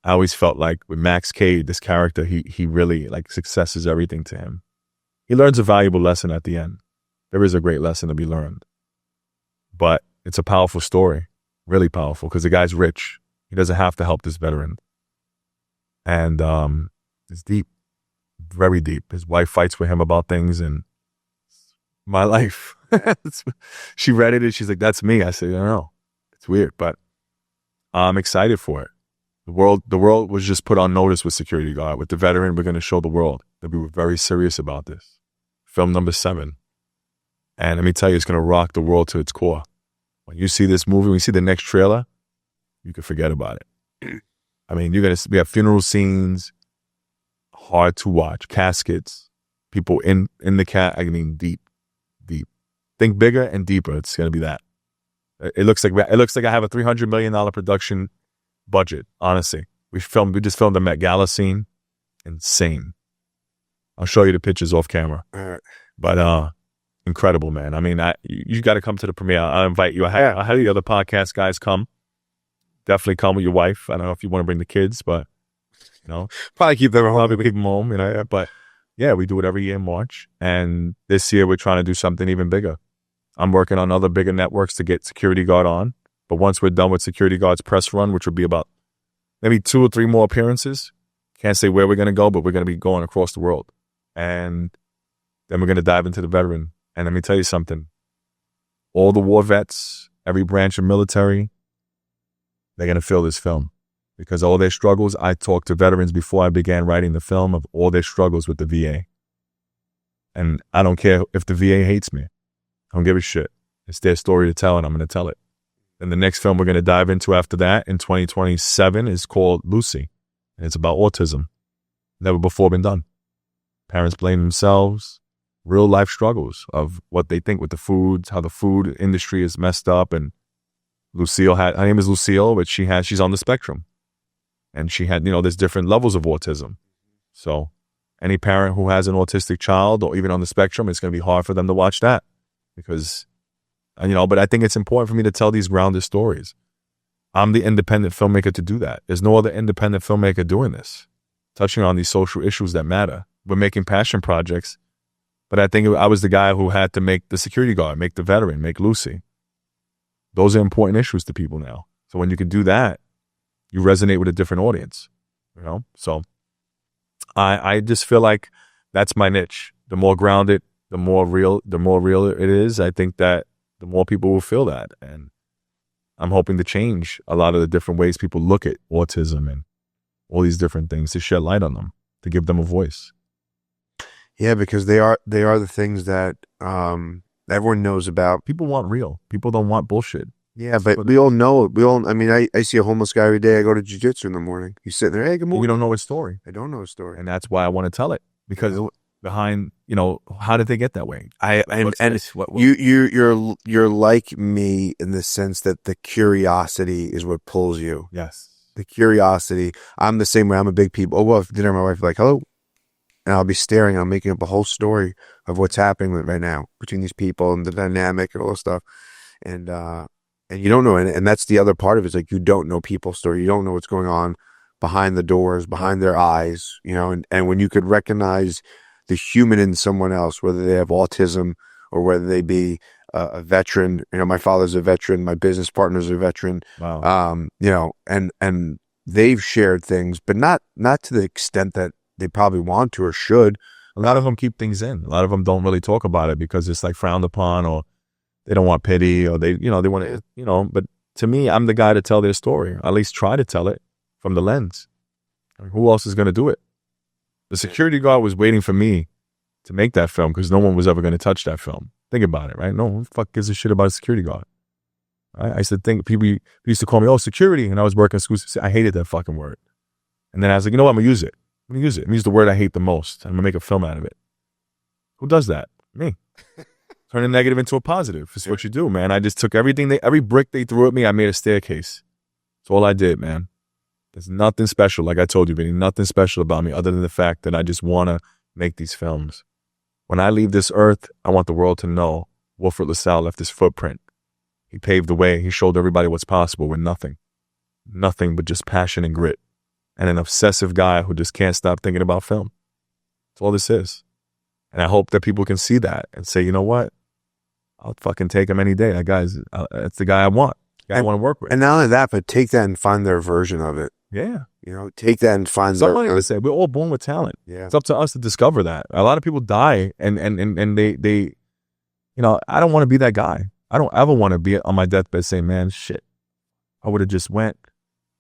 I always felt like with Max Cade, this character, he really, success is everything to him. He learns a valuable lesson at the end. There is a great lesson to be learned. But it's a powerful story, really powerful, because the guy's rich. He doesn't have to help this veteran. And it's deep, very deep. His wife fights with him about things, and my life. She read it and she's like, that's me. I said, I don't know. It's weird, but I'm excited for it. The world was just put on notice with Security Guard. With the veteran, we're going to show the world that we were very serious about this. Film number 7. And let me tell you, it's going to rock the world to its core. When you see this movie, when you see the next trailer, you can forget about it. I mean, we have funeral scenes, hard to watch, caskets, people in the deep. Think bigger and deeper. It's going to be that. It looks like I have a $300 million production budget. Honestly, we just filmed a Met Gala scene. Insane. I'll show you the pictures off camera. All right. But incredible, man. I mean, you got to come to the premiere. I'll invite you. I had the other podcast guys come. Definitely come with your wife. I don't know if you want to bring the kids, but probably keep them home. Probably keep them home. But yeah, we do it every year in March, and this year we're trying to do something even bigger. I'm working on other bigger networks to get Security Guard on. But once we're done with Security Guard's press run, which will be about maybe 2 or 3 more appearances, Can't say where we're going to go, but we're going to be going across the world. And then we're going to dive into the veteran. And let me tell you something. All the war vets, every branch of military, they're going to feel this film. Because all their struggles, I talked to veterans before I began writing the film of all their struggles with the VA. And I don't care if the VA hates me. I don't give a shit. It's their story to tell, and I'm going to tell it. And the next film we're going to dive into after that in 2027 is called Lucy. And it's about autism. Never before been done. Parents blame themselves. Real life struggles of what they think with the foods, how the food industry is messed up. And Lucille her name is Lucille, but she's on the spectrum. And she had, there's different levels of autism. So any parent who has an autistic child or even on the spectrum, it's going to be hard for them to watch that because, but I think it's important for me to tell these grounded stories. I'm the independent filmmaker to do that. There's no other independent filmmaker doing this, touching on these social issues that matter. We're making passion projects, but I think I was the guy who had to make the security guard, make the veteran, make Lucy. Those are important issues to people now. So when you can do that, you resonate with a different audience, So I just feel like that's my niche. The more grounded, the more real it is. I think that the more people will feel that. And I'm hoping to change a lot of the different ways people look at autism and all these different things to shed light on them, to give them a voice. Yeah, because they are the things that everyone knows about. People want real. People don't want bullshit. Yeah, but we all know it. I see a homeless guy every day. I go to jiu-jitsu in the morning. He's sitting there, hey, good morning. We don't know his story. I don't know his story. And that's why I want to tell it. Because behind, how did they get that way? You're like me in the sense that the curiosity is what pulls you. Yes. The curiosity. I'm the same way. I'm a big people. Oh, well, for dinner, my wife will be like, hello. And I'll be staring. I'm making up a whole story of what's happening right now between these people and the dynamic and all this stuff. And you don't know, and that's the other part of it. Is like you don't know people's story. You don't know what's going on behind the doors, behind their eyes, and when you could recognize the human in someone else, whether they have autism or whether they be a veteran. My father's a veteran. My business partner's a veteran. Wow. And they've shared things, but not to the extent that they probably want to or should. A lot of them keep things in. A lot of them don't really talk about it because it's like frowned upon or they don't want pity or they want to, but to me, I'm the guy to tell their story. Or at least try to tell it from the lens. I mean, who else is going to do it? The security guard was waiting for me to make that film because no one was ever going to touch that film. Think about it, right? No one fuck gives a shit about a security guard. I used to think people used to call me, security. And I was working in schools. I hated that fucking word. And then I was like, you know what? I'm going to use it. I'm going to use it. I'm going to use the word I hate the most. I'm going to make a film out of it. Who does that? Me. Turn a negative into a positive. It's what you do, man. I just took every brick they threw at me, I made a staircase. That's all I did, man. There's nothing special. Like I told you, Vinny, nothing special about me other than the fact that I just want to make these films. When I leave this earth, I want the world to know Wilfred La Salle left his footprint. He paved the way. He showed everybody what's possible with nothing. Nothing but just passion and grit. And an obsessive guy who just can't stop thinking about film. That's all this is. And I hope that people can see that and say, you know what? I'll fucking take him any day. That guy's, that's the guy I want. The guy I want to work with. And not only that, but take that and find their version of it. Yeah. Take that and find somebody would say we're all born with talent. Yeah. It's up to us to discover that. A lot of people die and they I don't want to be that guy. I don't ever want to be on my deathbed saying, man, shit, I would have just went.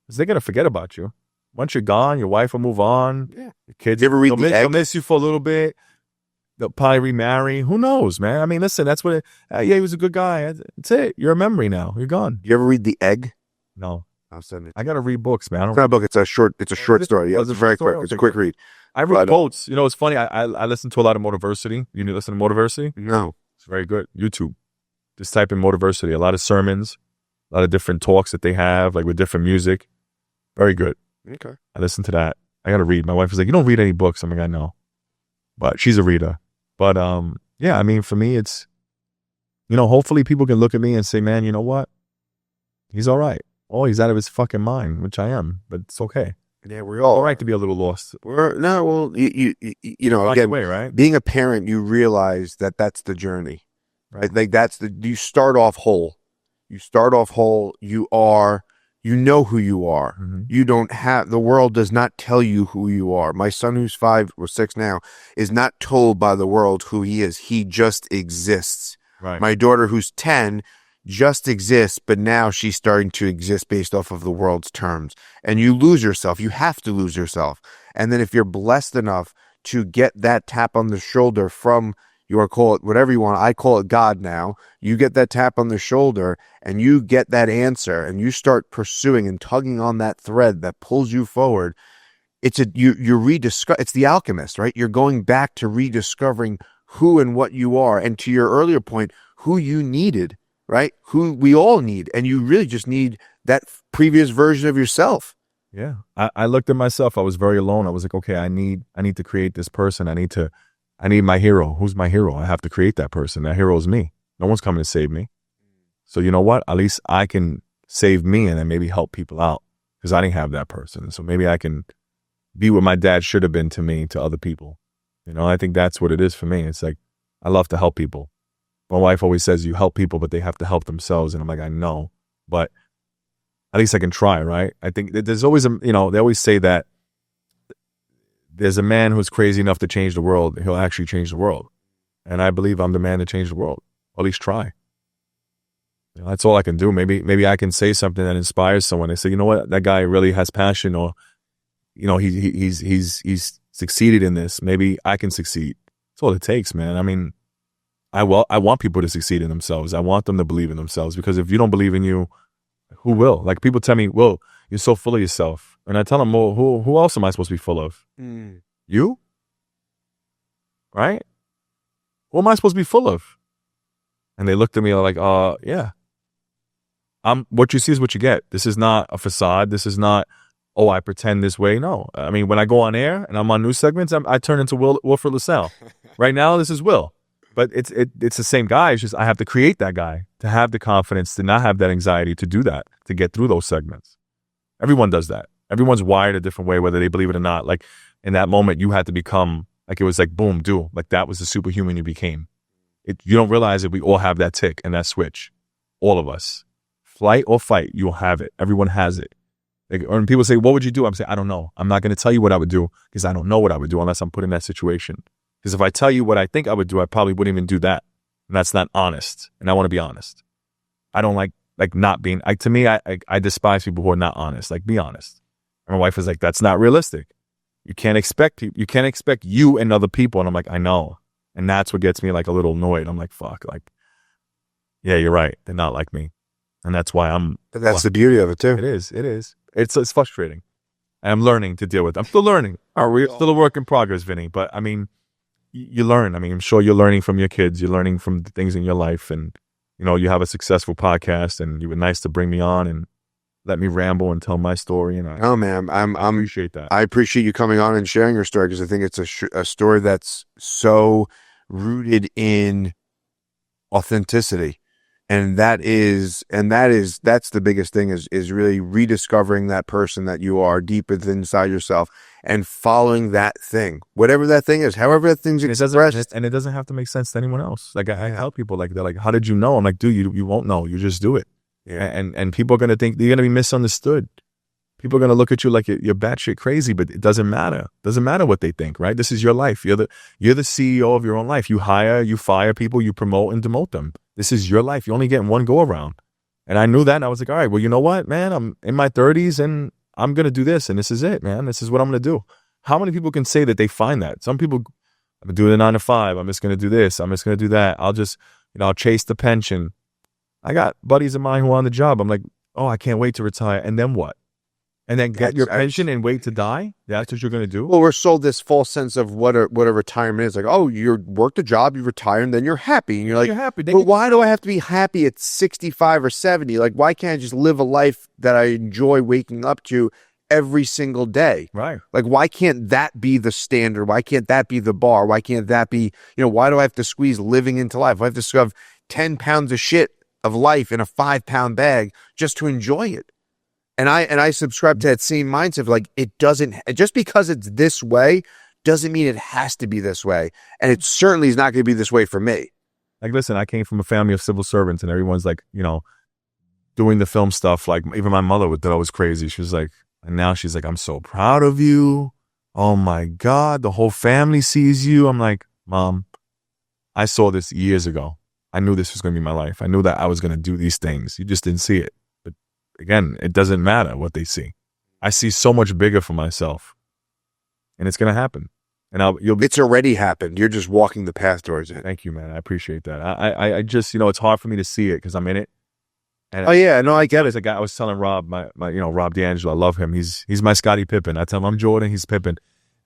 Because they're going to forget about you. Once you're gone, your wife will move on. Yeah. Your kids, you ever read they'll miss you for a little bit. They'll probably remarry. Who knows, man? I mean, listen, that's what he was a good guy. That's it. You're a memory now. You're gone. You ever read The Egg? No. I'll send it. I got to read books, man. It's not a book. It's a short story. Yeah, it's very quick. It's a quick read. I read quotes. It's funny. I listen to a lot of Motiversity. You need to listen to Motiversity? No. It's very good. YouTube. Just type in Motiversity. A lot of sermons, a lot of different talks that they have, like with different music. Very good. Okay. I listen to that. I got to read. My wife was like, you don't read any books. I'm like, I know. But she's a reader. But, yeah, I mean, for me, it's, hopefully people can look at me and say, man, you know what? He's all right. Oh, he's out of his fucking mind, which I am, but it's okay. Yeah, we're all right to be a little lost. Again, way, right? Being a parent, you realize that that's the journey, right? Like you start off whole. You You know who you are. Mm-hmm. You don't have, the world does not tell you who you are. My son, who's 5 or 6 now, is not told by the world who he is. He just exists. Right. My daughter, who's 10, just exists, but now she's starting to exist based off of the world's terms. And you lose yourself. You have to lose yourself. And then if you're blessed enough to get that tap on the shoulder from, you want to call it whatever you want, I call it God now, you get that tap on the shoulder and you get that answer and you start pursuing and tugging on that thread that pulls you forward. It's it's the alchemist, right? You're going back to rediscovering who and what you are. And to your earlier point, who you needed, right? Who we all need. And you really just need that previous version of yourself. Yeah. I looked at myself. I was very alone. I was like, okay, I need to create this person. I need my hero. Who's my hero? I have to create that person. That hero is me. No one's coming to save me. So you know what? At least I can save me and then maybe help people out because I didn't have that person. So maybe I can be what my dad should have been to me, to other people. You know, I think that's what it is for me. It's like, I love to help people. My wife always says you help people, but they have to help themselves. And I'm like, I know, but at least I can try, right? I think there's always they always say that there's a man who's crazy enough to change the world. He'll actually change the world. And I believe I'm the man to change the world. Or at least try. You know, that's all I can do. Maybe I can say something that inspires someone. They say, you know what, that guy really has passion, or, you know, he's succeeded in this. Maybe I can succeed. That's all it takes, man. I mean, I want people to succeed in themselves. I want them to believe in themselves, because if you don't believe in you, who will? Like, people tell me, well, you're so full of yourself. And I tell them, well, who else am I supposed to be full of? You? Right? Who am I supposed to be full of? And they looked at me like, yeah. What you see is what you get. This is not a facade. This is not, oh, I pretend this way. No. I mean, when I go on air and I'm on news segments, I turn into Wilfred La Salle. Right now, this is Will. But it's the same guy. It's just I have to create that guy to have the confidence, to not have that anxiety, to do that, to get through those segments. Everyone does that. Everyone's wired a different way, whether they believe it or not. Like, in that moment, you had to become, like, it was like, boom, do. Like, that was the superhuman you became. You don't realize that we all have that tick and that switch. All of us. Flight or fight, you'll have it. Everyone has it. Like, when people say, what would you do? I'm saying, I don't know. I'm not going to tell you what I would do, because I don't know what I would do unless I'm put in that situation. Because if I tell you what I think I would do, I probably wouldn't even do that. And that's not honest. And I want to be honest. I don't like not being, to me, I despise people who are not honest. Like, be honest. And my wife is like, that's not realistic. You can't expect people, you can't expect you and other people. And I'm like, I know. And that's what gets me like a little annoyed. I'm like, fuck, like, yeah, you're right. They're not like me. And that's why But that's the beauty of it too. It is. It's frustrating. I'm learning to deal with it. I'm still learning. We're still a work in progress, Vinny. But I mean, you learn. I mean, I'm sure you're learning from your kids. You're learning from the things in your life. And, you know, you have a successful podcast, and you were nice to bring me on and let me ramble and tell my story. And oh man, I appreciate that. I appreciate you coming on and sharing your story, because I think it's a story that's so rooted in authenticity. And that's the biggest thing is really rediscovering that person that you are deep inside yourself and following that thing, whatever that thing is, however that thing's expressed. And it doesn't have to make sense to anyone else. Like, I help people, like, they're like, how did you know? I'm like, dude, you won't know. You just do it. Yeah. And people are going to think you're going to be misunderstood. People are going to look at you like you're batshit crazy, but it doesn't matter. It doesn't matter what they think, right? This is your life. You're the CEO of your own life. You hire, you fire people, you promote and demote them. This is your life. You're only getting one go around. And I knew that. And I was like, all right, well, you know what, man? I'm in my 30s and I'm going to do this. And this is it, man. This is what I'm going to do. How many people can say that they find that? Some people, I'm doing a 9 to 5. I'm just going to do this. I'm just going to do that. I'll just, I'll chase the pension. I got buddies of mine who are on the job. I'm like, oh, I can't wait to retire. And then what? And then get your pension and wait to die? That's what you're going to do? Well, we're sold this false sense of what a retirement is. Like, oh, you worked a job, you retire, and then you're happy. And you're like, happy. But why do I have to be happy at 65 or 70? Like, why can't I just live a life that I enjoy waking up to every single day? Right. Like, why can't that be the standard? Why can't that be the bar? Why can't that be, why do I have to squeeze living into life? Why do I have to shove 10 pounds of shit of life in a 5-pound bag just to enjoy it? And I subscribe to that same mindset of like, it doesn't, just because it's this way doesn't mean it has to be this way. And it certainly is not going to be this way for me. Like, listen, I came from a family of civil servants, and everyone's like, doing the film stuff, like even my mother thought I was crazy. She was like, and now she's like, I'm so proud of you. Oh my God, the whole family sees you. I'm like, Mom, I saw this years ago. I knew this was going to be my life. I knew that I was going to do these things. You just didn't see it. But again, it doesn't matter what they see. I see so much bigger for myself, and it's going to happen. And it's already happened. You're just walking the path towards it. Thank you, man. I appreciate that. I just, it's hard for me to see it because I'm in it. And oh yeah, no, I get it. There's a guy I was telling Rob, my Rob D'Angelo, I love him. He's my Scottie Pippen. I tell him I'm Jordan, he's Pippen.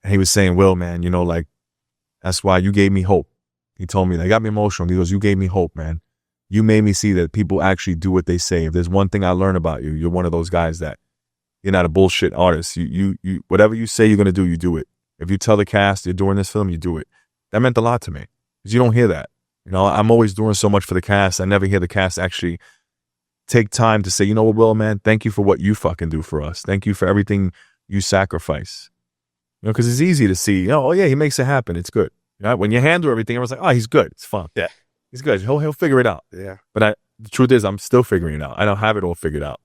And he was saying, Will, man, like, that's why you gave me hope. He told me, that got me emotional. He goes, you gave me hope, man. You made me see that people actually do what they say. If there's one thing I learned about you, you're one of those guys that you're not a bullshit artist. You whatever you say you're going to do, you do it. If you tell the cast you're doing this film, you do it. That meant a lot to me because you don't hear that. I'm always doing so much for the cast. I never hear the cast actually take time to say, you know what, Will, man, thank you for what you fucking do for us. Thank you for everything you sacrifice. Because it's easy to see, oh yeah, he makes it happen. It's good. When you handle everything, everyone's like, oh, he's good. It's fun. Yeah. He's good. He'll figure it out. Yeah. But the truth is, I'm still figuring it out. I don't have it all figured out.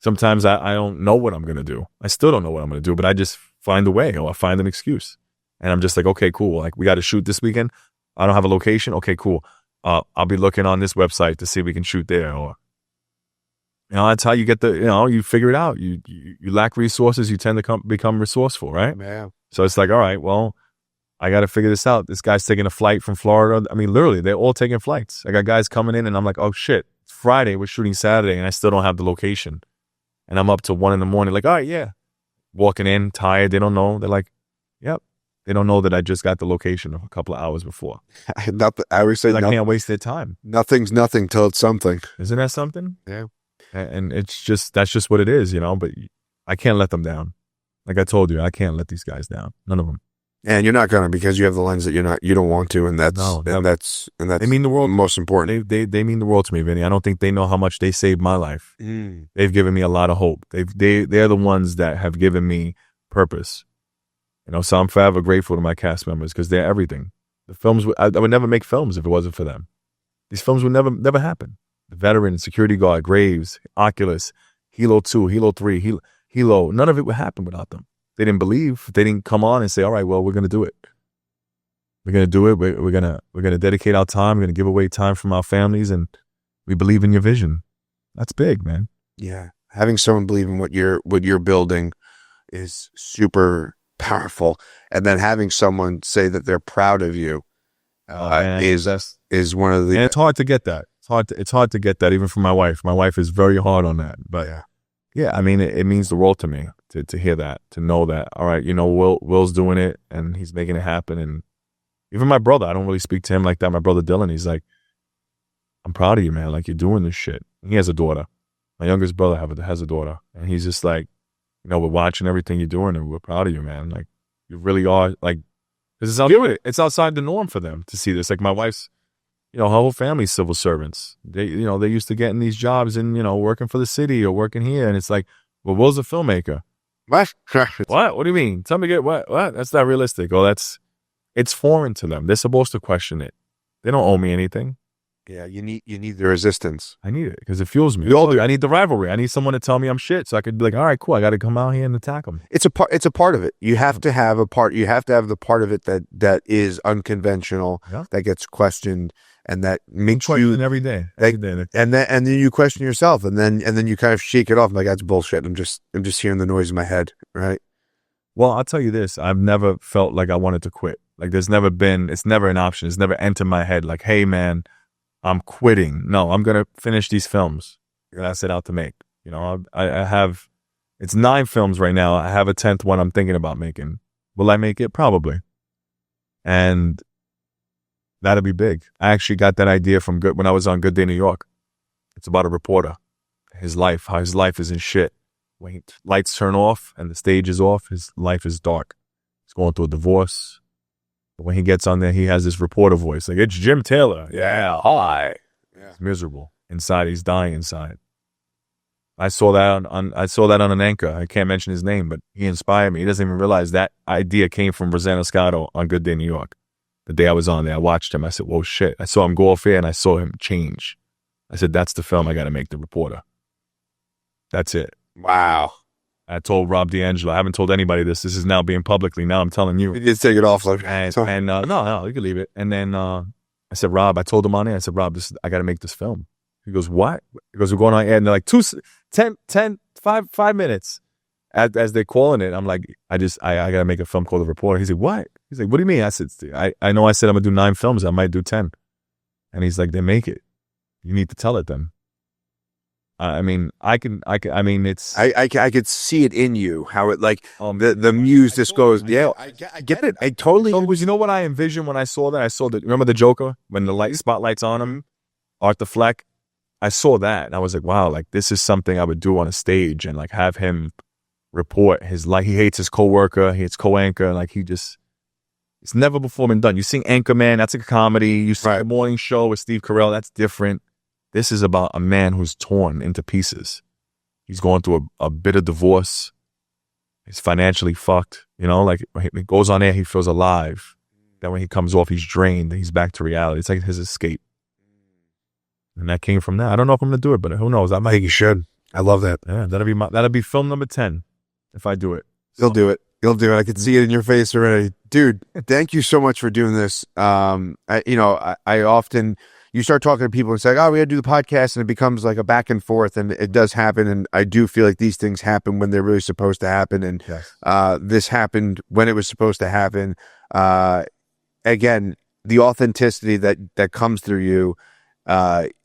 Sometimes I don't know what I'm going to do. I still don't know what I'm going to do, but I just find a way or I find an excuse. And I'm just like, okay, cool. Like, we got to shoot this weekend. I don't have a location. Okay, cool. I'll be looking on this website to see if we can shoot there. Or, that's how you get you figure it out. You lack resources. You tend to become resourceful, right? Yeah. So it's like, all right, well, I got to figure this out. This guy's taking a flight from Florida. I mean, literally, they're all taking flights. I got guys coming in and I'm like, oh shit, it's Friday. We're shooting Saturday and I still don't have the location. And I'm up till 1 a.m. like, all right, yeah. Walking in, tired. They don't know. They're like, yep. They don't know that I just got the location a couple of hours before. I always say, I can't waste their time. Nothing's nothing till it's something. Isn't that something? Yeah. And that's just what it is, but I can't let them down. Like I told you, I can't let these guys down. None of them. And you're not gonna, because you have the lens that you don't want to, and that's they mean the world. Most important. They mean the world to me, Vinny. I don't think they know how much they saved my life. They've given me a lot of hope. They're the ones that have given me purpose. So I'm forever grateful to my cast members because they're everything. The films, I would never make films if it wasn't for them. These films would never happen. The Veteran, Security Guard, Graves, Oculus, Hilo II, Hilo III, Hilo, none of it would happen without them. They didn't believe. They didn't come on and say, all right, well, we're going to do it. We're going to do it. We're going to dedicate our time. We're going to give away time from our families, and we believe in your vision. That's big, man. Yeah. Having someone believe in what you're building is super powerful. And then having someone say that they're proud of you is one of the... And it's hard to get that. It's hard to get that even from my wife. My wife is very hard on that. But yeah, I mean, it means the world to me to hear that, to know that, all right, Will's doing it and he's making it happen. And even my brother, I don't really speak to him like that. My brother Dylan, he's like, I'm proud of you, man. Like, you're doing this shit. He has a daughter. My youngest brother has a daughter. And he's just like, we're watching everything you're doing and we're proud of you, man. Like, you really are, like, it's outside the norm for them to see this. Like, my wife's, her whole family's civil servants. They used to getting these jobs and, working for the city or working here. And it's like, well, Will's a filmmaker. What? What? What do you mean? Tell me, what? That's not realistic. Oh, it's foreign to them. They're supposed to question it. They don't owe me anything. Yeah, you need the resistance. I need it because it fuels me. We all do. I need the rivalry. I need someone to tell me I'm shit so I could be like, all right, cool. I got to come out here and attack them. It's a part of it. You have to have a part. You have to have the part of it that is unconventional, that gets questioned, and that makes you every day. And then you question yourself, and then you kind of shake it off. Like, that's bullshit. I'm just hearing the noise in my head, right? Well, I'll tell you this. I've never felt like I wanted to quit. Like, it's never an option. It's never entered my head. Like, hey, man, I'm quitting. No, I'm going to finish these films that I set out to make. I have, it's 9 films right now. I have a 10th one I'm thinking about making. Will I make it? Probably. And that'll be big. I actually got that idea from when I was on Good Day New York. It's about a reporter. How his life is in shit. When lights turn off and the stage is off, his life is dark. He's going through a divorce. But when he gets on there, he has this reporter voice. Like, it's Jim Taylor. Yeah, hi. Yeah. He's miserable. Inside, he's dying inside. I saw that on an anchor. I can't mention his name, but he inspired me. He doesn't even realize that idea came from Rosanna Scotto on Good Day New York. The day I was on there, I watched him. I said, whoa, shit. I saw him go off air and I saw him change. I said, that's the film I got to make, The Reporter. That's it. Wow. I told Rob D'Angelo. I haven't told anybody this. This is now being publicly. Now I'm telling you. You just take it off. Like, No, you can leave it. And then I said, Rob, I told him on air. I said, Rob, I got to make this film. He goes, what? He goes, we're going on air. And they're like, 5 minutes. As they're calling it, I'm like, I got to make a film called The Reporter. He's like, what? He's like, what do you mean? I said, I know I said I'm going to do 9 films. I might do 10. And he's like, then make it. You need to tell it then. I mean, I could see it in you, how it like the muse just goes, yeah, I get it. I totally. You know what I envisioned when I saw that? I saw remember the Joker when the spotlight's on him, Arthur Fleck. I saw that and I was like, wow, like this is something I would do on a stage and like have him report his life. He hates his coworker, he hates co-anchor, like it's never before been done. You sing Anchorman, that's a comedy. You see The Morning Show with Steve Carell, that's different. This is about a man who's torn into pieces. He's going through a bitter divorce. He's financially fucked. You know, like when he goes on air, he feels alive. Then when he comes off, he's drained. He's back to reality. It's like his escape. And that came from that. I don't know if I'm going to do it, but who knows? I think you should. I love that. Yeah, that'll be film number 10 if I do it. You'll do it. You'll do it. I can see it in your face already. Dude, thank you so much for doing this. I often... You start talking to people and say, oh, we got to do the podcast, and it becomes like a back and forth, and it does happen, and I do feel like these things happen when they're really supposed to happen, and this happened when it was supposed to happen. Again, the authenticity that comes through you,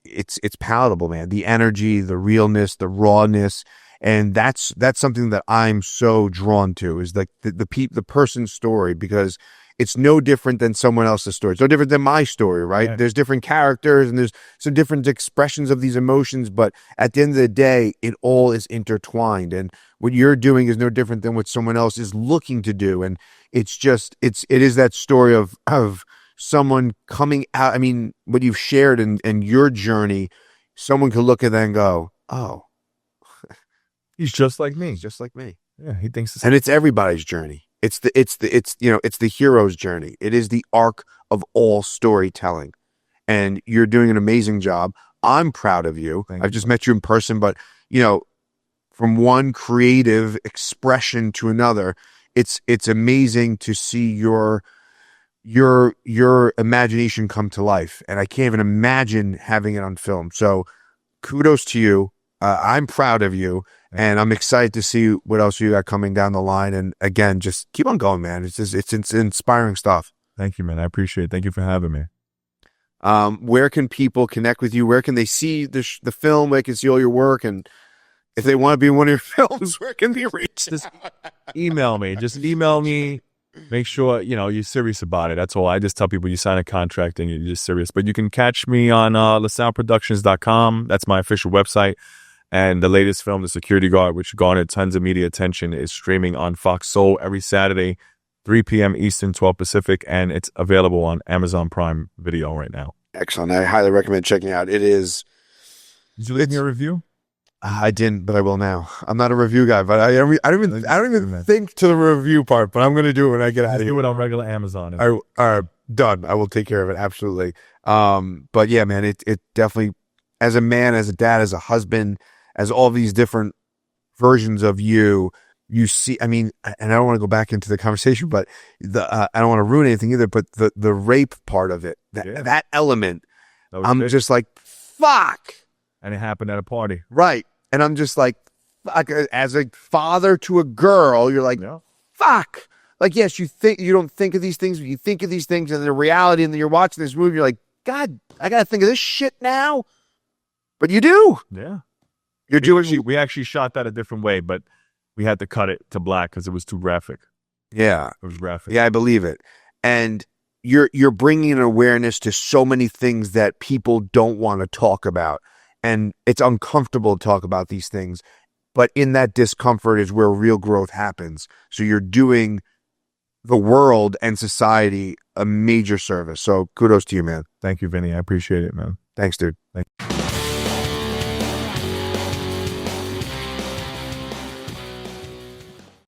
it's palatable, man. The energy, the realness, the rawness, and that's something that I'm so drawn to, is like the person's story, because it's no different than someone else's story. It's no different than my story, right? Yeah. There's different characters and there's some different expressions of these emotions, but at the end of the day, it all is intertwined. And what you're doing is no different than what someone else is looking to do. And it is that story of someone coming out. I mean, what you've shared and your journey, someone could look at that and go, oh, he's just like me. He's just like me. Yeah, he thinks the same. And it's everybody's journey. It's the hero's journey. It is the arc of all storytelling, and you're doing an amazing job. I'm proud of you. I've just met you in person, but from one creative expression to another, it's amazing to see your imagination come to life. And I can't even imagine having it on film. So kudos to you. I'm proud of you. And I'm excited to see what else you got coming down the line. And again, just keep on going, man. It's inspiring stuff. Thank you, man. I appreciate it. Thank you for having me. Where can people connect with you? Where can they see the film? Where can they see all your work? And if they want to be in one of your films, where can they reach? Just email me. Just email me. Make sure, you're serious about it. That's all. I just tell people you sign a contract and you're just serious. But you can catch me on lasalleproductions.com. That's my official website. And the latest film, The Security Guard, which garnered tons of media attention, is streaming on Fox Soul every Saturday, 3 p.m. Eastern, 12 Pacific, and it's available on Amazon Prime Video right now. Excellent. I highly recommend checking out. It is. Did you leave me a review? I didn't, but I will now. I'm not a review guy, but I don't even think to the review part, but I'm going to do it when I get out of here. Do it on regular Amazon. All right, done. I will take care of it. Absolutely. But yeah, man, it definitely, as a man, as a dad, as a husband, as all these different versions of you see, I mean, and I don't want to go back into the conversation, but I don't want to ruin anything either, but the rape part of it, that element, I'm just like, fuck. And it happened at a party. Right. And I'm just like, fuck, as a father to a girl, you're like, fuck. Like, yes, you don't think of these things, but you think of these things and the reality, and then you're watching this movie, you're like, God, I got to think of this shit now. But you do. Yeah. We actually shot that a different way, but we had to cut it to black because it was too graphic. Yeah. It was graphic. Yeah, I believe it. And you're bringing an awareness to so many things that people don't want to talk about. And it's uncomfortable to talk about these things. But in that discomfort is where real growth happens. So you're doing the world and society a major service. So kudos to you, man. Thank you, Vinny. I appreciate it, man. Thanks, dude. Thank you.